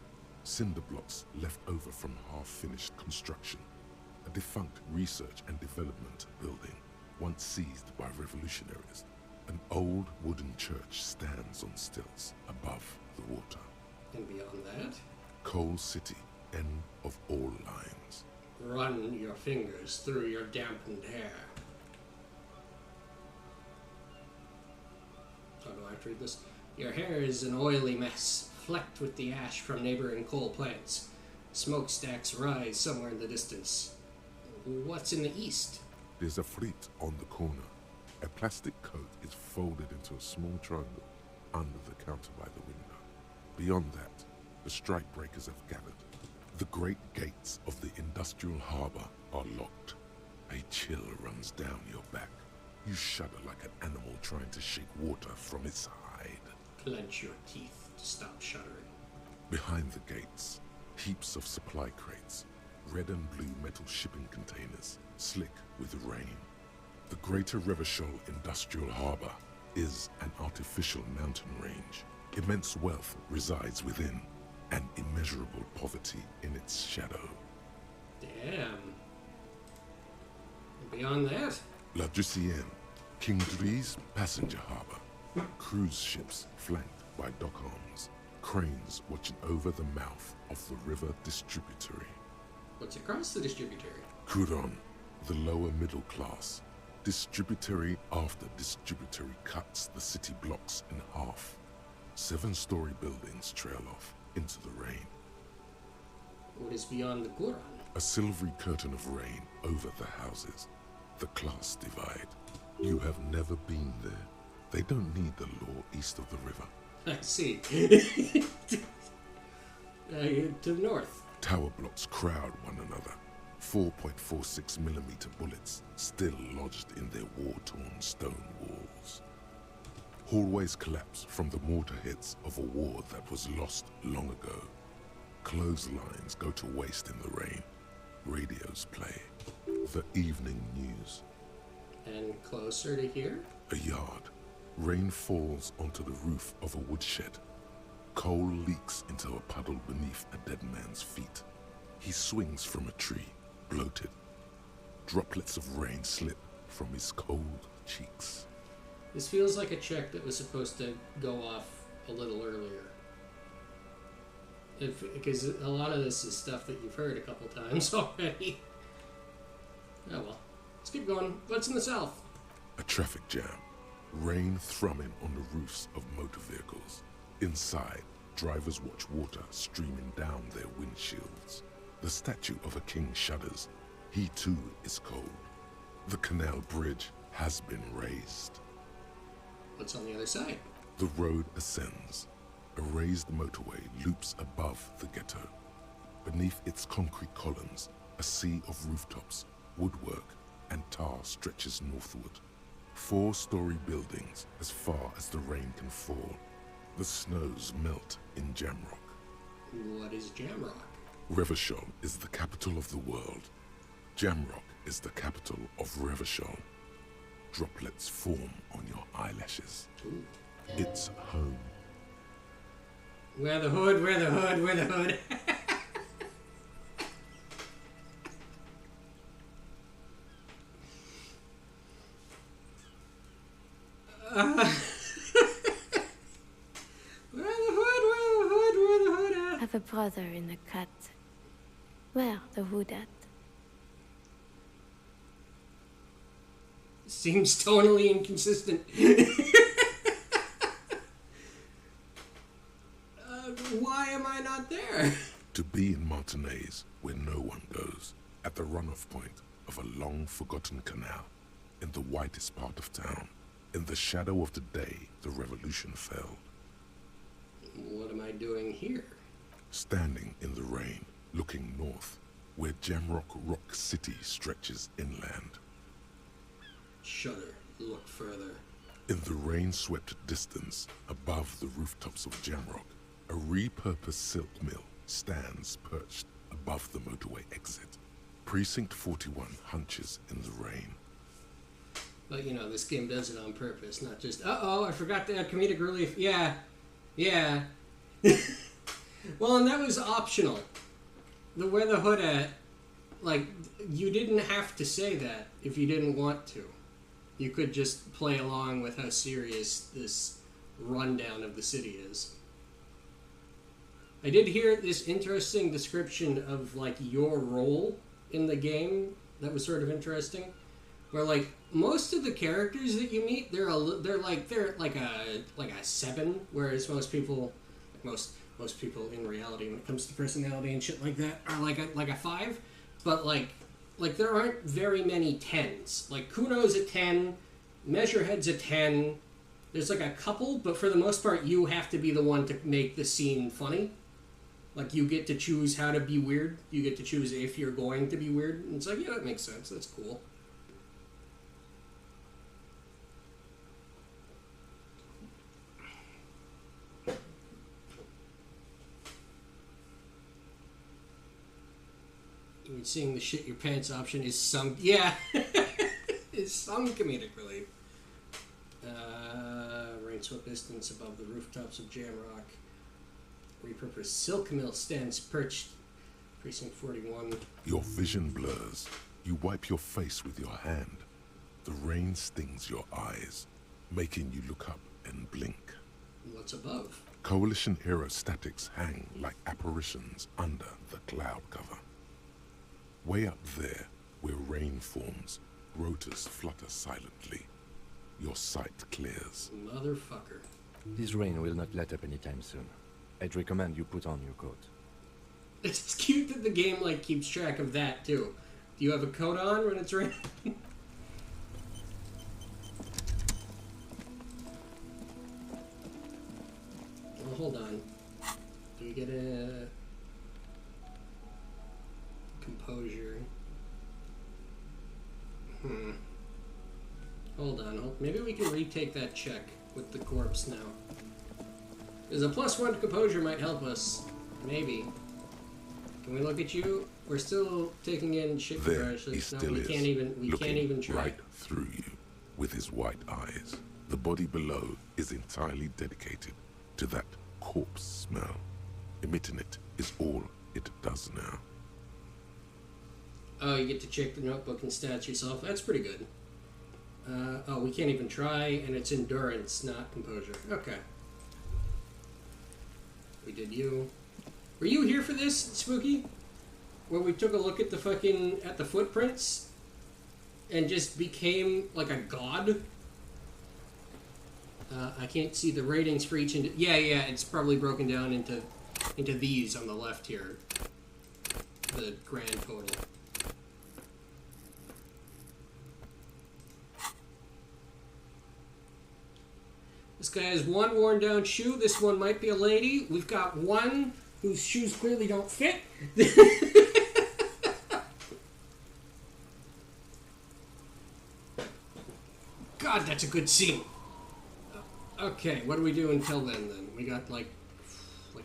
Cinder blocks left over from half-finished construction. A defunct research and development building, once seized by revolutionaries. An old wooden church stands on stilts above the water. And beyond that? Coal City, end of all lines. Run your fingers through your dampened hair. How do I have to read this? Your hair is an oily mess, flecked with the ash from neighboring coal plants. Smokestacks rise somewhere in the distance. What's in the east? There's a fleet on the corner. A plastic coat is folded into a small triangle under the counter by the window. Beyond that, the strike breakers have gathered. The great gates of the industrial harbor are locked. A chill runs down your back. You shudder like an animal trying to shake water from its hide. Clench your teeth to stop shuddering. Behind the gates, heaps of supply crates, red and blue metal shipping containers, slick with rain. The Greater Revachol Industrial Harbor is an artificial mountain range. Immense wealth resides within, and immeasurable poverty in its shadow. Damn. And beyond that? La Drusienne, King Dries passenger harbor. Cruise ships flanked by dock arms. Cranes watching over the mouth of the river distributary. What's across the distributary? Couronne, the lower middle class. Distributary after distributary cuts the city blocks in half. 7-story buildings trail off into the rain. What is beyond the Couronne? A silvery curtain of rain over the houses. The class divide. You have never been there. They don't need the law east of the river. I see. To the north. Tower blocks crowd one another. 4.46mm bullets still lodged in their war-torn stone walls. Hallways collapse from the mortar hits of a war that was lost long ago. Clotheslines go to waste in the rain. Radios play. The evening news. And closer to here? A yard. Rain falls onto the roof of a woodshed. Coal leaks into a puddle beneath a dead man's feet. He swings from a tree, bloated. Droplets of rain slip from his cold cheeks. This feels like a check that was supposed to go off a little earlier. Because a lot of this is stuff that you've heard a couple times already. Oh well. Let's keep going. What's in the south? A traffic jam. Rain thrumming on the roofs of motor vehicles. Inside, drivers watch water streaming down their windshields. The statue of a king shudders. He too is cold. The canal bridge has been raised. What's on the other side? The road ascends. A raised motorway loops above the ghetto. Beneath its concrete columns, a sea of rooftops, woodwork, and tar stretches northward. 4-story buildings as far as the rain can fall. The snows melt in Jamrock. What is Jamrock? Revachol is the capital of the world. Jamrock is the capital of Revachol. Droplets form on your eyelashes. Ooh. It's home. Wear the hood, wear the hood, wear the hood. Wear the hood, wear the hood, wear the hood at. I have a brother in the cut. Where the hood at? Seems tonally inconsistent. Why am I not there? To be in Martinez, where no one goes, at the runoff point of a long-forgotten canal, in the whitest part of town, in the shadow of the day the revolution fell. What am I doing here? Standing in the rain, looking north, where Jamrock Rock City stretches inland. Shudder, look further. In the rain-swept distance, above the rooftops of Jamrock, a repurposed silk mill stands perched above the motorway exit. Precinct 41 hunches in the rain. But, you know, this game does it on purpose, not just, uh-oh, I forgot to add comedic relief. Yeah. Well, and that was optional. The Where the Hood At, like, you didn't have to say that if you didn't want to. You could just play along with how serious this rundown of the city is. I did hear this interesting description of, like, your role in the game that was sort of interesting. Where, like, most of the characters that you meet, they're like a 7, whereas most people in reality, when it comes to personality and shit like that, are like a 5. But like there aren't very many 10s. Like Kuno's a 10, Measurehead's a 10. There's like a couple, but for the most part, you have to be the one to make the scene funny. Like, you get to choose how to be weird. You get to choose if you're going to be weird. And it's like, yeah, that makes sense. That's cool. Seeing the shit your pants option is some... Yeah! is some comedic relief. Rain-swept distance above the rooftops of Jamrock. Repurposed silk mill stands perched. Precinct 41. Your vision blurs. You wipe your face with your hand. The rain stings your eyes, making you look up and blink. What's above? Coalition aerostatics hang like apparitions under the cloud cover. Way up there, where rain forms, rotors flutter silently. Your sight clears. Motherfucker. This rain will not let up anytime soon. I'd recommend you put on your coat. It's cute that the game, like, keeps track of that, too. Do you have a coat on when it's raining? Well, hold on. Do we get a... composure? Hold on. Maybe we can retake that check with the corpse now. Because a +1 to composure might help us. Maybe. Can we look at you? We're still taking in shit. There he still we is, can't even try. Right through you, with his white eyes. The body below is entirely dedicated to that corpse smell. Emitting it is all it does now. Oh, you get to check the notebook and stats yourself. That's pretty good. Oh, we can't even try, and it's endurance, not composure. Okay. We did you. Were you here for this, Spooky? Where we took a look at the footprints and just became like a god? I can't see the ratings for each. Yeah, it's probably broken down into these on the left here. The grand total. This guy has one worn down shoe. This one might be a lady. We've got one whose shoes clearly don't fit. God, that's a good scene. Okay, what do we do until then? We got like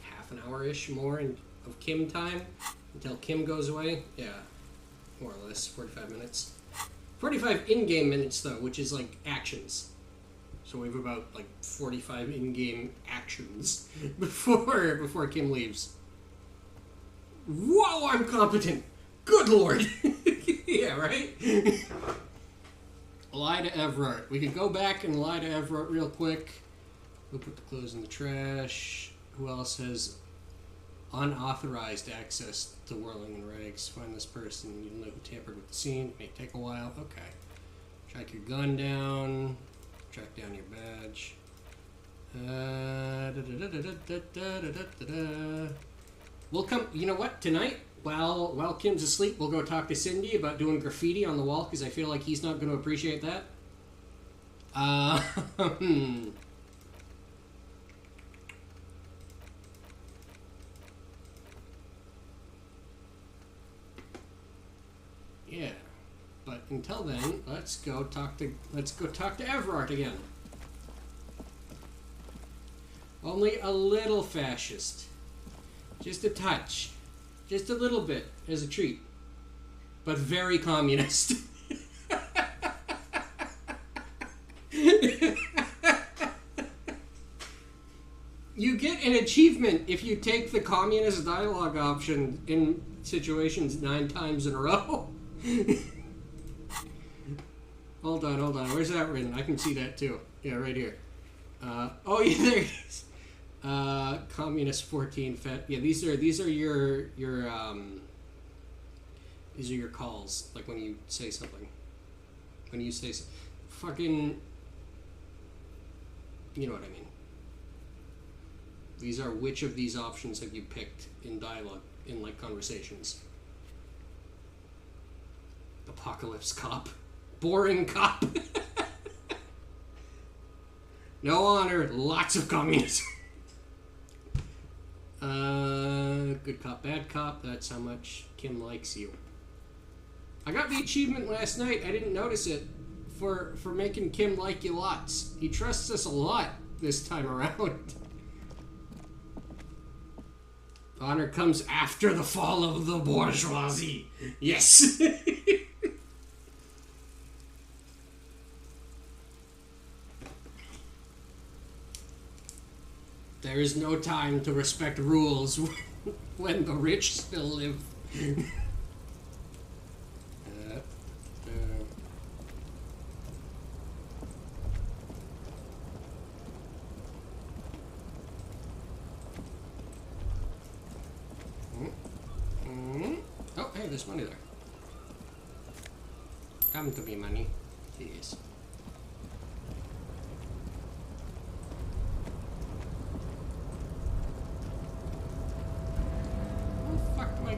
half an hour-ish more of Kim time until Kim goes away. Yeah, more or less 45 minutes. 45 in-game minutes though, which is like actions. So we have about like 45 in-game actions before Kim leaves. Whoa, I'm competent. Good lord. Yeah, right? Lie to Evrart. We could go back and lie to Evrart real quick. We'll put the clothes in the trash. Who else has unauthorized access to Whirling in Rags? Find this person. You know who tampered with the scene. It may take a while. Okay. Track your gun down. Track down your badge. We'll come. You know what? Tonight, while Kim's asleep, we'll go talk to Cindy about doing graffiti on the wall because I feel like he's not going to appreciate that. Yeah. But until then, let's go talk to Evrart again. Only a little fascist. Just a touch. Just a little bit as a treat. But very communist. You get an achievement if you take the communist dialogue option in situations 9 times in a row. Hold on. Where's that written? I can see that too. Yeah, right here. Oh yeah, there it is. Communist 14. Yeah, these are your calls. Like when you say something. When you say fucking. You know what I mean. These are which of these options have you picked in dialogue, in like conversations. Apocalypse cop. Boring cop. No honor, lots of communism. Good cop, bad cop, that's how much Kim likes you. I got the achievement last night, I didn't notice it, for making Kim like you lots. He trusts us a lot this time around. Honor comes after the fall of the bourgeoisie. Yes. There is no time to respect rules when the rich still live. Oh, hey, there's money there. Come to me, money. Yes.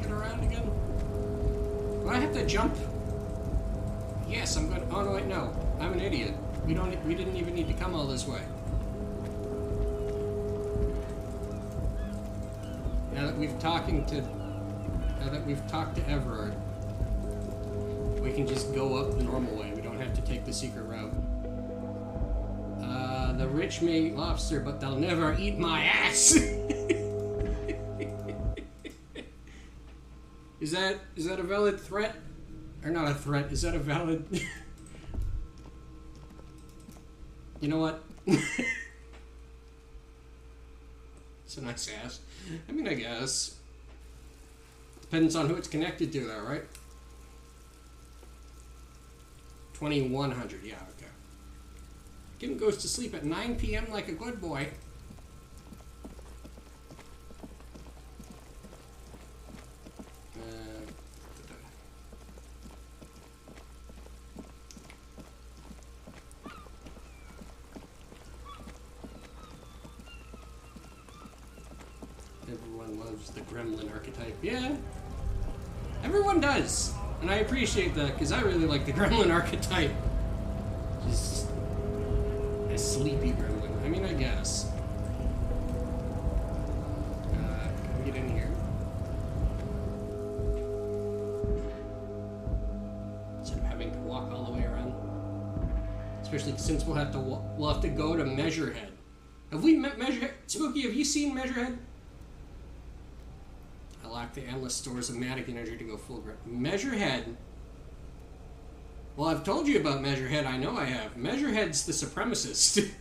Get around again? Do I have to jump? Yes, I'm going. Oh no, wait, no. I'm an idiot. We didn't even need to come all this way. Now that we've talked to Everard, we can just go up the normal way. We don't have to take the secret route. The rich may eat lobster, but they'll never eat my ass. Is that a valid threat? Or not a threat, is that a valid... You know what? It's a nice ass. I mean, I guess. Depends on who it's connected to though, right? 2100, yeah, okay. Kim goes to sleep at 9 p.m. like a good boy. The gremlin archetype. Yeah. Everyone does. And I appreciate that, because I really like the gremlin archetype. Just a sleepy gremlin. I mean, I guess. Can we get in here? Instead of having to walk all the way around. Especially since we'll have to go to Measurehead. Have we met Measurehead? Spooky, have you seen Measurehead? I lack the endless stores of Matic energy to go full grip. Measurehead. Well, I've told you about Measurehead. I know I have. Measurehead's the supremacist.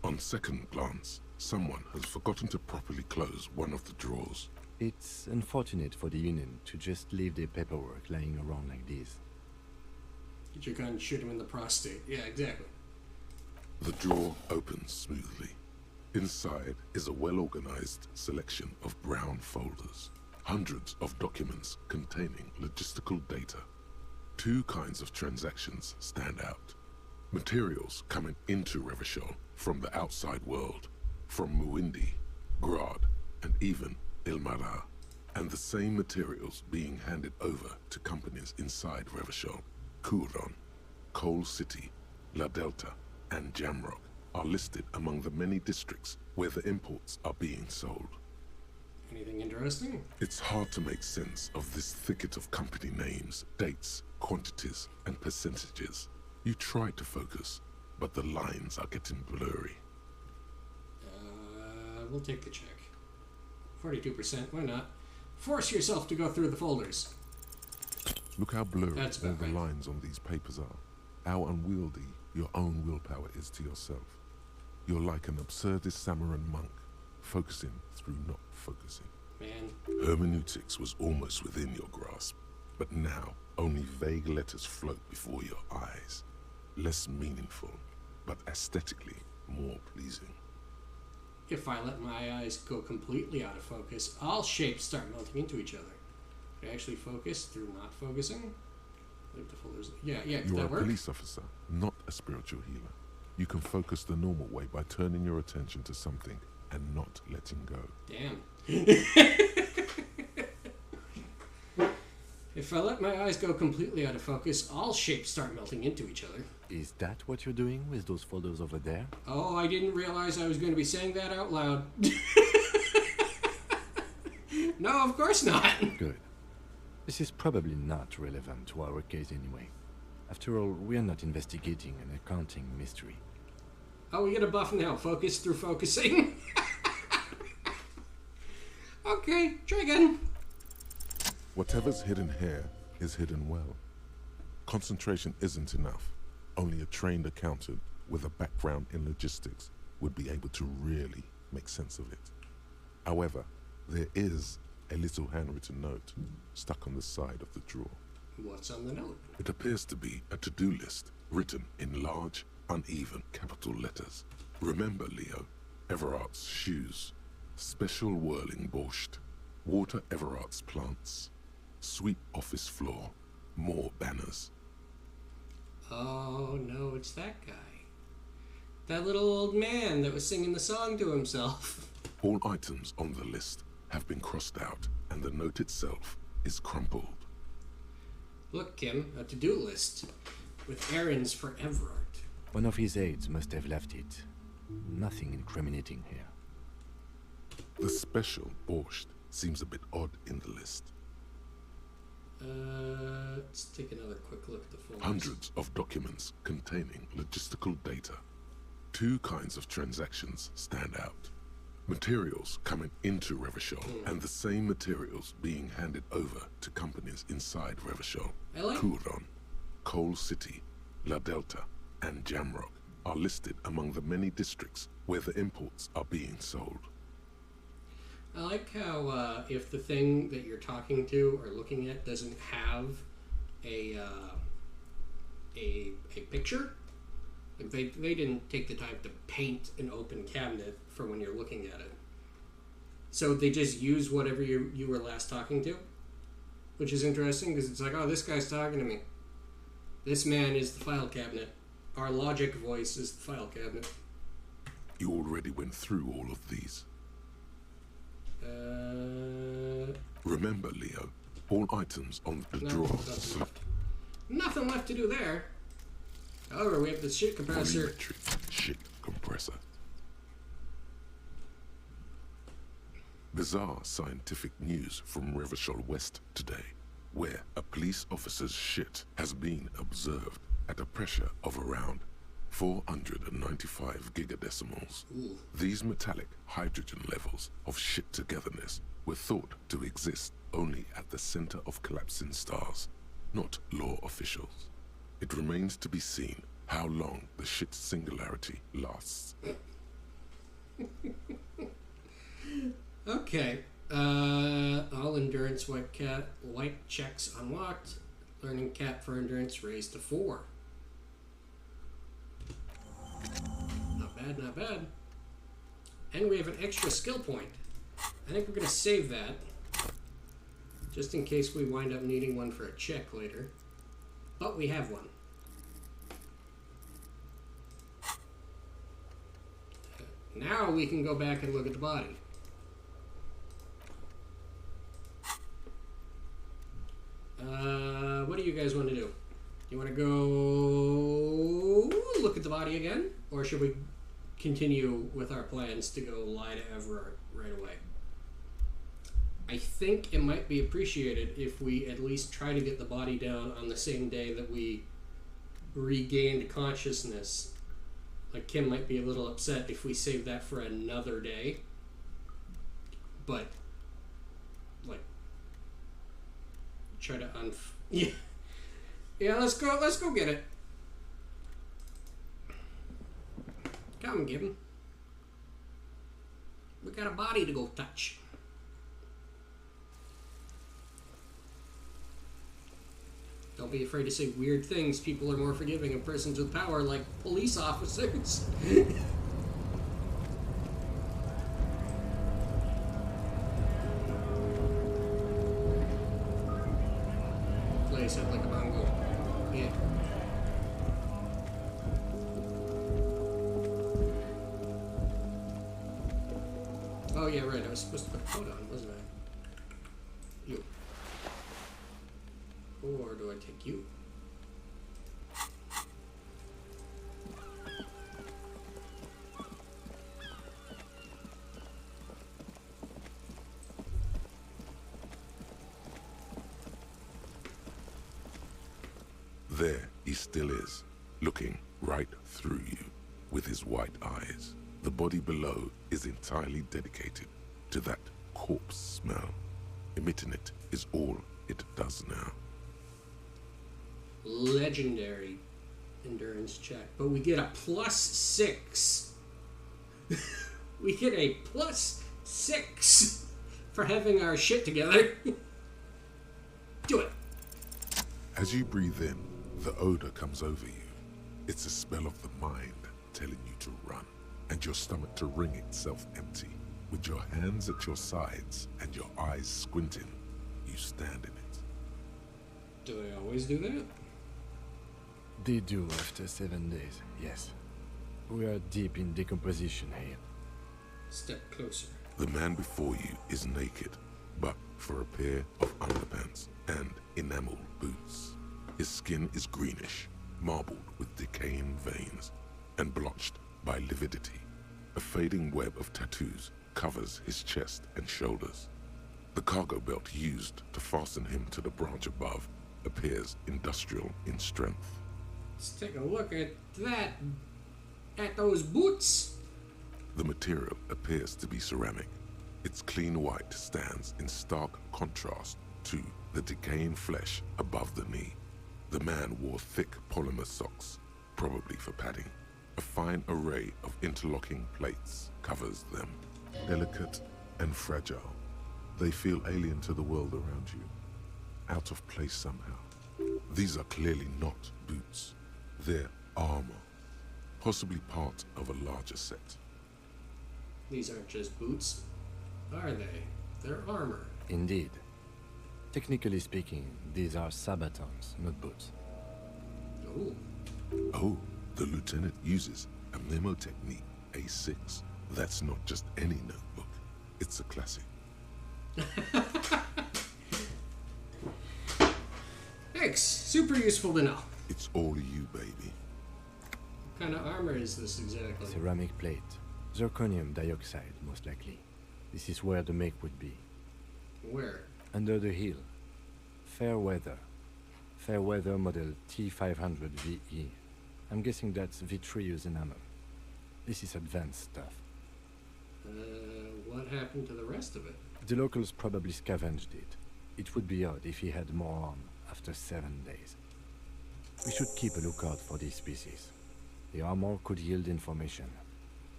On second glance, someone has forgotten to properly close one of the drawers. It's unfortunate for the Union to just leave their paperwork lying around like this. Get your gun and shoot him in the prostate. Yeah, exactly. The drawer opens smoothly. Inside is a well-organized selection of brown folders. Hundreds of documents containing logistical data. 2 kinds of transactions stand out. Materials coming into Revachol from the outside world, from Muindi, Grad, and even Ilmarar, and the same materials being handed over to companies inside Revachol. Kuron, Coal City, La Delta, and Jamrock are listed among the many districts where the imports are being sold. Anything interesting? It's hard to make sense of this thicket of company names, dates, quantities, and percentages. You try to focus, but the lines are getting blurry. We'll take the check. 42%, why not? Force yourself to go through the folders. Look how blurry That's all about the right. lines on these papers are. How unwieldy your own willpower is to yourself. You're like an absurdist Samaran monk, focusing through not focusing. Man, Hermeneutics was almost within your grasp, but now only vague letters float before your eyes. Less meaningful, but aesthetically more pleasing. if I let my eyes go completely out of focus, all shapes start melting into each other. Can I actually focus through not focusing? Leave the folders. Yeah, could You're a that work? police officer, not a spiritual healer. You can focus the normal way by turning your attention to something and not letting go. Damn. If I let my eyes go completely out of focus, all shapes start melting into each other. Is that what you're doing with those folders over there? Oh, I didn't realize I was going to be saying that out loud. No, of course not. Good. This is probably not relevant to our case anyway. After all, we're not investigating an accounting mystery. Oh, we get a buff now. Focus through focusing. Okay, try again. Whatever's hidden here is hidden well. Concentration isn't enough. Only a trained accountant with a background in logistics would be able to really make sense of it. However, there is a little handwritten note stuck on the side of the drawer. What's on the note? It appears to be a to-do list written in large, uneven capital letters. Remember, Leo, Everart's shoes, special whirling borscht, water Everart's plants, sweep office floor, more banners. Oh, no, it's that guy. That little old man that was singing the song to himself. All items on the list have been crossed out, and the note itself is crumpled. Look, Kim, a to-do list with errands for Everard. One of his aides must have left it. Nothing incriminating here. The special borscht seems a bit odd in the list. Let's take another quick look at the folders. Hundreds of documents containing logistical data. Two kinds of transactions stand out. Materials coming into Revachol and the same materials being handed over to companies inside Revachol. Coulon, Coal City, La Delta, and Jamrock are listed among the many districts where the imports are being sold. I like how if the thing that you're talking to or looking at doesn't have a picture, like they didn't take the time to paint an open cabinet for when you're looking at it. So they just use whatever you were last talking to, which is interesting because it's like, oh, this guy's talking to me. This man is the file cabinet. Our logic voice is the file cabinet. You already went through all of these. Remember, Leo, all items on the drawer. Nothing left to do there. However, we have the shit compressor. Volumetric shit compressor. Bizarre scientific news from Revachol West today, where a police officer's shit has been observed at a pressure of around 495 gigadecimals. Ooh. These metallic hydrogen levels of shit togetherness were thought to exist only at the center of collapsing stars, not law officials. It remains to be seen how long the shit singularity lasts. Okay. All endurance white checks unlocked. Learning cat for endurance raised to 4. Not bad, not bad. And we have an extra skill point. I think we're going to save that. Just in case we wind up needing one for a check later. But we have one. Now we can go back and look at the body. What do you guys want to do? You want to go look at the body again? Or should we continue with our plans to go lie to Everard right away? I think it might be appreciated if we at least try to get the body down on the same day that we regained consciousness. Like, Kim might be a little upset if we save that for another day. But, like, try to yeah. Yeah, let's go get it. Come, Gibbon. We got a body to go touch. Don't be afraid to say weird things. People are more forgiving of persons with power, like police officers. Play something like a bongo. Yeah. Oh yeah, right. I was supposed to put a coat on, wasn't I? You. Or do I take you? There he still is, looking right through you with his white eyes. The body below is entirely dedicated to that corpse smell. Emitting it is all it does now. Legendary endurance check, but we get a +6. We get a +6 for having our shit together. Do it. As you breathe in, the odor comes over you. It's a smell of the mind telling you to run, and your stomach to wring itself empty. With your hands at your sides and your eyes squinting, you stand in it. Do they always do that? They do after 7 days, yes. We are deep in decomposition here. Step closer. The man before you is naked, but for a pair of underpants and enamel boots. His skin is greenish, marbled with decaying veins, and blotched by lividity. A fading web of tattoos covers his chest and shoulders. The cargo belt used to fasten him to the branch above appears industrial in strength. Let's take a look at that. At those boots. The material appears to be ceramic. Its clean white stands in stark contrast to the decaying flesh above the knee. The man wore thick polymer socks, probably for padding. A fine array of interlocking plates covers them. Delicate and fragile, they feel alien to the world around you, out of place somehow. These are clearly not boots. They're armor, possibly part of a larger set. These aren't just boots, are they? They're armor. Indeed. Technically speaking, these are sabatons, not boots. Oh. Oh, the lieutenant uses a memo technique A6. That's not just any notebook. It's a classic. Thanks. Super useful to know. It's all you, baby. What kind of armor is this exactly? Ceramic plate. Zirconium dioxide, most likely. This is where the make would be. Where? Under the hill. Fairweather. Fairweather model T500 VE. I'm guessing that's vitreous enamel. This is advanced stuff. What happened to the rest of it? The locals probably scavenged it. It would be odd if he had more on after 7 days. We should keep a lookout for these species. The armor could yield information.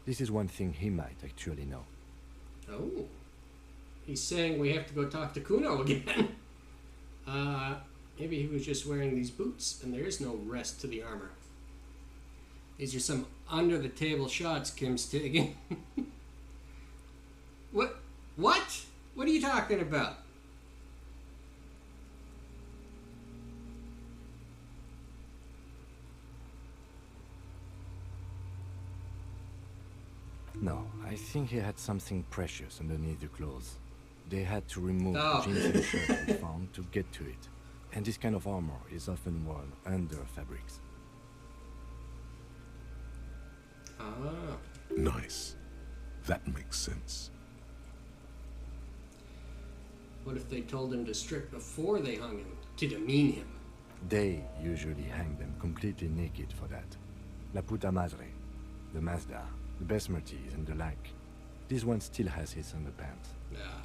This is one thing he might actually know. Oh. He's saying we have to go talk to Kuno again. Maybe he was just wearing these boots and there is no rest to the armor. These are some under-the-table shots Kim's taking. What? What? What are you talking about? No, I think he had something precious underneath the clothes. They had to remove Oh. the jeans and shirt we found to get to it. And this kind of armor is often worn under fabrics. Ah. Nice. That makes sense. What if they told him to strip before they hung him, to demean him? They usually hang them completely naked for that. La puta madre, the Mazda, the Besmerties, and the like. This one still has his underpants. Yeah.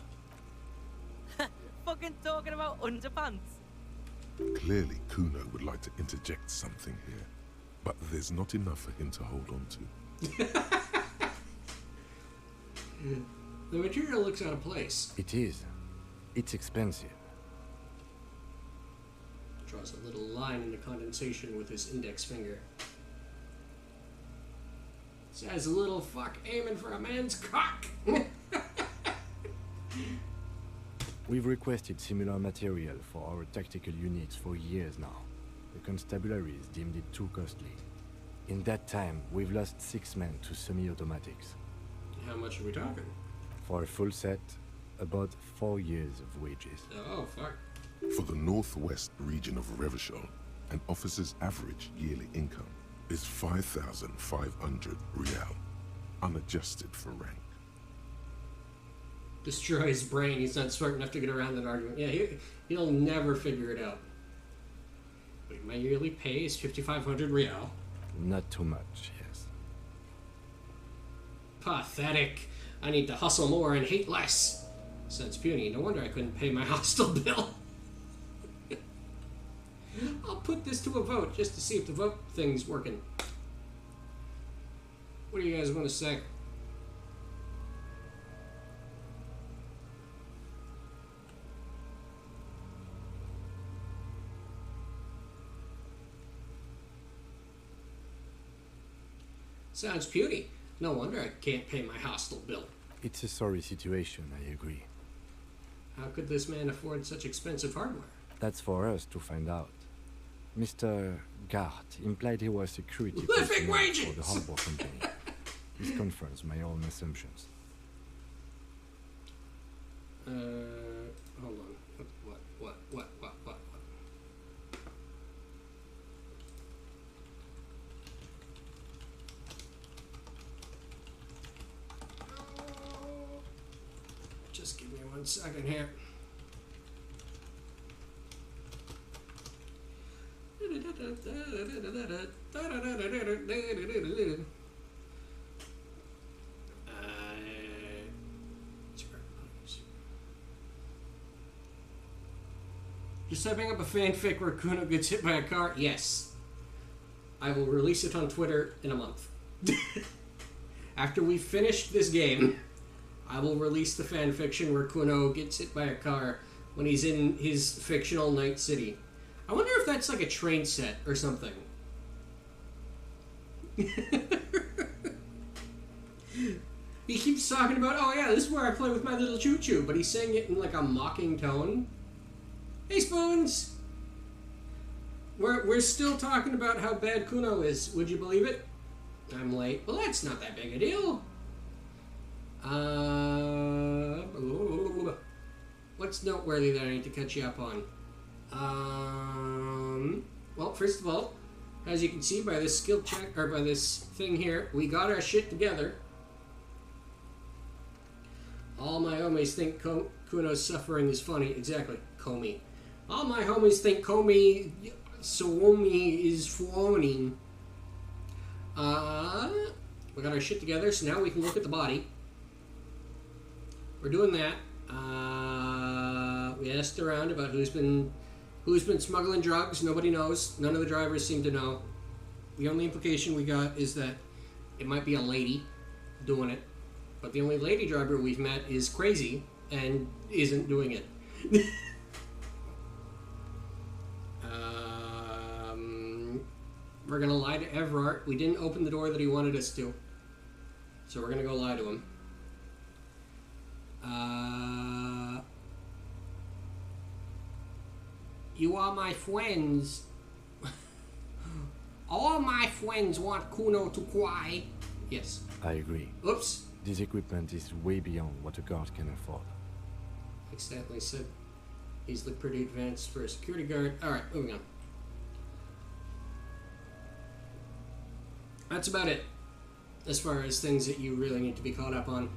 Fucking talking about underpants. Clearly, Kuno would like to interject something here, but there's not enough for him to hold on to. The material looks out of place. It is. It's expensive. Draws a little line in the condensation with his index finger. Says a little fuck aiming for a man's cock. We've requested similar material for our tactical units for years now. The constabularies deemed it too costly. In that time, we've lost 6 men to semi-automatics. How much are we talking? For a full set, about 4 years of wages. Oh, fuck. For the northwest region of Revachol, an officer's average yearly income is 5,500 real, unadjusted for rank. Destroy his brain. He's not smart enough to get around that argument. Yeah, he'll never figure it out. Wait, my yearly pay is 5,500 real. Not too much, yes. Pathetic. I need to hustle more and hate less. Sounds puny. No wonder I couldn't pay my hostel bill. I'll put this to a vote just to see if the vote thing's working. What do you guys want to say? Sounds puny. No wonder I can't pay my hostel bill. It's a sorry situation, I agree. How could this man afford such expensive hardware? That's for us to find out. Mr. Gart implied he was security Living personnel wages! for the harbor company. This confirms my own assumptions. Hold on. What? Just give me 1 second here. You're stepping up a fanfic where Kuno gets hit by a car? Yes. I will release it on Twitter in a month. After we finish this game, I will release the fanfiction where Kuno gets hit by a car when he's in his fictional Night City. I wonder if that's like a train set or something. He keeps talking about, oh yeah, this is where I play with my little choo-choo, but he's saying it in like a mocking tone. Hey, Spoons! We're still talking about how bad Kuno is. Would you believe it? I'm late. Well, that's not that big a deal. What's noteworthy that I need to catch you up on? Well, first of all, as you can see by this skill check, or by this thing here, we got our shit together. All my homies think Kuno's suffering is funny. Exactly. Comey. All my homies think Comey Suomi is funny. We got our shit together, so now we can look at the body. We're doing that. We asked around about who's been smuggling drugs. Nobody knows. None of the drivers seem to know. The only implication we got is that it might be a lady doing it. But the only lady driver we've met is crazy and isn't doing it. We're going to lie to Evrart. We didn't open the door that he wanted us to. So we're going to go lie to him. You are my friends. All my friends want Kuno to cry. Yes. I agree. Oops. This equipment is way beyond what a guard can afford. Accidentally said he's looked pretty advanced for a security guard. Alright, moving on. That's about it. As far as things that you really need to be caught up on.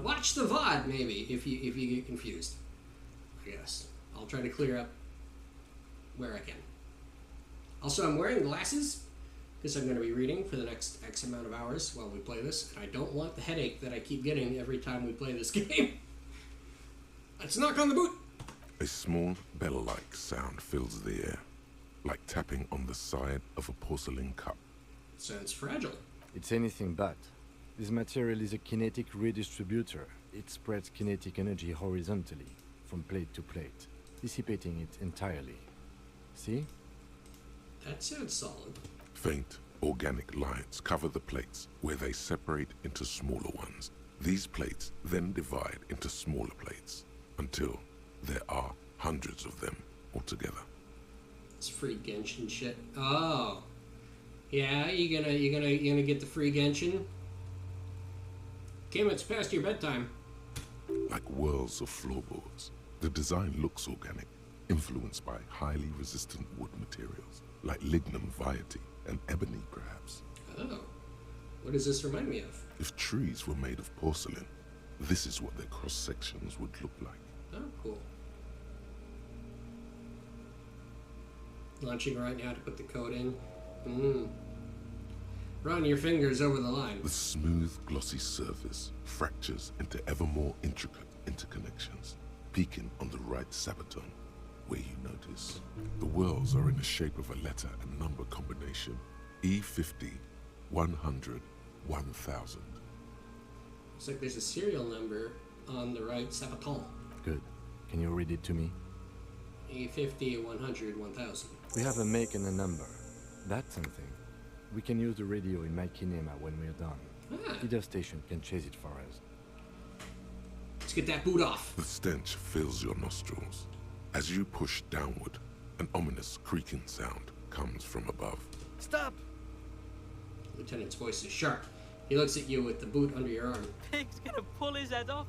What? watch the VOD maybe if you get confused. I guess I'll try to clear up where I can. Also, I'm wearing glasses because I'm going to be reading for the next X amount of hours while we play this, and I don't want the headache that I keep getting every time we play this game. Let's knock on the boot. A small bell-like sound fills the air, like tapping on the side of a porcelain cup. Sounds fragile. It's anything but. This material is a kinetic redistributor. It spreads kinetic energy horizontally, from plate to plate, dissipating it entirely. See? That sounds solid. Faint, organic lines cover the plates, where they separate into smaller ones. These plates then divide into smaller plates, until there are hundreds of them altogether. It's free Genshin shit. Oh. Yeah, you gonna get the free Genshin? Kim, it's past your bedtime. Like whirls of floorboards, the design looks organic, influenced by highly resistant wood materials, like lignum vitae and ebony, perhaps. Oh. What does this remind me of? If trees were made of porcelain, this is what their cross-sections would look like. Oh, cool. Launching right now to put the code in. Run your fingers over the line. The smooth, glossy surface fractures into ever more intricate interconnections, peaking on the right sabaton, where you notice the whirls are in the shape of a letter and number combination: E50, 100, 1000. Looks like there's a serial number on the right sabaton. Good. Can you read it to me? E50, 100, 1000. We have a make and a number. That's something. We can use the radio in my kinema when we're done. Either station can chase it for us. Let's get that boot off. The stench fills your nostrils. As you push downward, an ominous creaking sound comes from above. Stop! Lieutenant's voice is sharp. He looks at you with the boot under your arm. Pig's gonna pull his head off.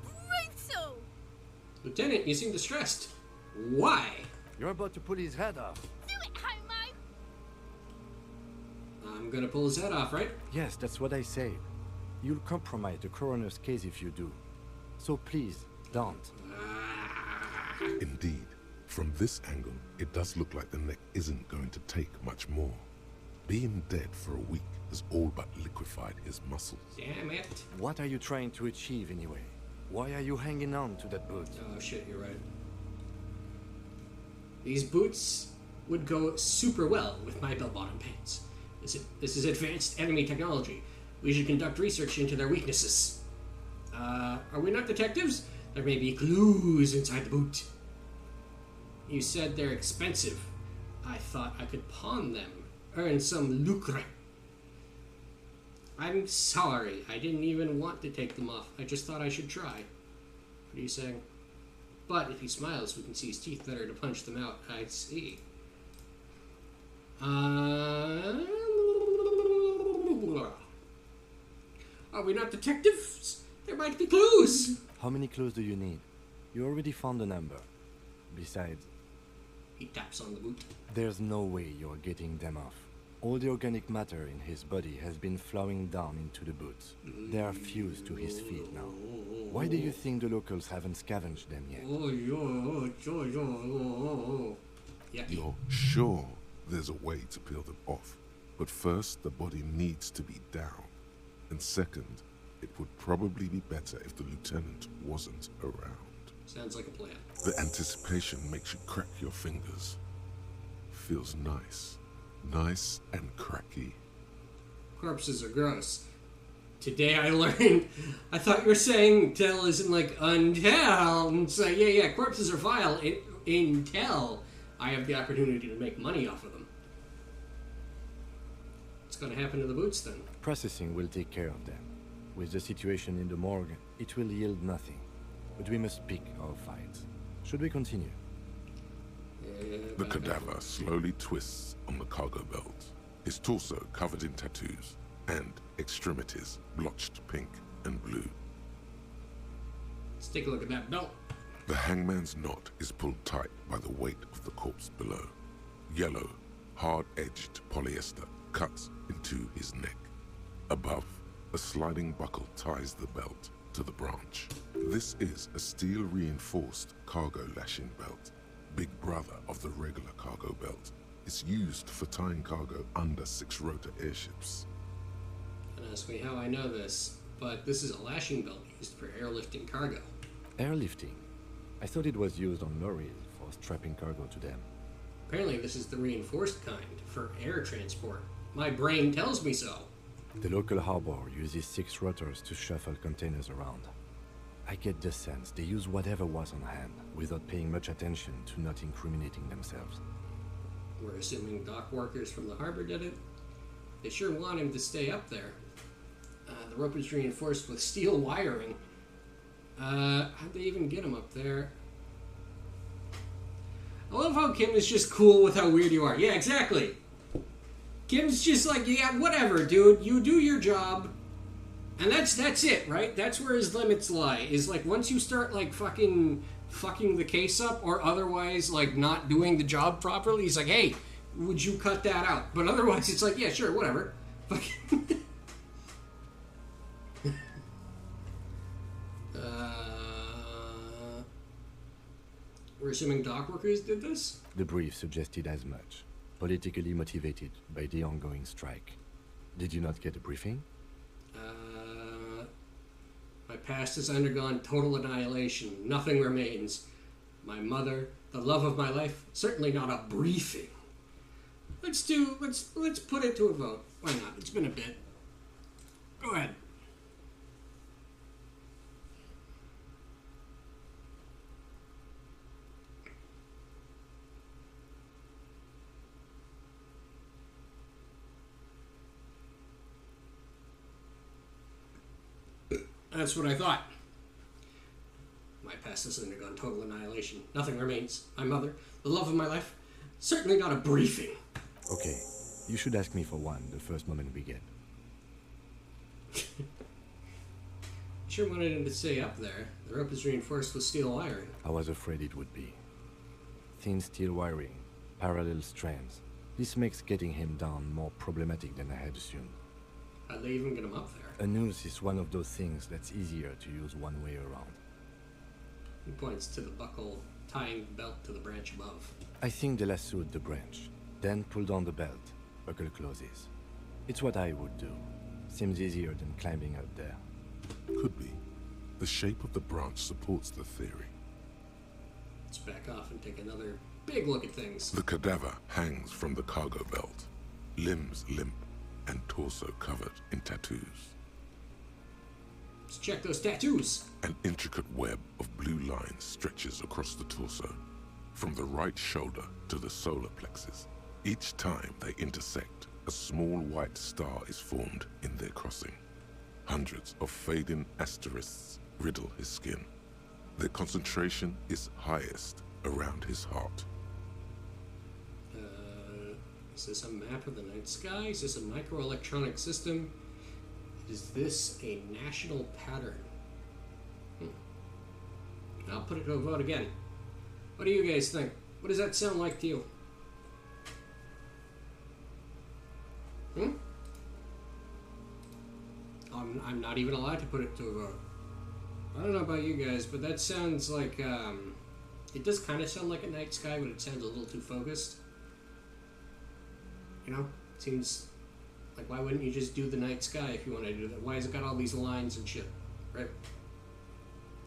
Brutal! Lieutenant, you seem distressed. Why? You're about to pull his head off. Do it, Homo! I'm gonna pull his head off, right? Yes, that's what I said. You'll compromise the coroner's case if you do. So please, don't. Indeed, from this angle, it does look like the neck isn't going to take much more. Being dead for a week has all but liquefied his muscles. Damn it. What are you trying to achieve anyway? Why are you hanging on to that boot? Oh shit, you're right. These boots would go super well with my bell-bottom pants. This is advanced enemy technology. We should conduct research into their weaknesses. Are we not detectives? There may be clues inside the boot. You said they're expensive. I thought I could pawn them. Earn some lucre. I'm sorry. I didn't even want to take them off. I just thought I should try. What are you saying? But if he smiles, we can see his teeth better to punch them out. I see. Are we not detectives? There might be clues. How many clues do you need? You already found a number. Besides... He taps on the boot. There's no way you're getting them off. All the organic matter in his body has been flowing down into the boots. They are fused to his feet now. Why do you think the locals haven't scavenged them yet? Yeah. You're sure there's a way to peel them off, but first the body needs to be down. And second, it would probably be better if the lieutenant wasn't around. Sounds like a plan. The anticipation makes you crack your fingers. Feels nice. Nice and cracky. Corpses are gross. Today I learned... I thought you were saying tell isn't like until. And so yeah, corpses are vile until I have the opportunity to make money off of them. What's going to happen to the boots then? Processing will take care of them. With the situation in the morgue, it will yield nothing. But we must pick our fights. Should we continue? The cadaver slowly twists on the cargo belt, his torso covered in tattoos, and extremities blotched pink and blue. Let's take a look at that belt. The hangman's knot is pulled tight by the weight of the corpse below. Yellow, hard-edged polyester cuts into his neck. Above, a sliding buckle ties the belt to the branch. This is a steel-reinforced cargo lashing belt, big brother of the regular cargo belt. It's used for tying cargo under 6-rotor airships. Don't ask me how I know this, but this is a lashing belt used for airlifting cargo. Airlifting? I thought it was used on lorries for strapping cargo to them. Apparently this is the reinforced kind, for air transport. My brain tells me so. The local harbor uses 6 rotors to shuffle containers around. I get the sense they use whatever was on hand, without paying much attention to not incriminating themselves. We're assuming dock workers from the harbor did it. They sure want him to stay up there. The rope is reinforced with steel wiring. How'd they even get him up there? I love how Kim is just cool with how weird you are. Yeah, exactly. Kim's just like, yeah, whatever, dude. You do your job. And that's it, right? That's where his limits lie. Is like once you start like fucking the case up or otherwise like not doing the job properly, he's like, hey, would you cut that out? But otherwise it's like, yeah, sure, whatever. We're assuming dock workers did this? The brief suggested as much. Politically motivated by the ongoing strike. Did you not get a briefing? My past has undergone total annihilation. Nothing remains. My mother, the love of my life, certainly not a briefing. Let's put it to a vote. Why not? It's been a bit. Go ahead. That's what I thought. My past has undergone total annihilation. Nothing remains. My mother, the love of my life, certainly not a briefing. Okay, you should ask me for one the first moment we get. Sure wanted him to stay up there. The rope is reinforced with steel wiring. I was afraid it would be. Thin steel wiring, parallel strands. This makes getting him down more problematic than I had assumed. How'd they even get him up there? A noose is one of those things that's easier to use one way around. He points to the buckle tying the belt to the branch above. I think they lassoed the branch, then pulled on the belt. Buckle closes. It's what I would do. Seems easier than climbing up there. Could be. The shape of the branch supports the theory. Let's back off and take another big look at things. The cadaver hangs from the cargo belt, limbs limp and torso covered in tattoos. Let's check those tattoos. An intricate web of blue lines stretches across the torso, from the right shoulder to the solar plexus. Each time they intersect, a small white star is formed in their crossing. Hundreds of fading asterisks riddle his skin. Their concentration is highest around his heart. Is this a map of the night sky? Is this a microelectronic system? Is this a national pattern? I'll put it to a vote again. What do you guys think? What does that sound like to you? I'm not even allowed to put it to a vote. I don't know about you guys, but that sounds like, it does kind of sound like a night sky, but it sounds a little too focused. You know? It seems like, why wouldn't you just do the night sky if you want to do that? Why has it got all these lines and shit? Right?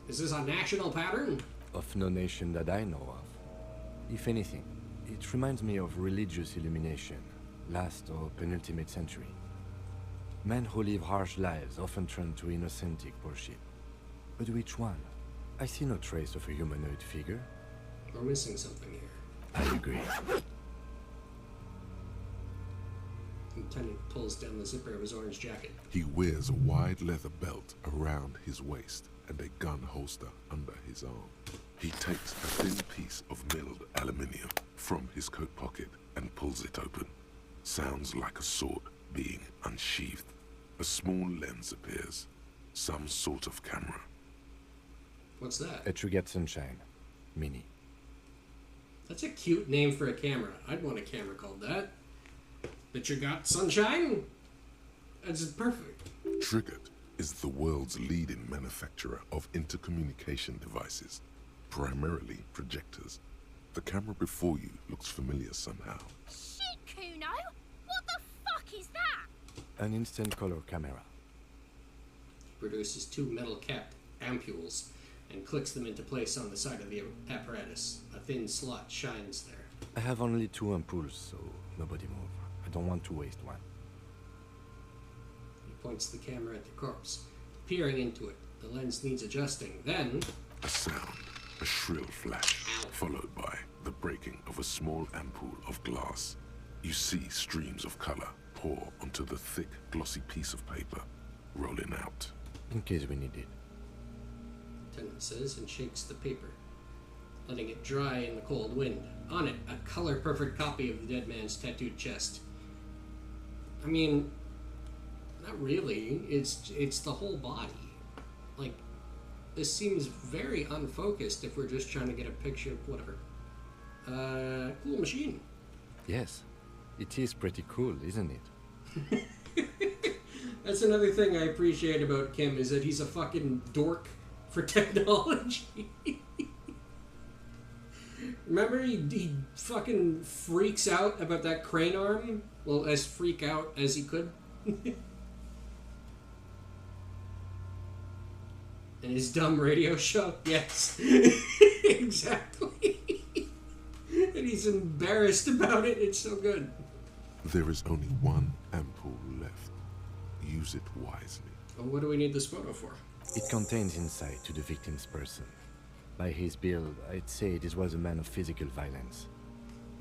Is this a national pattern? Of no nation that I know of. If anything, it reminds me of religious illumination, last or penultimate century. Men who live harsh lives often turn to innocentic worship. But which one? I see no trace of a humanoid figure. We're missing something here. I agree. Lieutenant pulls down the zipper of his orange jacket. He wears a wide leather belt around his waist and a gun holster under his arm. He takes a thin piece of milled aluminium from his coat pocket and pulls it open. Sounds like a sword being unsheathed. A small lens appears. Some sort of camera. What's that? A Trigat Sunshine. Mini. That's a cute name for a camera. I'd want a camera called that. But you got Sunshine? That's perfect. Triggered is the world's leading manufacturer of intercommunication devices, primarily projectors. The camera before you looks familiar somehow. Shit, Kuno! What the fuck is that? An instant color camera. Produces 2 metal-capped ampules and clicks them into place on the side of the apparatus. A thin slot shines there. I have only 2 ampoules, so nobody move. I don't want to waste one. He points the camera at the corpse, peering into it. The lens needs adjusting. Then... A sound, a shrill flash, followed by the breaking of a small ampoule of glass. You see streams of color pour onto the thick, glossy piece of paper, rolling out. In case we need it. Lieutenant says and shakes the paper, letting it dry in the cold wind. On it, a color-perfect copy of the dead man's tattooed chest. I mean, not really. It's the whole body. Like, this seems very unfocused if we're just trying to get a picture of whatever. Cool machine. Yes, it is pretty cool, isn't it? That's another thing I appreciate about Kim, is that he's a fucking dork for technology. Remember he fucking freaks out about that crane arm? Well, as freak out as he could. And his dumb radio show? Yes. Exactly. And he's embarrassed about it. It's so good. There is only 1 ampoule left. Use it wisely. Well, what do we need this photo for? It contains insight to the victim's person. By his build, I'd say this was a man of physical violence.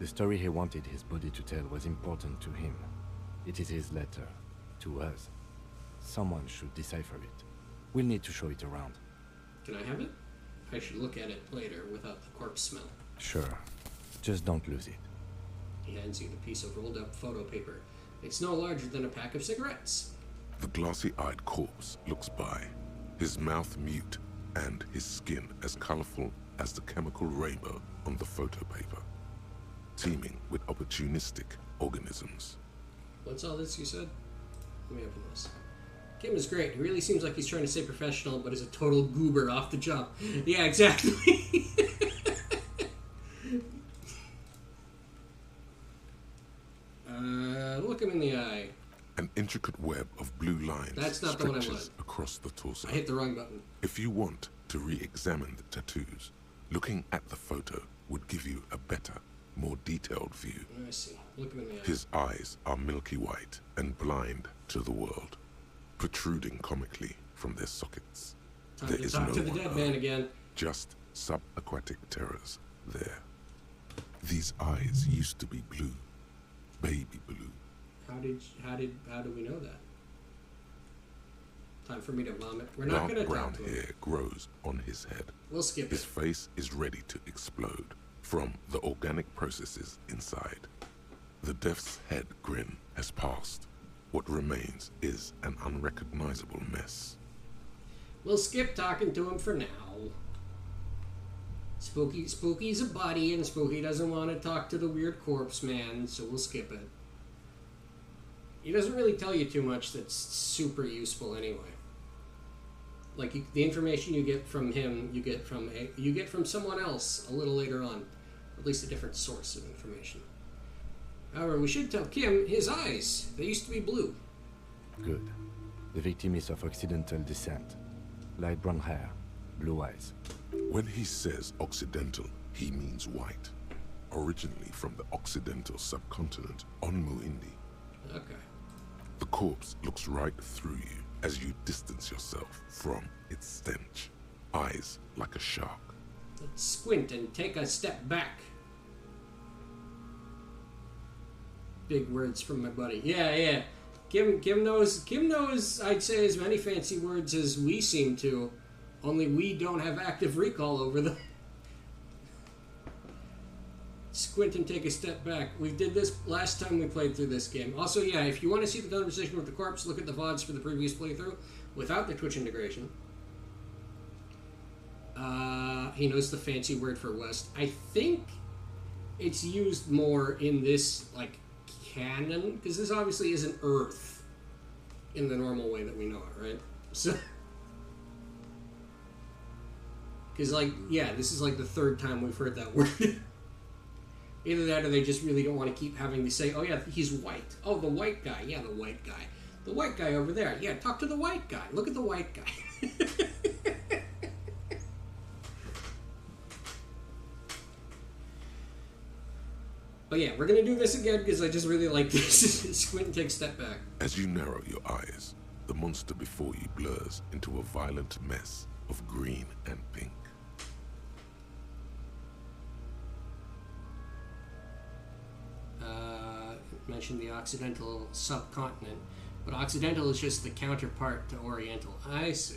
The story he wanted his body to tell was important to him. It is his letter to us. Someone should decipher it. We'll need to show it around. Can I have it? I should look at it later without the corpse smell. Sure. Just don't lose it. He hands you the piece of rolled up photo paper. It's no larger than a pack of cigarettes. The glossy-eyed corpse looks by, his mouth mute and his skin as colorful as the chemical rainbow on the photo paper, teeming with opportunistic organisms. What's all this you said? Let me open this. Kim is great. He really seems like he's trying to stay professional, but is a total goober off the job. Yeah, exactly. Look him in the eye. An intricate web of blue lines That's not the one I stretches wanted. across the torso. I hit the wrong button. If you want to re-examine the tattoos, looking at the photo would give you a better, more detailed view. I see. Look him in the eye. His eyes are milky white and blind to the world, protruding comically from their sockets. Time to talk to the dead man again. Just subaquatic terrors there. These eyes used to be blue, baby blue. How do we know that? Time for me to vomit. We're not going to brown talk to him. hair grows on his head. We'll skip His it. face is ready to explode from the organic processes inside. The death's head grin has passed. What remains is an unrecognizable mess. We'll skip talking to him for now. Spooky's a buddy, and Spooky doesn't want to talk to the weird corpse man, so we'll skip it. He doesn't really tell you too much that's super useful anyway. Like the information you get from him, you get from someone else a little later on, at least a different source of information. However, we should tell Kim his eyes. They used to be blue. Good. The victim is of Occidental descent. Light brown hair, blue eyes. When he says Occidental, he means white. Originally from the Occidental subcontinent on Muindi. Okay. The corpse looks right through you as you distance yourself from its stench. Eyes like a shark. Let's squint and take a step back. Big words from my buddy. Yeah. Kim knows, I'd say, as many fancy words as we seem to, only we don't have active recall over them. Squint and take a step back. We did this last time we played through this game. Also, yeah, if you want to see the conversation with the corpse, look at the VODs for the previous playthrough without the Twitch integration. He knows the fancy word for west. I think it's used more in this, like, canon, because this obviously isn't Earth in the normal way that we know it, right? So, because like, yeah, this is like the third time we've heard that word. Either that, or they just really don't want to keep having to say, "Oh yeah, he's white. Oh, the white guy. Yeah, the white guy. The white guy over there. Yeah, talk to the white guy. Look at the white guy." But yeah, we're gonna do this again because I just really like this. Squint and take a step back. As you narrow your eyes, the monster before you blurs into a violent mess of green and pink. Mentioned the Occidental subcontinent, but Occidental is just the counterpart to Oriental. I see.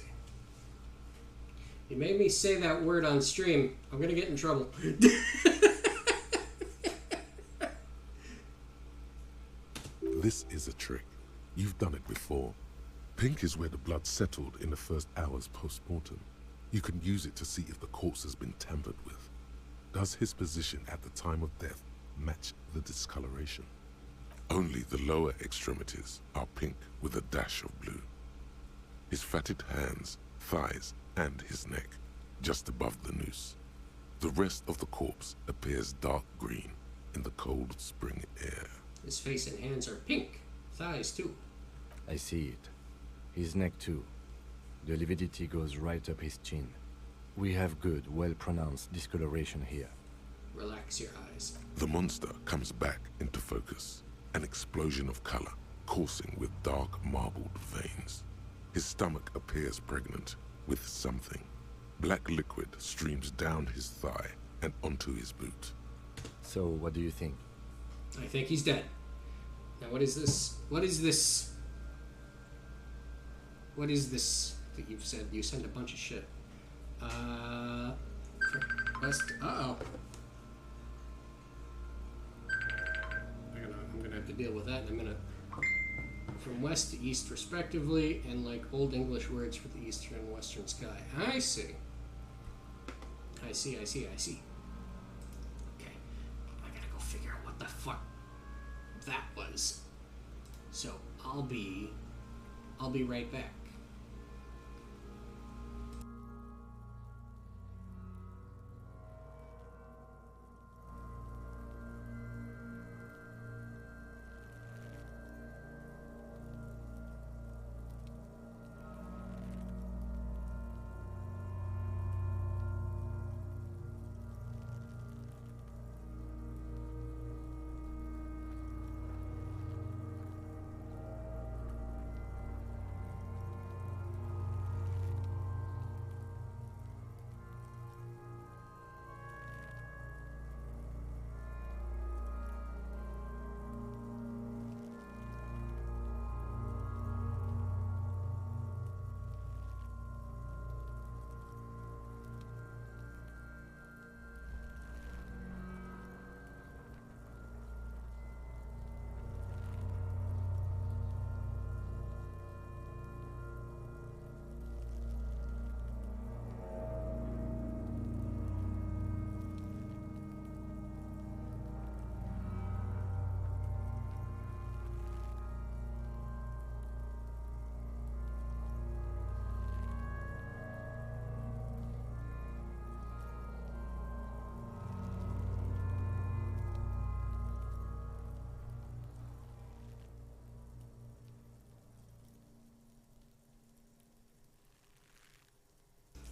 You made me say that word on stream. I'm gonna get in trouble. This is a trick. You've done it before. Pink is where the blood settled in the first hours post-mortem. You can use it to see if the corpse has been tampered with. Does his position at the time of death match the discoloration? Only the lower extremities are pink with a dash of blue. His fatted hands, thighs, and his neck, just above the noose. The rest of the corpse appears dark green in the cold spring air. His face and hands are pink. Thighs, too. I see it. His neck, too. The lividity goes right up his chin. We have good, well-pronounced discoloration here. Relax your eyes. The monster comes back into focus. An explosion of color, coursing with dark marbled veins. His stomach appears pregnant with something. Black liquid streams down his thigh and onto his boot. So, what do you think? I think he's dead. Now, what is this? What is this? What is this that you've said? You sent a bunch of shit. West. Uh-oh. I'm gonna have to deal with that in a minute. From west to east, respectively, and like Old English words for the eastern and western sky. I see. I see. Okay. I gotta go figure out what the fuck that was. So I'll be right back.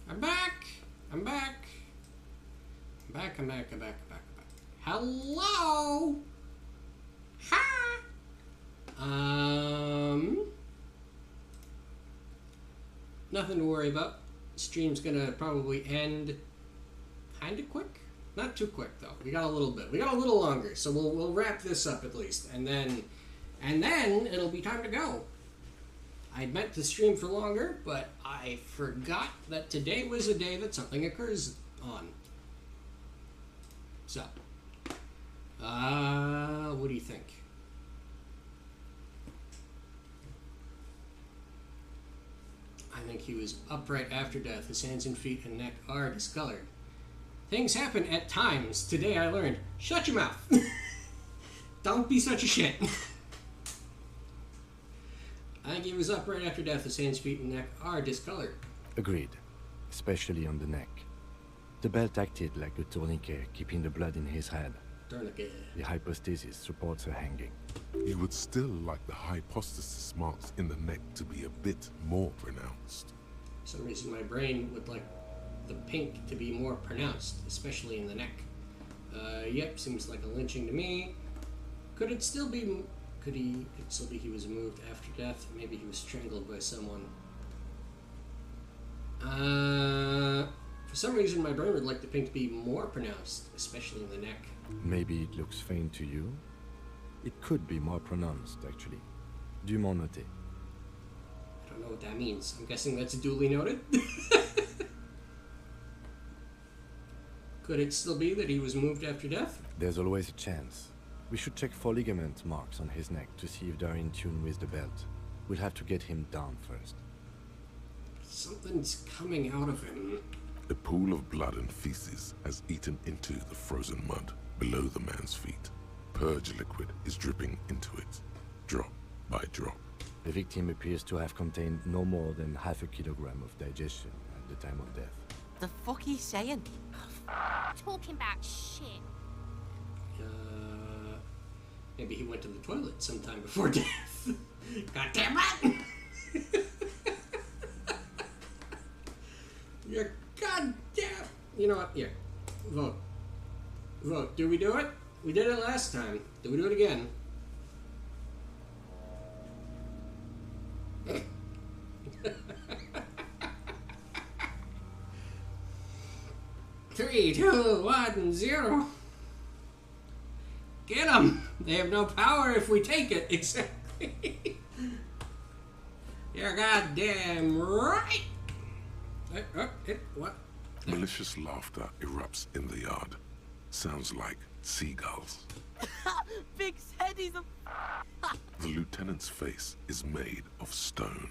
I'm back. Hello? Hi! Nothing to worry about. Stream's gonna probably end kinda quick. Not too quick though. We got a little bit. We got a little longer, so we'll wrap this up at least, and then it'll be time to go. I meant to stream for longer, but I forgot that today was a day that something occurs on. So, what do you think? I think he was upright after death. His hands and feet and neck are discolored. Things happen at times. Today I learned. Shut your mouth. Don't be such a shit. I think he was up right after death. His hands, feet, and neck are discolored. Agreed, especially on the neck. The belt acted like a tourniquet, keeping the blood in his head. Tourniquet. The hypostasis supports her hanging. You would still like the hypostasis marks in the neck to be a bit more pronounced. For some reason, my brain would like the pink to be more pronounced, especially in the neck. Yep, seems like a lynching to me. Could it still be? Could it still be he was moved after death? Maybe he was strangled by someone. For some reason, my brain would like the pink to be more pronounced, especially in the neck. Maybe it looks faint to you? It could be more pronounced, actually. Dumont noté. I don't know what that means. I'm guessing that's duly noted. Could it still be that he was moved after death? There's always a chance. We should check for ligament marks on his neck to see if they're in tune with the belt. We'll have to get him down first. Something's coming out of him. A pool of blood and feces has eaten into the frozen mud below the man's feet. Purge liquid is dripping into it, drop by drop. The victim appears to have contained no more than half a kilogram of digestion at the time of death. The fuck he's saying? Talking about shit. Maybe he went to the toilet sometime before death. Goddamn right! You're goddamn. You know what? Here, vote. Vote. Do we do it? We did it last time. Do we do it again? Three, 2, 1, 0. Get them! They have no power if we take it. Exactly. You're goddamn right. What? Malicious laughter erupts in the yard. Sounds like seagulls. Big said he's a... The lieutenant's face is made of stone.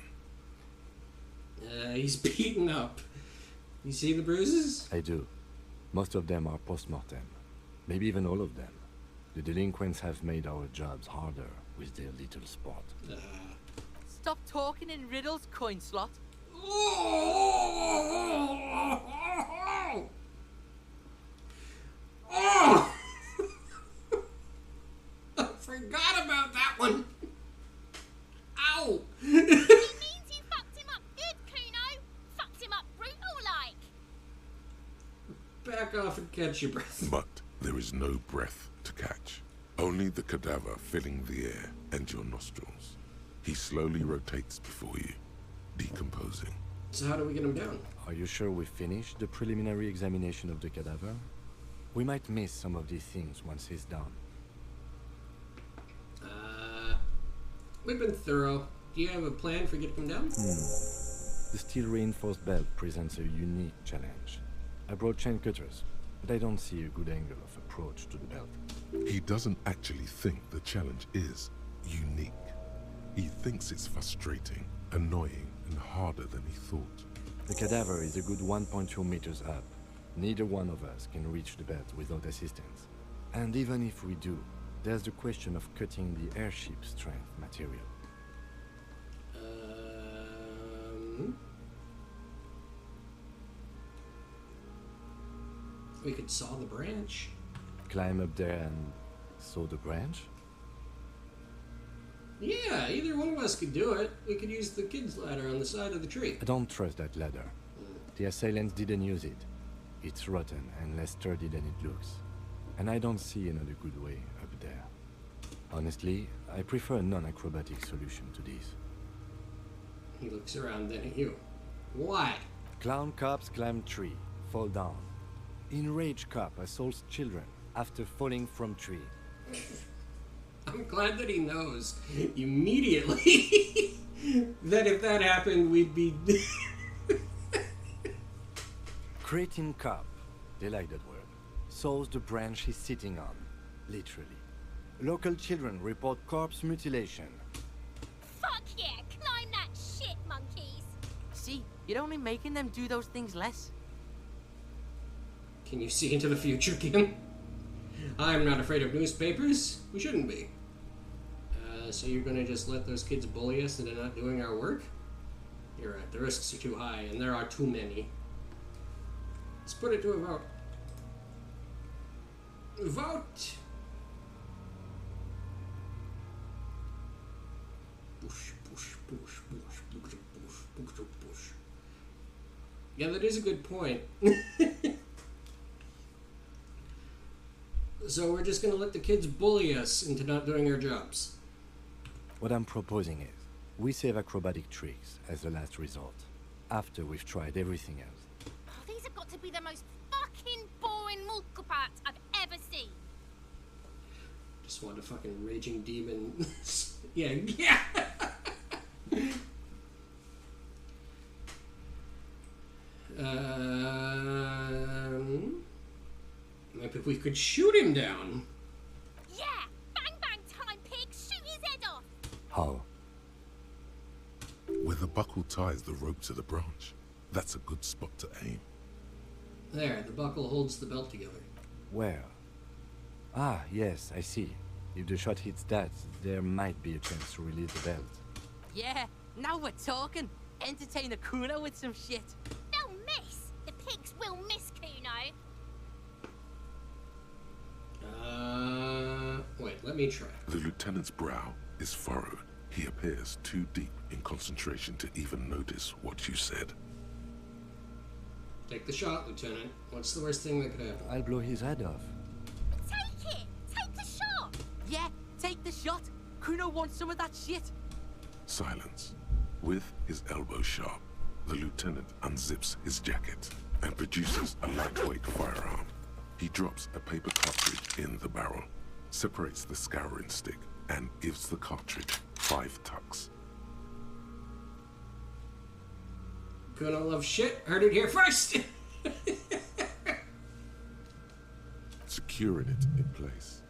He's beaten up. You see the bruises? I do. Most of them are post-mortem. Maybe even all of them. The delinquents have made our jobs harder with their little sport. Stop talking in riddles, coin slot. Oh! I forgot about that one. Ow! He means you fucked him up good, Kuno. Fucked him up brutal like. Back off and catch your breath. But there is no breath to catch. Only the cadaver filling the air and your nostrils. He slowly rotates before you, decomposing. So how do we get him down? Are you sure we finished the preliminary examination of the cadaver? We might miss some of these things once he's down. We've been thorough. Do you have a plan for getting him down? The steel-reinforced belt presents a unique challenge. I brought chain cutters, but I don't see a good angle of approach to the belt. He doesn't actually think the challenge is unique. He thinks it's frustrating, annoying, and harder than he thought. The cadaver is a good 1.2 meters up. Neither one of us can reach the belt without assistance. And even if we do, there's the question of cutting the airship strength material. We could saw the branch. Climb up there and saw the branch? Yeah, either one of us could do it. We could use the kid's ladder on the side of the tree. I don't trust that ladder. The assailants didn't use it. It's rotten and less sturdy than it looks. And I don't see another good way up there. Honestly, I prefer a non-acrobatic solution to this. He looks around then at you. What? Clown cops climb tree, fall down. Enraged cop assaults children after falling from tree. I'm glad that he knows immediately that if that happened, we'd be... Cretin cop, they like that word, saws the branch he's sitting on, literally. Local children report corpse mutilation. Fuck yeah, climb that shit, monkeys. See, you're only making them do those things less. Can you see into the future, Kim? I'm not afraid of newspapers. We shouldn't be. So you're gonna just let those kids bully us into not doing our work? You're right, the risks are too high, and there are too many. Let's put it to a vote. Vote! Push, push, push, push, push, push, push, push. Yeah, that is a good point. So we're just gonna let the kids bully us into not doing our jobs. What I'm proposing is, we save acrobatic tricks as the last resort, after we've tried everything else. Oh, these have got to be the most fucking boring mulka parts I've ever seen. Just want a fucking raging demon. Yeah, yeah! Maybe we could shoot him down. Yeah! Bang bang time, pig! Shoot his head off! How? Where the buckle ties the rope to the branch. That's a good spot to aim. There, the buckle holds the belt together. Where? Ah, yes, I see. If the shot hits that, there might be a chance to release the belt. Yeah, now we're talking. Entertain a Kuno with some shit. They'll miss! The pigs will miss Kuno. Wait, let me try. The lieutenant's brow is furrowed. He appears too deep in concentration to even notice what you said. Take the shot, Lieutenant. What's the worst thing that could happen? I'll blow his head off. Take it! Take the shot! Yeah, take the shot. Kuno wants some of that shit. Silence. With his elbow sharp, the lieutenant unzips his jacket and produces a lightweight firearm. He drops a paper cartridge in the barrel, separates the scouring stick, and gives the cartridge 5 tucks. Kuno loves shit. Heard it here first. Securing it in place.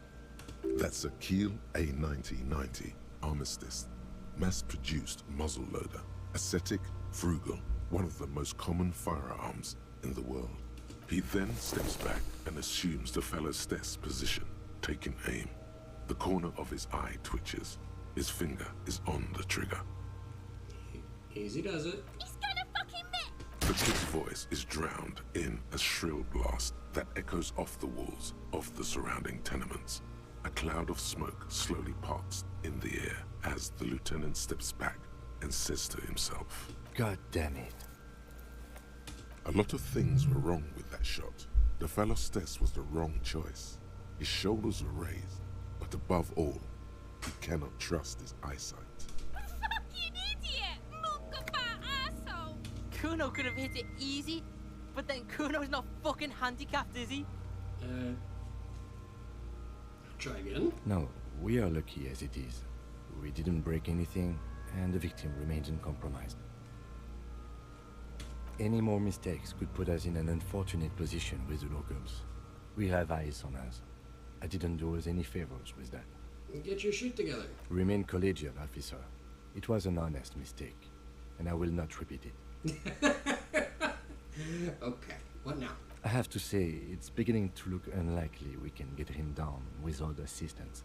That's a Kiel A9090 Armistice, mass-produced muzzleloader, ascetic, frugal, one of the most common firearms in the world. He then steps back and assumes the fellow's desk position, taking aim. The corner of his eye twitches. His finger is on the trigger. Easy does it. He's gonna fucking miss! The kid's voice is drowned in a shrill blast that echoes off the walls of the surrounding tenements. A cloud of smoke slowly parts in the air as the lieutenant steps back and says to himself, God damn it. A lot of things were wrong with that shot. The fellow's test was the wrong choice. His shoulders were raised, but above all, he cannot trust his eyesight. Fucking idiot! Mulka-bar asshole! Kuno could have hit it easy, but then Kuno's not fucking handicapped, is he? Try again? No, we are lucky as it is. We didn't break anything, and the victim remains uncompromised. Any more mistakes could put us in an unfortunate position with the locals. We have eyes on us. I didn't do us any favors with that. Get your shit together. Remain collegial, officer. It was an honest mistake, and I will not repeat it. Okay, what now? I have to say, it's beginning to look unlikely we can get him down without assistance.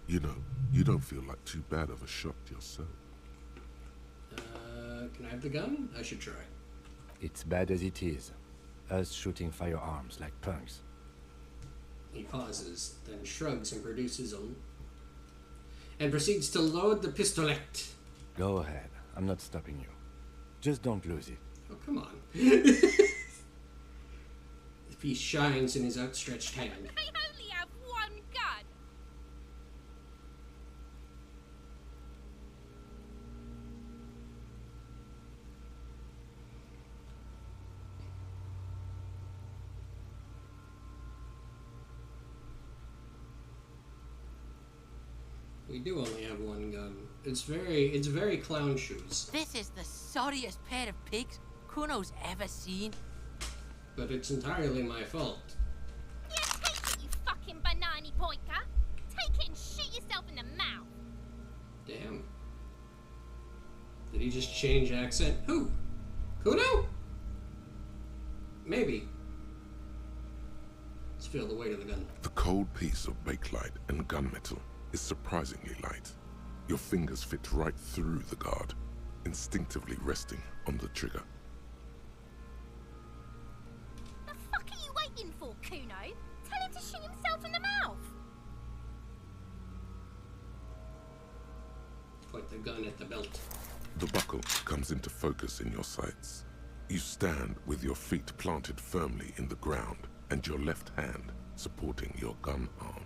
You know, you don't feel like too bad of a shot yourself. Can I have the gun? I should try. It's bad as it is. Us shooting firearms like punks. He pauses, then shrugs and produces and proceeds to load the pistolet. Go ahead. I'm not stopping you. Just don't lose it. Oh, come on. If he shines in his outstretched hand. I only have one gun! We do only have one gun. It's very clown shoes. This is the sorriest pair of pigs Kuno's ever seen. But it's entirely my fault. Yeah, take it, you fucking banana pointer! Take it and shoot yourself in the mouth! Damn. Did he just change accent? Who? Kuno? Maybe. Let's feel the weight of the gun. The cold piece of bakelite and gunmetal is surprisingly light. Your fingers fit right through the guard, instinctively resting on the trigger. The fuck are you waiting for, Kuno? Tell him to shoot himself in the mouth. Point the gun at the belt. The buckle comes into focus in your sights. You stand with your feet planted firmly in the ground and your left hand supporting your gun arm.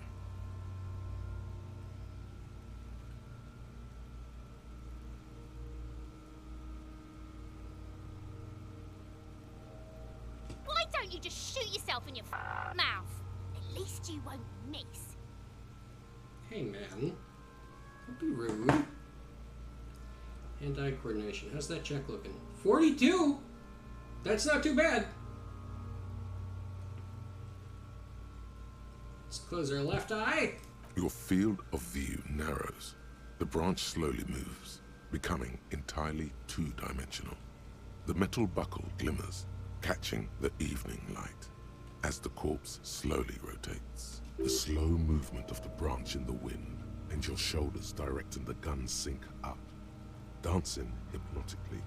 Why don't you just shoot yourself in your mouth? At least you won't miss. Hey man, don't be rude. Hand-eye coordination. How's that check looking? 42? That's not too bad. Let's close our left eye. Your field of view narrows. The branch slowly moves, becoming entirely two-dimensional. The metal buckle glimmers, catching the evening light. As the corpse slowly rotates, the slow movement of the branch in the wind and your shoulders directing the gun sync up, dancing hypnotically.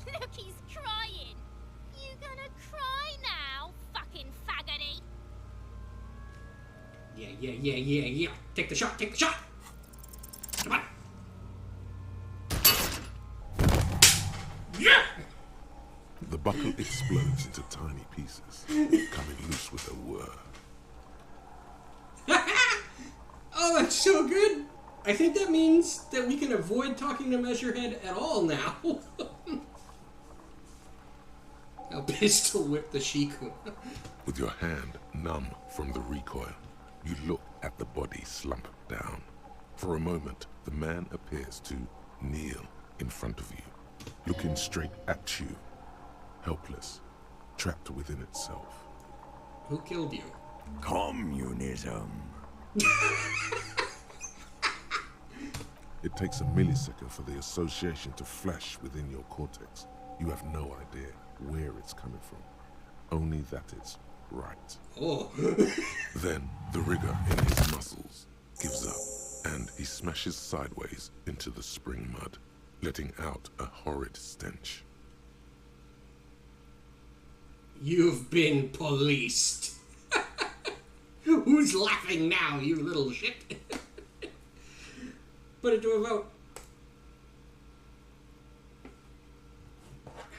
Look, he's crying. You gonna cry now, fucking faggoty? Yeah. Take the shot, Come on. Yeah! The buckle explodes into tiny pieces, coming loose with a whir. Oh, that's so good! I think that means that we can avoid talking to Measurehead at all now. I'll pistol whip the Shiku. With your hand numb from the recoil, you look at the body slump down. For a moment, the man appears to kneel in front of you, looking straight at you, helpless, trapped within itself. Who killed you? Communism. It takes a millisecond for the association to flash within your cortex. You have no idea where it's coming from, only that it's right. Oh. Then the rigor in his muscles gives up, and he smashes sideways into the spring mud, letting out a horrid stench. You've been policed. Who's laughing now, you little shit? Put it to a vote.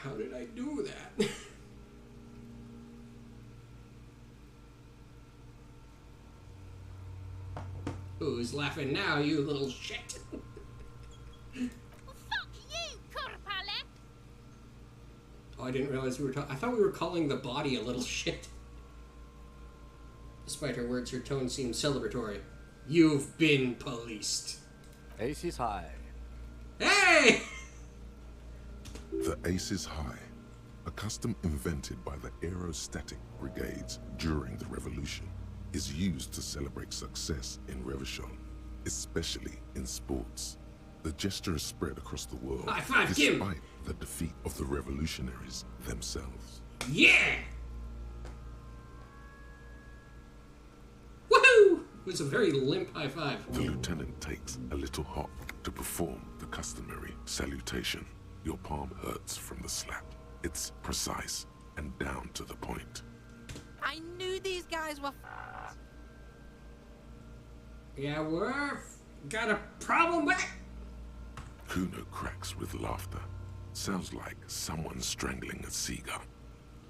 How did I do that? Who's laughing now, you little shit? Fuck you, Kurpale! Oh, I didn't realize we were talking. I thought we were calling the body a little shit. Despite her words, her tone seemed celebratory. You've been policed. Ace is high. Hey! The Ace is High, a custom invented by the aerostatic brigades during the revolution, is used to celebrate success in Revachol, especially in sports. The gesture is spread across the world, High five, despite Kim. the defeat of the revolutionaries themselves. Yeah! Woohoo! It was a very limp high five. The lieutenant takes a little hop to perform the customary salutation. Your palm hurts from the slap. It's precise and down to the point. I knew these guys were Yeah, we're got a problem with it. Kuno cracks with laughter. Sounds like someone strangling a seagull.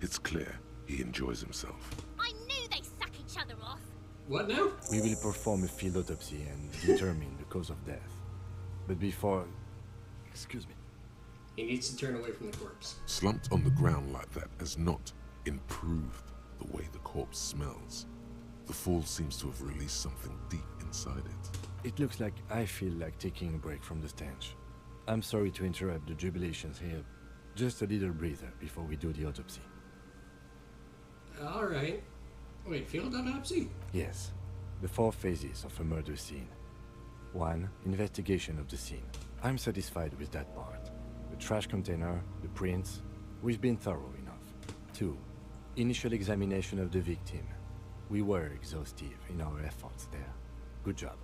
It's clear he enjoys himself. I knew they suck each other off. What now? We will perform a field autopsy and determine the cause of death. But before... Excuse me. He needs to turn away from the corpse. Slumped on the ground like that has not improved the way the corpse smells. The fall seems to have released something deep inside it. It looks like I feel like taking a break from the stench. I'm sorry to interrupt the jubilations here. Just a little breather before we do the autopsy. All right. Wait, field autopsy? Yes. The 4 phases of a murder scene. 1. Investigation of the scene. I'm satisfied with that part. The trash container, the prints, we've been thorough enough. 2. Initial examination of the victim. We were exhaustive in our efforts there. Good job.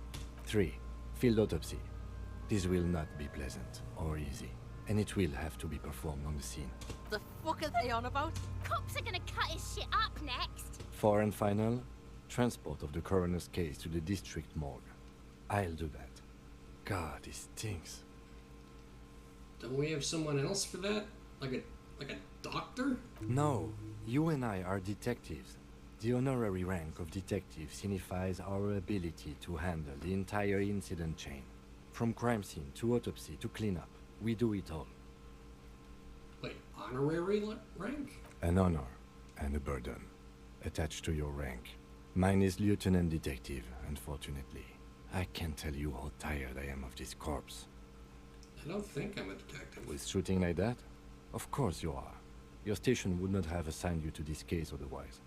3. Field autopsy. This will not be pleasant or easy, and it will have to be performed on the scene. The fuck are they on about? Cops are gonna cut his shit up next. For and final, transport of the coroner's case to the district morgue. I'll do that. God, this stinks. Don't we have someone else for that? Like a doctor? No, you and I are detectives. The honorary rank of detective signifies our ability to handle the entire incident chain. From crime scene to autopsy to cleanup, we do it all. Wait, honorary rank? An honor and a burden attached to your rank. Mine is Lieutenant Detective, unfortunately. I can't tell you how tired I am of this corpse. I don't think I'm a detective. With shooting like that? Of course you are. Your station would not have assigned you to this case otherwise.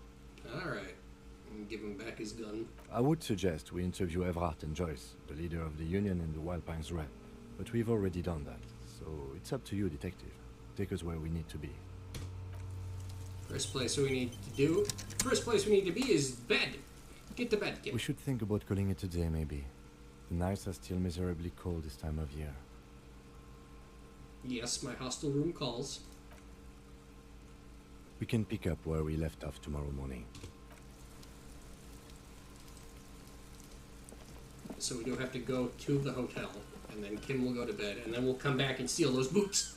Alright. Give him back his gun. I would suggest we interview Everhart and Joyce, the leader of the Union and the Wild Pines rep. But we've already done that, so it's up to you, Detective. Take us where we need to be. First place we need to be is bed. Get to bed, kid. We should think about calling it a day, maybe. The nights are still miserably cold this time of year. Yes, my hostel room calls. We can pick up where we left off tomorrow morning. So we do have to go to the hotel, and then Kim will go to bed, and then we'll come back and steal those boots.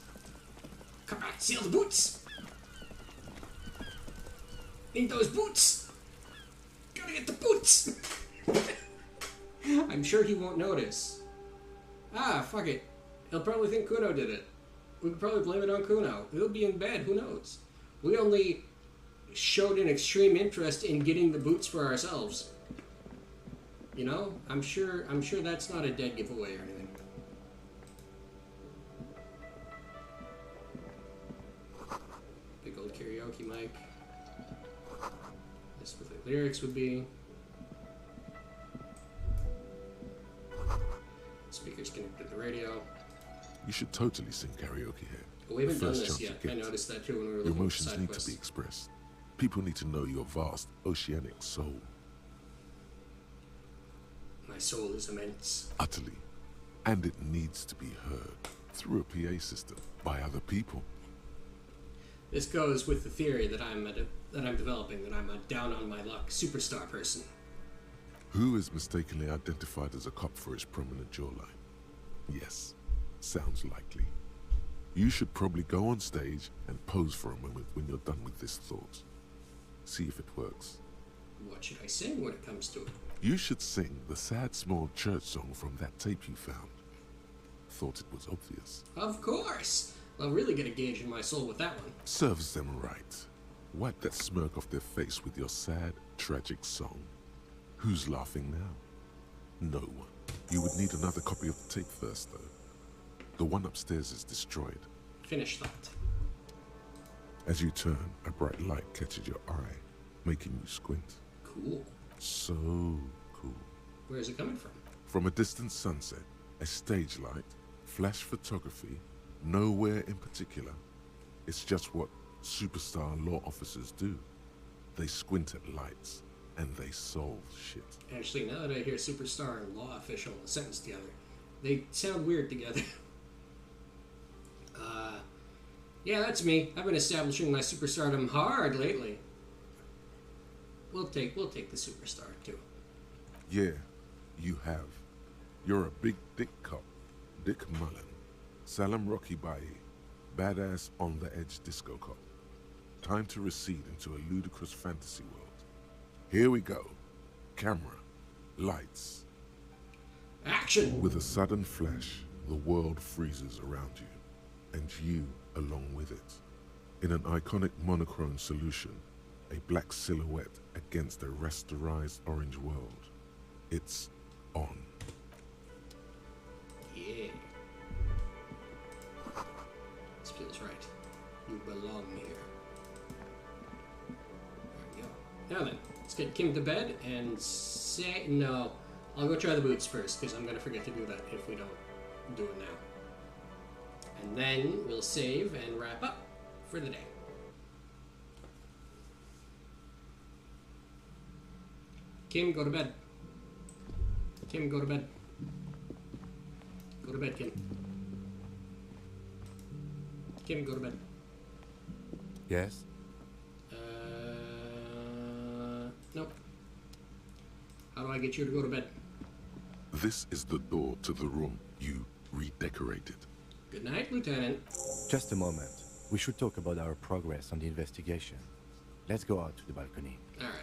Come back, steal the boots! Need those boots! Gotta get the boots! I'm sure he won't notice. Ah, fuck it. He'll probably think Kuno did it. We could probably blame it on Kuno. He'll be in bed, who knows? We only showed an extreme interest in getting the boots for ourselves. You know? I'm sure that's not a dead giveaway or anything. Big old karaoke mic. This is what the lyrics would be. Speakers connected to the radio. You should totally sing karaoke here. We haven't done First this chance yet. you I get. noticed that too when we were Your looking at emotions side need quests. to be expressed. People need to know your vast, oceanic soul. My soul is immense. Utterly. And it needs to be heard through a PA system by other people. This goes with the theory that I'm developing, that I'm a down on my luck superstar person. Who is mistakenly identified as a cop for his prominent jawline? Yes, sounds likely. You should probably go on stage and pose for a moment when you're done with this thought. See if it works. What should I sing when it comes to it? You should sing the sad small church song from that tape you found. Thought it was obvious. Of course! I'll really get a gauge in my soul with that one. Serves them right. Wipe that smirk off their face with your sad, tragic song. Who's laughing now? No one. You would need another copy of the tape first, though. The one upstairs is destroyed. Finish that. As you turn, a bright light catches your eye, making you squint. Cool. So cool. Where is it coming from? From a distant sunset, a stage light, flash photography, nowhere in particular. It's just what superstar law officers do. They squint at lights, and they solve shit. Actually, now that I hear superstar and law official in a sentence together, they sound weird together. Yeah, that's me. I've been establishing my superstardom hard lately. We'll take the superstar too. Yeah, you have. You're a big dick cop. Dick Mullen. Salam Rocky Bai. Badass on the edge disco cop. Time to recede into a ludicrous fantasy world. Here we go. Camera. Lights. Action! With a sudden flash, the world freezes around you. And you along with it. In an iconic monochrome solution, a black silhouette against a rasterized orange world. It's on. Yeah. This feels right. You belong here. There we go. Now then, let's get Kim to bed and say... No, I'll go try the boots first, because I'm going to forget to do that if we don't do it now. And then we'll save and wrap up for the day. Kim, go to bed. Kim, go to bed. Go to bed, Kim. Kim, go to bed. Yes? Nope. How do I get you to go to bed? This is the door to the room you redecorated. Good night, Lieutenant. Just a moment. We should talk about our progress on the investigation. Let's go out to the balcony. All right.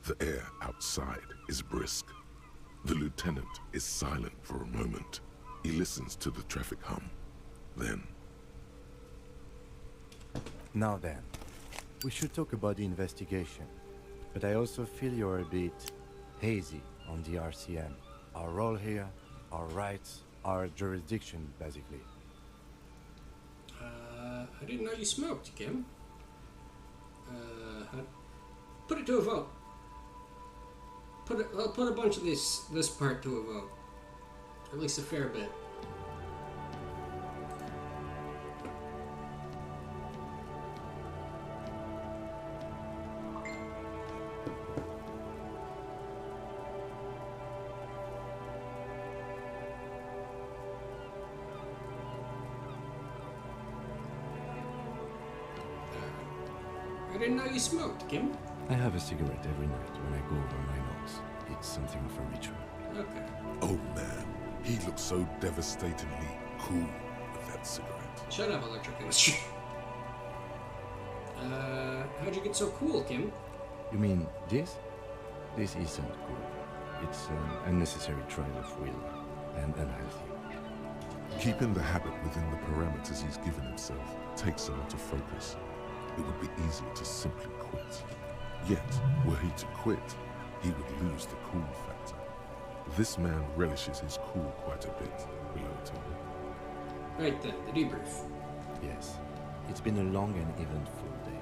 The air outside is brisk. The lieutenant is silent for a moment. He listens to the traffic hum. Then... Now then, we should talk about the investigation. But I also feel you're a bit hazy on the RCM. Our role here, our rights, our jurisdiction, basically. I didn't know you smoked, Kim. Put it to a vote. I'll put a bunch of this part to a vote. Or at least a fair bit. I didn't know you smoked, Kim. I have a cigarette every night when I go over my nose. It's something of a ritual. Okay. Oh man, he looks so devastatingly cool with that cigarette. Shut up, electrochemistry. How'd you get so cool, Kim? You mean this? This isn't cool. It's an unnecessary trial of will, and unhealthy. Keeping the habit within the parameters he's given himself takes a lot of focus. It would be easier to simply quit. Yet, were he to quit, he would lose the cool factor. This man relishes his cool quite a bit, below it all. Right then, the debrief. Yes. It's been a long and eventful day.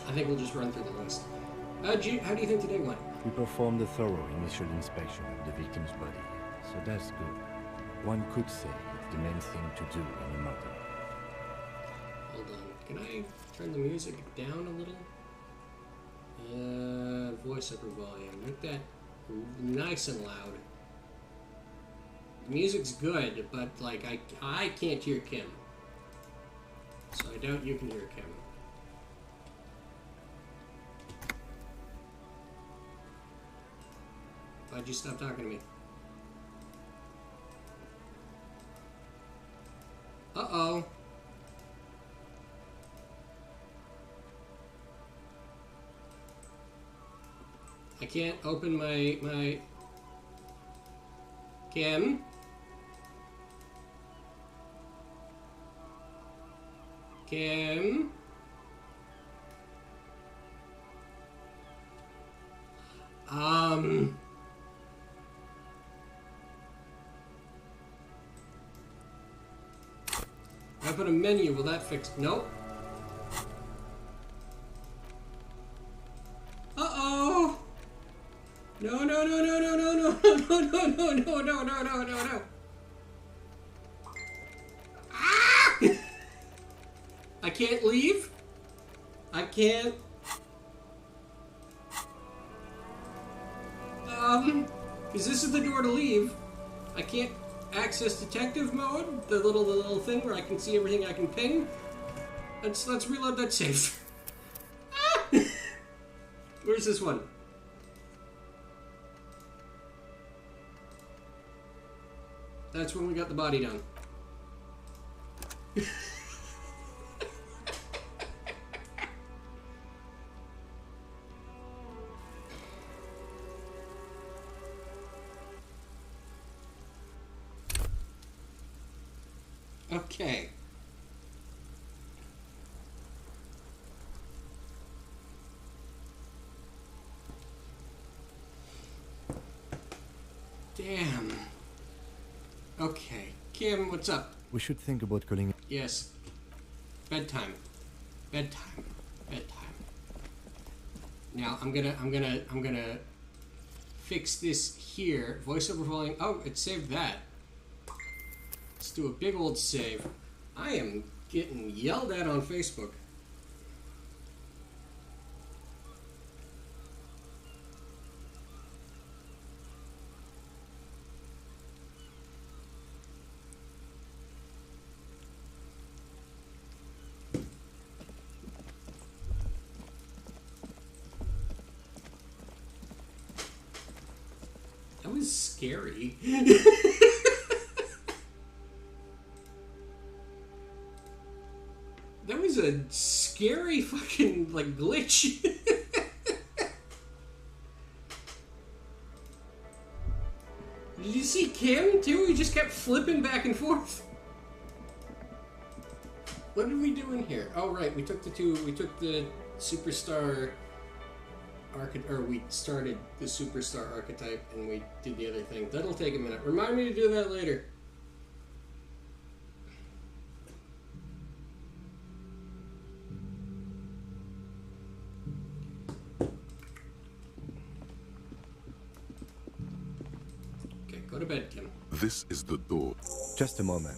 I think we'll just run through the list. How do you think today went? We performed a thorough initial inspection of the victim's body, so that's good. One could say it's the main thing to do in a murder. Hold on. Can I turn the music down a little? Voiceover volume. Make that nice and loud. The music's good, but like I can't hear Kim. So I doubt you can hear Kim. Why'd you stop talking to me? Uh-oh. I can't open my... Kim? Kim? I put a menu, will that fix... Nope. Uh-oh! No, no, no, no, no, no, no, no, no, no, no, no, no, no, no, no. Ah! I can't leave? I can't... Because this is the door to leave. I can't access detective mode, the little thing where I can see everything I can ping. Let's reload that save. Ah! Where's this one? That's when we got the body done. Okay. Damn. Okay. Kim, what's up? We should think about calling... Yes. Bedtime. Bedtime. Now I'm gonna fix this here. Voiceover volume. Oh, it saved that. Let's do a big old save. I am getting yelled at on Facebook. That was scary. That was a scary fucking, like, glitch. Did you see Kim, too? He just kept flipping back and forth. What did we do in here? Oh, right, we took the superstar we started the superstar archetype and we did the other thing. That'll take a minute. Remind me to do that later. Okay, go to bed, Kim. This is the door. Just a moment.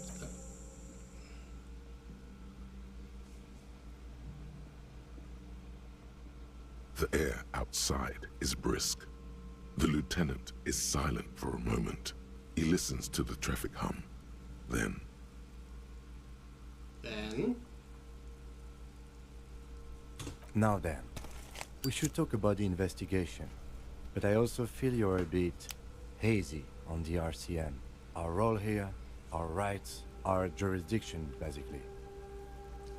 The air outside is brisk. The lieutenant is silent for a moment. He listens to the traffic hum. Then... Now then, we should talk about the investigation. But I also feel you're a bit hazy on the RCM. Our role here, our rights, our jurisdiction, basically.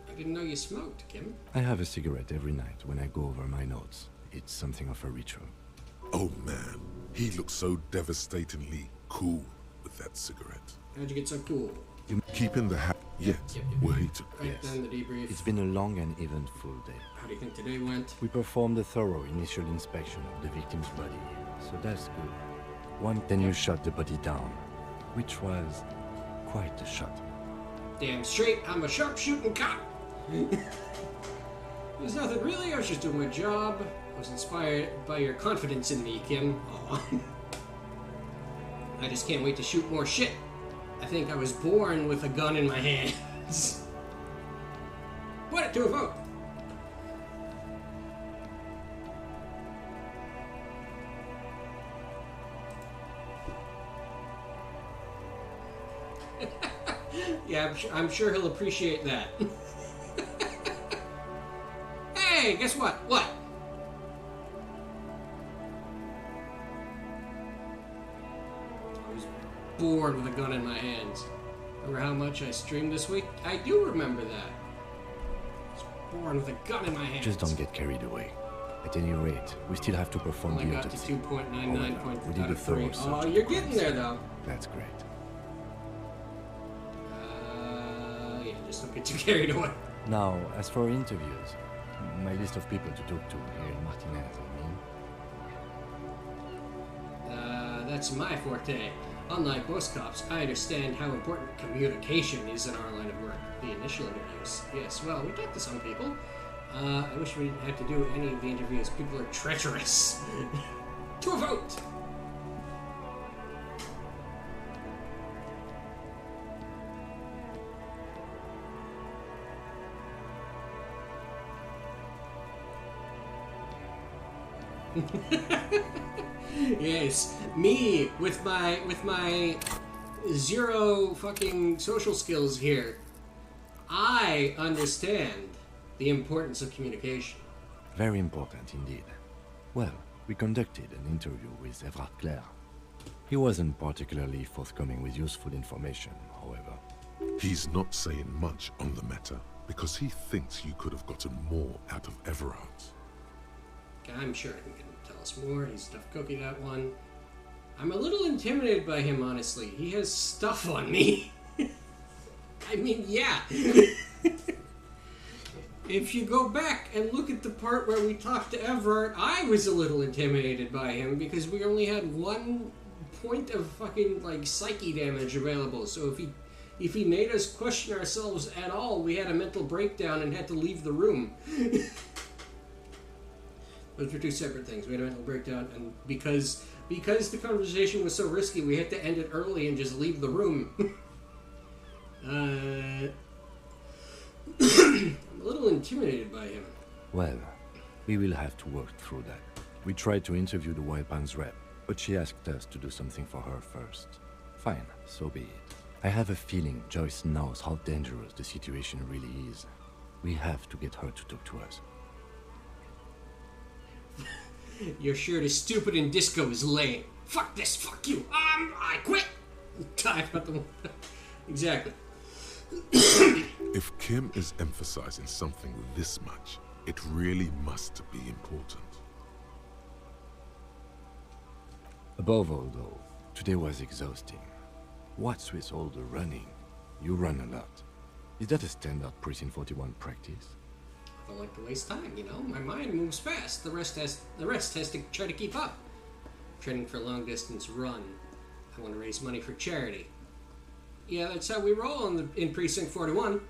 I didn't know you smoked, Kim. I have a cigarette every night when I go over my notes. It's something of a ritual. Oh man, he looks so devastatingly cool with that cigarette. How'd you get so cool? You keeping the hat? Yes. Wait. Right then, the debrief. It's been a long and eventful day. How do you think today went? We performed a thorough initial inspection of the victim's body, so that's good. Then you shot the body down, which was quite a shot. Damn straight, I'm a sharpshooting cop. There's nothing really, I was just doing my job. I was inspired by your confidence in me, Kim. Aww. I just can't wait to shoot more shit. I think I was born with a gun in my hands. Put it to a vote. Yeah, I'm sure he'll appreciate that. Hey, guess what? What? I was bored with a gun in my hands. Remember how much I streamed this week? I do remember that. I was born with a gun in my hands. Just don't get carried away. At any rate, we still have to perform the autopsy. I got to 2.99 points. We did a thorough search. Oh, you're getting there, though. That's great. Yeah, just don't get too carried away. Now, as for interviews, my list of people to talk to here in Martinez, that's my forte. Unlike most cops, I understand how important communication is in our line of work. The initial interviews. Yes, well, we talk to some people. I wish we didn't have to do any of the interviews. People are treacherous. To a vote! Yes, me with my zero fucking social skills here. I understand the importance of communication. Very important indeed. Well, we conducted an interview with Evrard Claire. He wasn't particularly forthcoming with useful information, however. He's not saying much on the matter because he thinks you could have gotten more out of Everard. I'm sure he can tell us more. He's a tough cookie, that one. I'm a little intimidated by him, honestly. He has stuff on me. I mean, yeah. If you go back and look at the part where we talked to Everard, I was a little intimidated by him because we only had 1 point of fucking, like, psyche damage available. So if he made us question ourselves at all, we had a mental breakdown and had to leave the room. Those were two separate things. We had a mental breakdown, and because the conversation was so risky, we had to end it early and just leave the room. I'm a little intimidated by him. Well, we will have to work through that. We tried to interview the Wild Pines rep, but she asked us to do something for her first. Fine, so be it. I have a feeling Joyce knows how dangerous the situation really is. We have to get her to talk to us. Your shirt is stupid and disco is lame. Fuck this, fuck you. I quit. Exactly. If Kim is emphasizing something this much, it really must be important. Above all, though, today was exhausting. What's with all the running? You run a lot. Is that a standard Precinct 41 practice? I don't like to waste time, you know? My mind moves fast. The rest has to try to keep up. Training for a long-distance run. I want to raise money for charity. Yeah, that's how we roll in Precinct 41.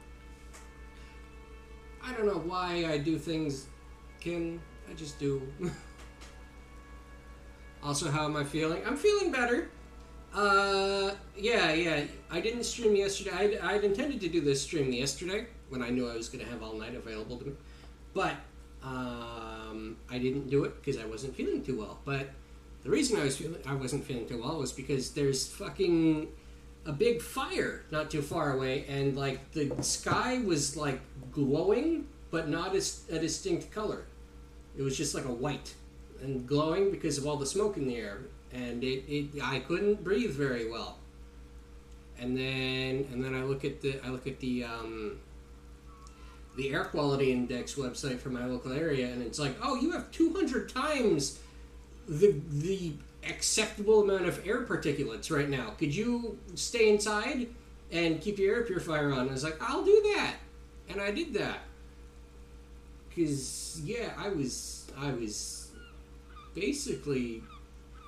I don't know why I do things, Kim. I just do. Also, how am I feeling? I'm feeling better. Yeah. I didn't stream yesterday. I'd intended to do this stream yesterday when I knew I was going to have all night available to me. But I didn't do it because I wasn't feeling too well. But the reason I wasn't feeling too well was because there's fucking a big fire not too far away, and like the sky was like glowing, but not a distinct color. It was just like a white and glowing because of all the smoke in the air, and I couldn't breathe very well. And then I look at the air quality index website for my local area, and it's like, oh, you have 200 times the acceptable amount of air particulates right now. Could you stay inside and keep your air purifier on? I was like, I'll do that, and I did that. Because yeah, I was basically,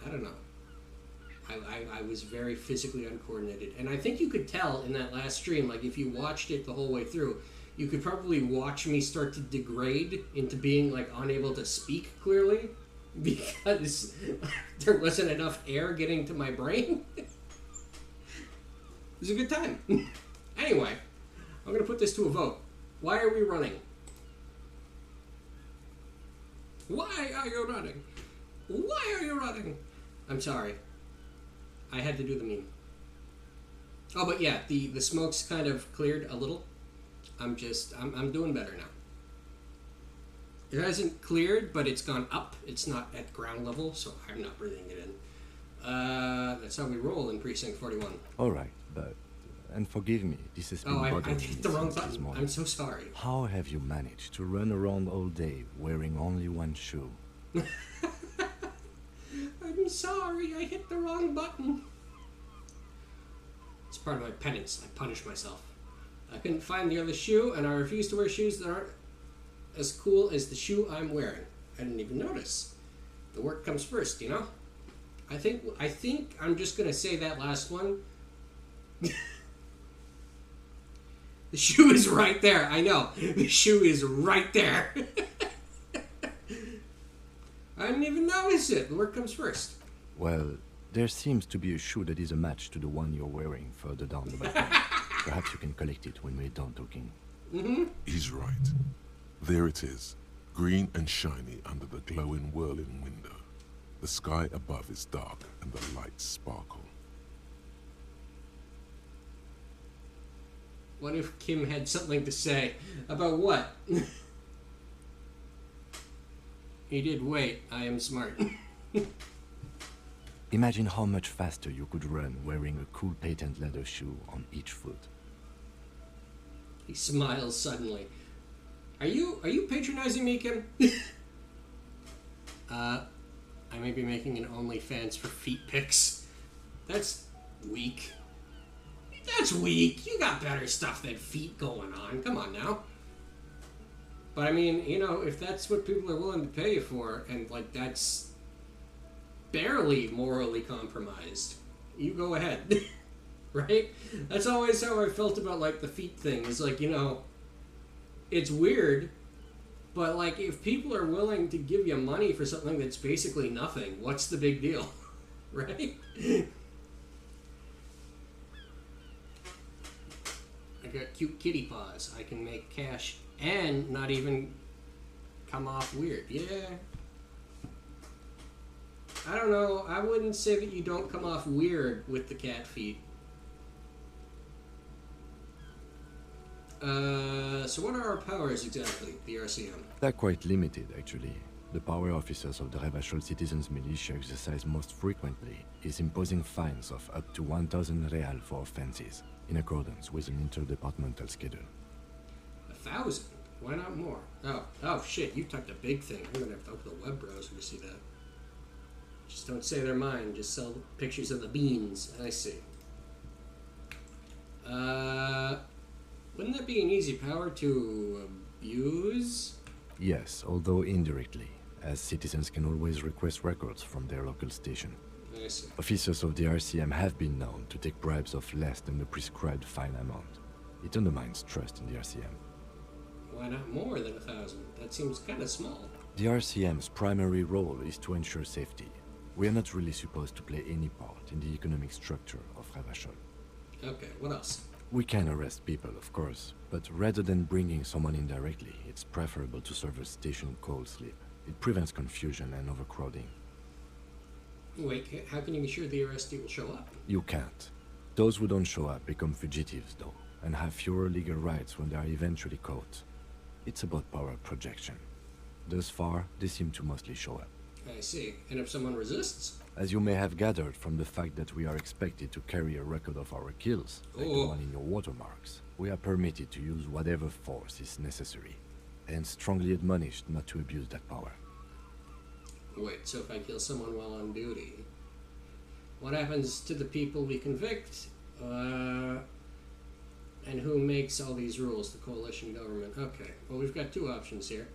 I don't know. I was very physically uncoordinated, and I think you could tell in that last stream. Like if you watched it the whole way through, you could probably watch me start to degrade into being like unable to speak clearly because there wasn't enough air getting to my brain. It was a good time. Anyway, I'm gonna put this to a vote. Why are we running? Why are you running? Why are you running? I'm sorry. I had to do the meme. Oh, but yeah, the smoke's kind of cleared a little. I'm doing better now. It hasn't cleared, but it's gone up. It's not at ground level, so I'm not breathing it in. That's how we roll in Precinct 41. All right, but and forgive me, this has been bothering me I hit the wrong since this button. morning. I'm so sorry. How have you managed to run around all day wearing only one shoe? I'm sorry, I hit the wrong button. It's part of my penance. I punish myself. I couldn't find the other shoe, and I refuse to wear shoes that aren't as cool as the shoe I'm wearing. I didn't even notice. The work comes first, you know? I think I'm just gonna say that last one. The shoe is right there. I know. The shoe is right there. I didn't even notice it. The work comes first. Well, there seems to be a shoe that is a match to the one you're wearing further down the back. Perhaps you can collect it when we're done talking. Mm-hmm. He's right. There it is, green and shiny under the glowing whirling window. The sky above is dark and the lights sparkle. What if Kim had something to say? About what? He did wait. I am smart. Imagine how much faster you could run wearing a cool patent leather shoe on each foot. He smiles suddenly. Are you patronizing me, Kim? I may be making an OnlyFans for feet pics. That's weak. That's weak. You got better stuff than feet going on. Come on now. But I mean, you know, if that's what people are willing to pay you for, and like that's barely morally compromised, you go ahead. right? That's always how I felt about, like, the feet thing. It's like, you know, it's weird, but, like, if people are willing to give you money for something that's basically nothing, what's the big deal? Right? I got cute kitty paws. I can make cash and not even come off weird. Yeah. I don't know. I wouldn't say that you don't come off weird with the cat feet. So what are our powers exactly, the RCM? They're quite limited, actually. The power officers of the Revachol Citizens Militia exercise most frequently is imposing fines of up to 1,000 real for offenses, in accordance with an interdepartmental schedule. 1,000? Why not more? Oh shit, you tucked a big thing. I'm gonna have to open the web browser to see that. Just don't say they're mine, just sell pictures of the beans. I see. Wouldn't that be an easy power to abuse? Yes, although indirectly, as citizens can always request records from their local station. I see. Officers of the RCM have been known to take bribes of less than the prescribed fine amount. It undermines trust in the RCM. Why not more than 1,000? That seems kind of small. The RCM's primary role is to ensure safety. We are not really supposed to play any part in the economic structure of Revachol. Okay, what else? We can arrest people, of course, but rather than bringing someone in directly, it's preferable to serve a station cold sleep. It prevents confusion and overcrowding. Wait, how can you be sure the arrestee will show up? You can't. Those who don't show up become fugitives, though, and have fewer legal rights when they are eventually caught. It's about power projection. Thus far, they seem to mostly show up. I see. And if someone resists? As you may have gathered from the fact that we are expected to carry a record of our kills, like the one in your watermarks, we are permitted to use whatever force is necessary, and strongly admonished not to abuse that power. Wait, so if I kill someone while on duty, what happens to the people we convict? And who makes all these rules? The coalition government. Okay, well, we've got two options here.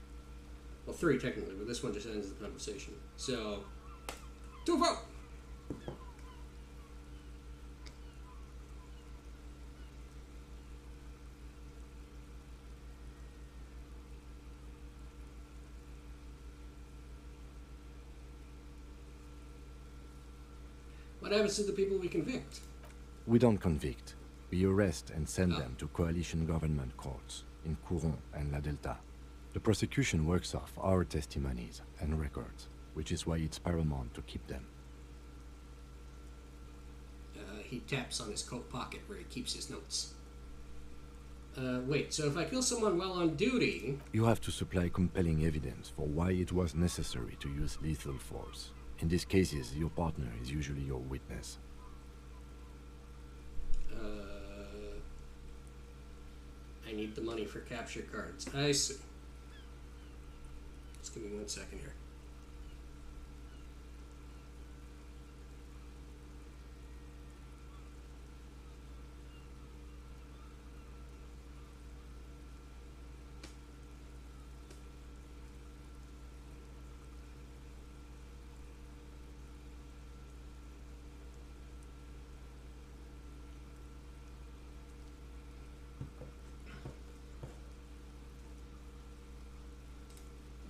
Well, three technically, but this one just ends the conversation. So, to a vote! What happens to the people we convict? We don't convict. We arrest and send them to coalition government courts in Couronne and La Delta. The prosecution works off our testimonies and records, which is why it's paramount to keep them. He taps on his coat pocket where he keeps his notes. Wait, so if I kill someone while on duty... You have to supply compelling evidence for why it was necessary to use lethal force. In these cases, your partner is usually your witness. I need the money for capture cards. I see. Just give me 1 second here.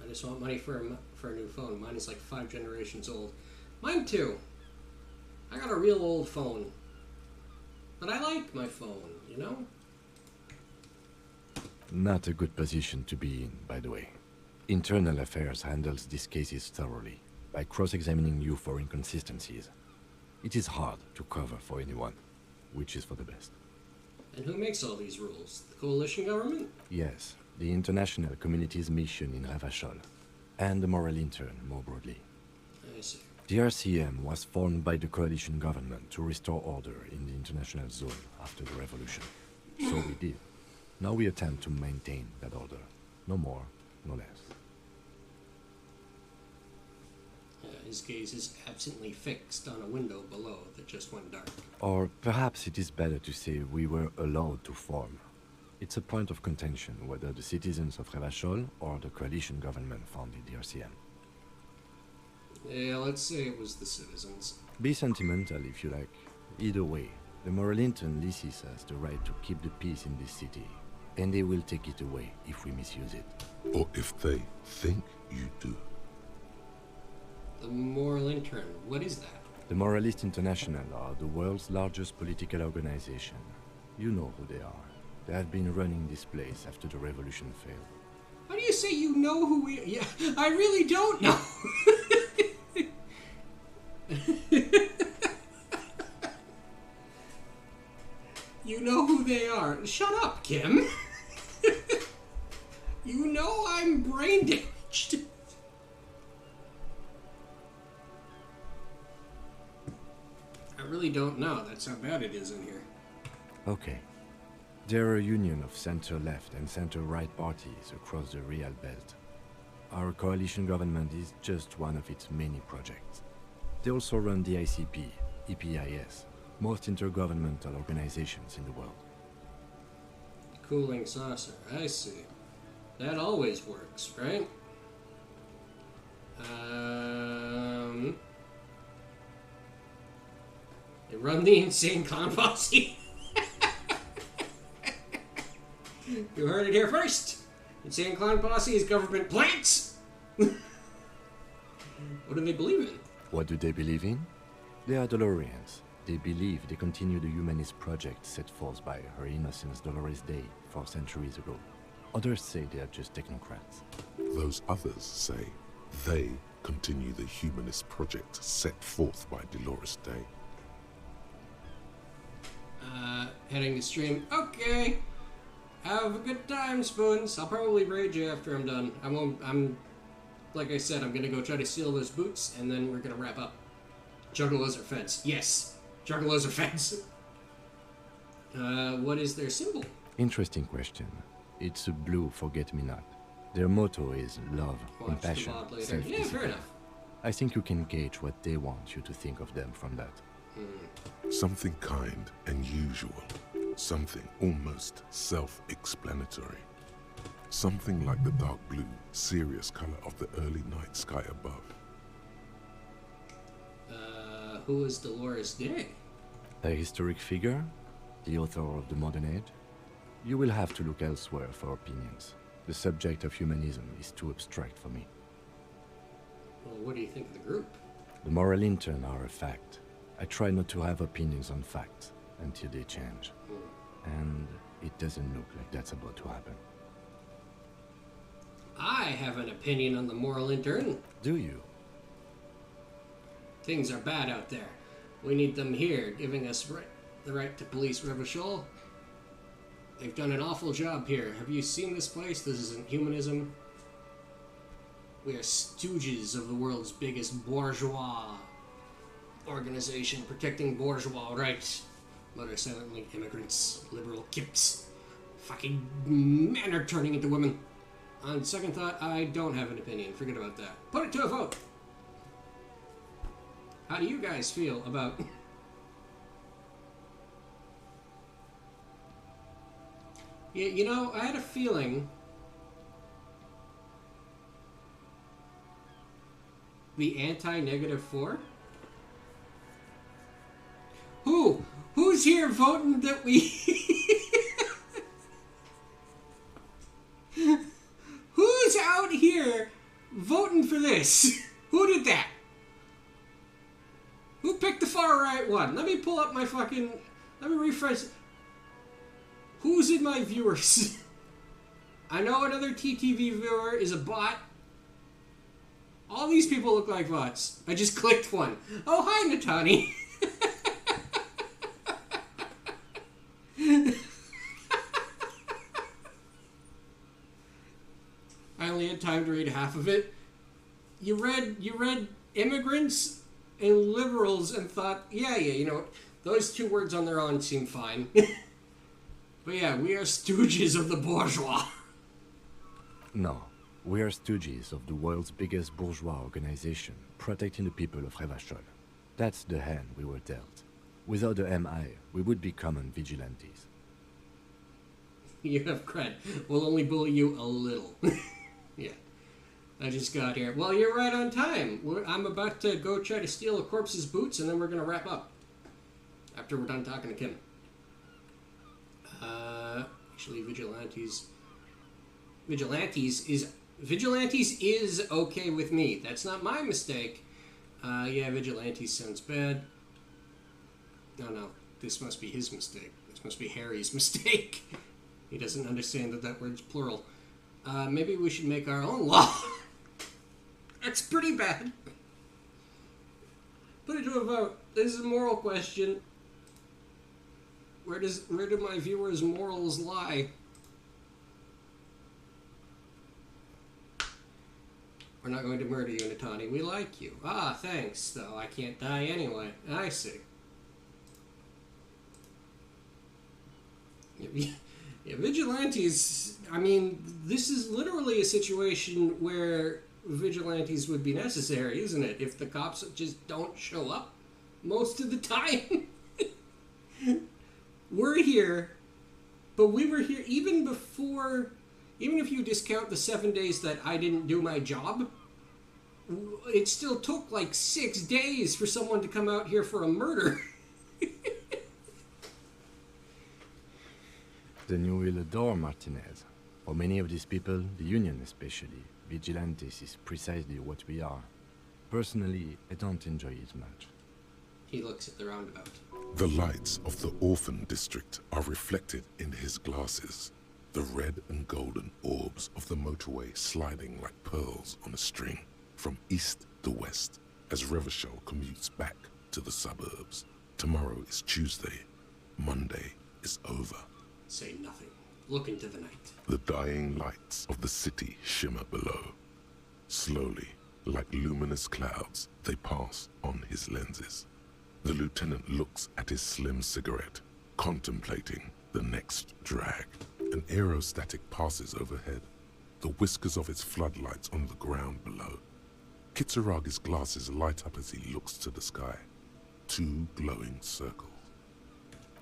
I just want money for a new phone. Mine is like 5 generations old. Mine too. I got a real old phone. But I like my phone, you know? Not a good position to be in, by the way. Internal Affairs handles these cases thoroughly, by cross-examining you for inconsistencies. It is hard to cover for anyone, which is for the best. And who makes all these rules? The coalition government? Yes, the international community's mission in Revachol, and the moral intern more broadly. I see. The RCM was formed by the coalition government to restore order in the international zone after the revolution. So we did. Now we attempt to maintain that order. No more, no less. His gaze is absently fixed on a window below that just went dark. Or perhaps it is better to say we were allowed to form. It's a point of contention whether the citizens of Revachol or the coalition government founded the RCM. Yeah, let's say it was the citizens. Be sentimental if you like. Either way, The Morlinton leases us the right to keep the peace in this city, and they will take it away if we misuse it. Or if they think you do. The Morlinton, what is that? The Moralist International are the world's largest political organization. You know who they are. They have been running this place after the revolution failed. How do you say you know who we... Yeah, I really don't know. You know who they are. Shut up, Kim. You know I'm brain damaged. I really don't know. That's how bad it is in here. Okay. There are a union of center-left and center-right parties across the Real Belt. Our coalition government is just one of its many projects. They also run the ICP, EPIS, most intergovernmental organizations in the world. Cooling saucer, I see. That always works, right? They run the Insane Clown Posse. You heard it here first. Insane Clown Posse is government plants. What do they believe in? What do they believe in? They are Dolorians. They believe they continue the humanist project set forth by Her Innocence Dolores Day 4 centuries ago. Others say they are just technocrats. Those others say they continue the humanist project set forth by Dolores Day. Heading to stream. Okay. Have a good time, Spoons. I'll probably raid you after I'm done. Like I said, I'm gonna go try to steal those boots, and then we're gonna wrap up. Juggalos are feds. Yes! Juggalos are feds. What is their symbol? Interesting question. It's a blue forget-me-not. Their motto is love, compassion, self-discipline. Yeah, fair enough. I think you can gauge what they want you to think of them from that. Something kind and usual. Something almost self-explanatory. Something like the dark blue, serious color of the early night sky above. Who is Dolores Day? A historic figure? The author of the modern age? You will have to look elsewhere for opinions. The subject of humanism is too abstract for me. Well, what do you think of the group? The Morlinton are a fact. I try not to have opinions on facts until they change. And it doesn't look like that's about to happen. I have an opinion on the Morlinton. Do you? Things are bad out there. We need them here, giving us the right to police Revachol. They've done an awful job here. Have you seen this place? This isn't humanism. We are stooges of the world's biggest bourgeois organization, protecting bourgeois rights. Mother silently immigrants, liberal kips. Fucking men are turning into women. On second thought, I don't have an opinion. Forget about that. Put it to a vote. How do you guys feel about... Yeah, you know, I had a feeling the anti-4? Who's here voting that we... Who's out here voting for this? Who did that? Who picked the far right one? Let me pull up my fucking... Let me refresh... Who's in my viewers? I know another TTV viewer is a bot. All these people look like bots. I just clicked one. Oh, hi, Natani. I only had time to read half of it. You read immigrants and liberals and thought, yeah, you know, those two words on their own seem fine. But yeah, we are stooges of the bourgeois. No, we are stooges of the world's biggest bourgeois organization, protecting the people of Revachol. That's the hand we were dealt. Without the MI, we would be common vigilantes. You have cred. We'll only bully you a little. Yeah. I just got here. Well, you're right on time. I'm about to go try to steal a corpse's boots, and then we're going to wrap up. After we're done talking to Kim. Actually, Vigilantes is okay with me. That's not my mistake. Yeah, Vigilantes sounds bad. No, this must be his mistake. This must be Harry's mistake. He doesn't understand that word's plural. Maybe we should make our own law. That's pretty bad. Put it to a vote. This is a moral question. Where do my viewers' morals lie? We're not going to murder you, Natani. We like you. Ah, thanks, though. I can't die anyway. I see. Yeah, Vigilantes... I mean, this is literally a situation where Vigilantes would be necessary, isn't it? If the cops just don't show up most of the time. We're here, but we were here even before... Even if you discount the 7 days that I didn't do my job, it still took like 6 days for someone to come out here for a murder. Then you will adore Martinez. For many of these people, the Union especially, Vigilantes is precisely what we are. Personally, I don't enjoy it much. He looks at the roundabout. The lights of the orphan district are reflected in his glasses. The red and golden orbs of the motorway sliding like pearls on a string from east to west as Revachol commutes back to the suburbs. Tomorrow is Tuesday. Monday is over. Say nothing. Look into the night. The dying lights of the city shimmer below. Slowly, like luminous clouds, they pass on his lenses. The lieutenant looks at his slim cigarette, contemplating the next drag. An aerostatic passes overhead, the whiskers of its floodlights on the ground below. Kitsuragi's glasses light up as he looks to the sky. 2 glowing circles.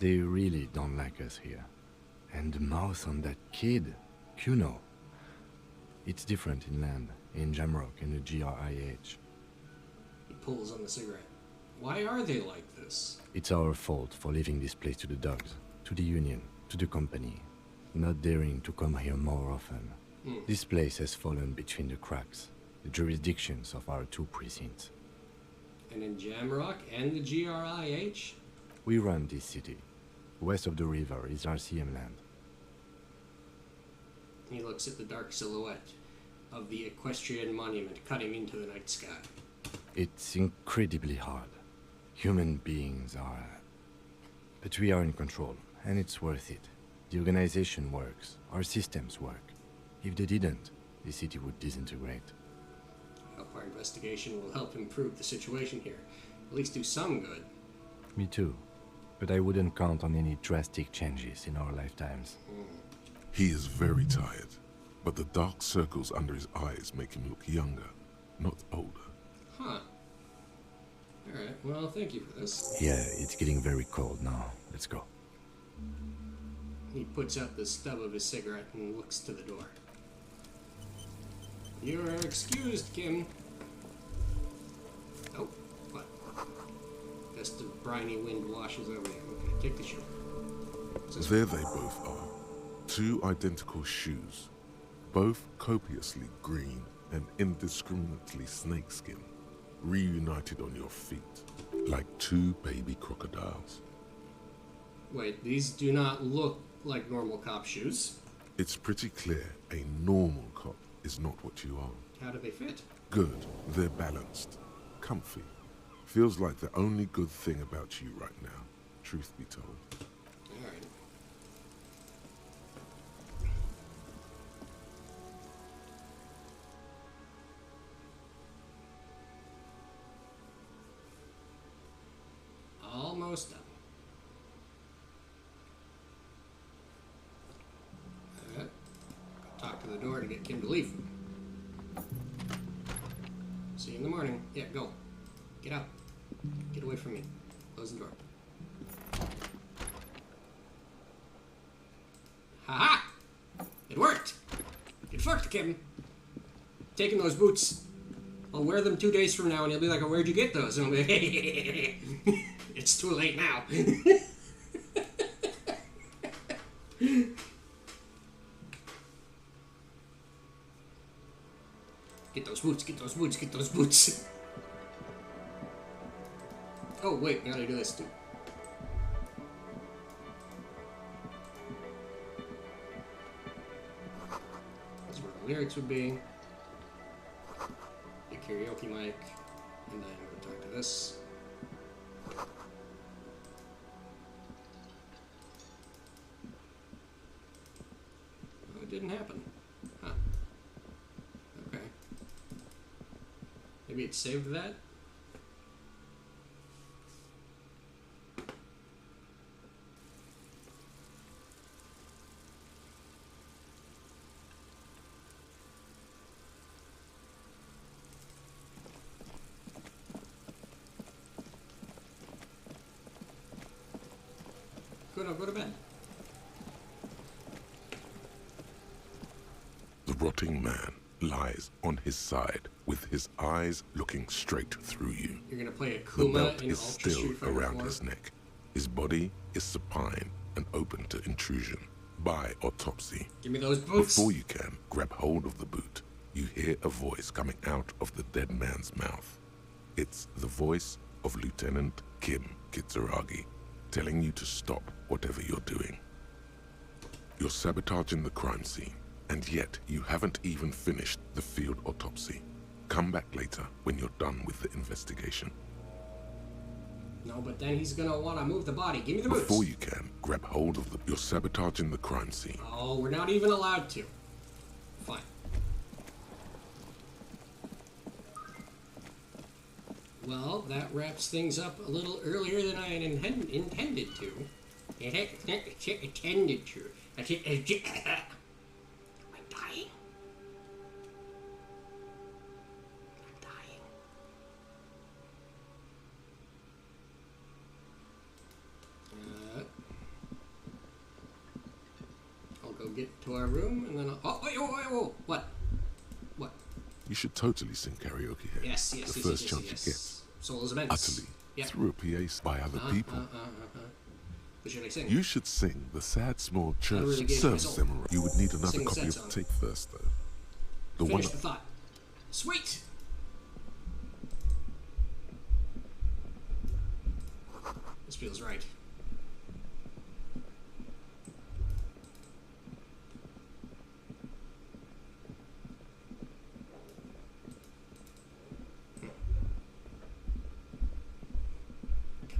They really don't like us here. And the mouth on that kid, Kuno. It's different inland, in Jamrock and the GRIH. He pulls on the cigarette. Why are they like this? It's our fault for leaving this place to the dogs, to the Union, to the company. Not daring to come here more often. This place has fallen between the cracks, the jurisdictions of our 2 precincts. And in Jamrock and the GRIH? We run this city. West of the river is RCM land. He looks at the dark silhouette of the equestrian monument cutting into the night sky. It's incredibly hard. Human beings are... But we are in control, and it's worth it. The organization works. Our systems work. If they didn't, the city would disintegrate. I hope our investigation will help improve the situation here. At least do some good. Me too. But I wouldn't count on any drastic changes in our lifetimes. He is very tired, but the dark circles under his eyes make him look younger, not older. Huh. Alright, well, thank you for this. Yeah, it's getting very cold now. Let's go. He puts out the stub of his cigarette and looks to the door. You are excused, Kim. Oh, what? Gust of briny wind washes over you. Okay, take the shoe. There they both are. 2 identical shoes. Both copiously green and indiscriminately snakeskin. Reunited on your feet. Like 2 baby crocodiles. Wait, these do not look like normal cop shoes. It's pretty clear a normal cop is not what you are. How do they fit? Good. They're balanced. Comfy. Feels like the only good thing about you right now, truth be told. Alright. Almost done. Talk to the door to get Kim to leave. See you in the morning. Yeah, go. Get out. Get away from me. Close the door. Ha-ha! It worked! It worked, Kim. Taking those boots. I'll wear them 2 days from now and he'll be like, oh, where'd you get those? And I'll be like, it It's too late now. Get those boots, get those boots, get those boots. Oh, wait, we gotta do this too. That's where the lyrics would be. The karaoke mic. And then we'll talk to this. Oh, it didn't happen. Huh. Okay. Maybe it saved that? Go to bed. The rotting man lies on his side with his eyes looking straight through you. You're gonna play a The Kuma belt in is Ultra still Street Fighter around 4? his neck. His body is supine and open to intrusion. By autopsy. Give me those boots. Before you can grab hold of the boot, you hear a voice coming out of the dead man's mouth. It's the voice of Lieutenant Kim Kitsuragi, telling you to stop whatever you're doing. You're sabotaging the crime scene, and yet you haven't even finished the field autopsy. Come back later when you're done with the investigation. No, but then he's gonna want to move the body. Give me the boots. Before you can grab hold of the... You're sabotaging the crime scene. Oh, we're not even allowed to. Fine. Well, that wraps things up a little earlier than I had intended to. Intended to. Am I dying? I'm dying. I'll go get to our room and then I'll... Oh, wait, whoa. What? What? You should totally sing karaoke here. Yes. The first chance you get. Souls Immense. Utterly. Yep. Through a PA by other people. What should I sing? You should sing The Sad Small Church really gave my soul. Service. You would need another Sing the copy sad of song. the tape first, though. The Finish one the thought. Sweet! This feels right.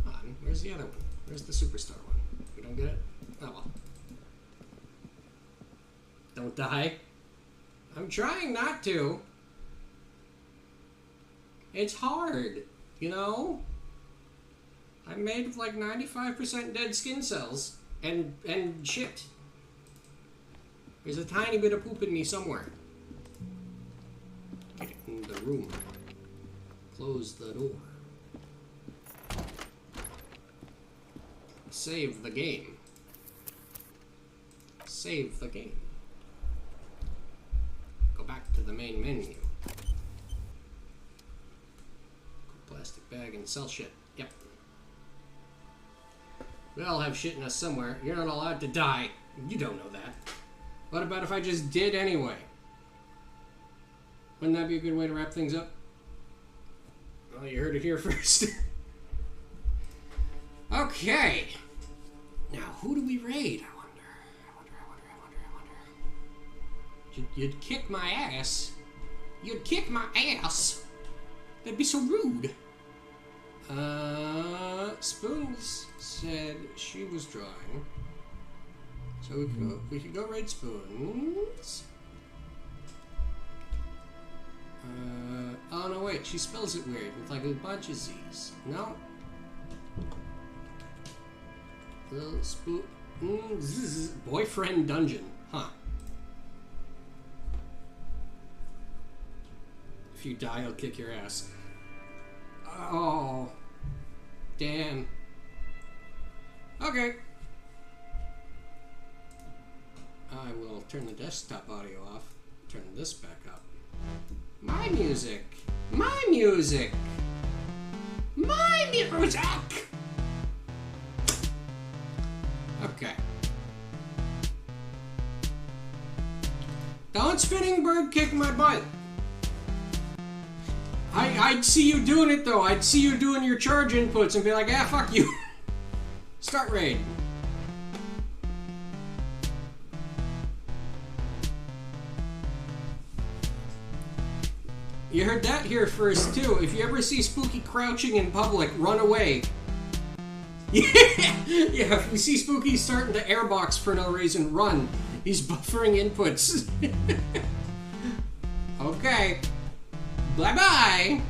Come on, where's the other one? Where's the superstar one? We don't get it? Oh well. Don't die. I'm trying not to. It's hard, you know? I'm made of like 95% dead skin cells and shit. There's a tiny bit of poop in me somewhere. Get in the room. Close the door. Save the game. Save the game. Go back to the main menu. Plastic bag and sell shit. Yep. We all have shit in us somewhere. You're not allowed to die. You don't know that. What about if I just did anyway? Wouldn't that be a good way to wrap things up? Well, you heard it here first. Okay. Now, who do we raid? I wonder. You'd kick my ass. You'd kick my ass. That'd be so rude. Spoons said she was drawing. So we could go raid Spoons. Oh no, wait, she spells it weird with like a bunch of Z's. No. Little Spoon. Boyfriend dungeon. Huh. If you die, I'll kick your ass. Oh. Damn. Okay. I will turn the desktop audio off. Turn this back up. My music. My music. My music. Okay. Don't spinning bird kick my butt. I'd see you doing it though. I'd see you doing your charge inputs and be like, ah, fuck you. Start raid. You heard that here first too. If you ever see Spooky crouching in public, run away. Yeah, if you see Spooky starting to airbox for no reason, run. He's buffering inputs. Okay. Bye-bye.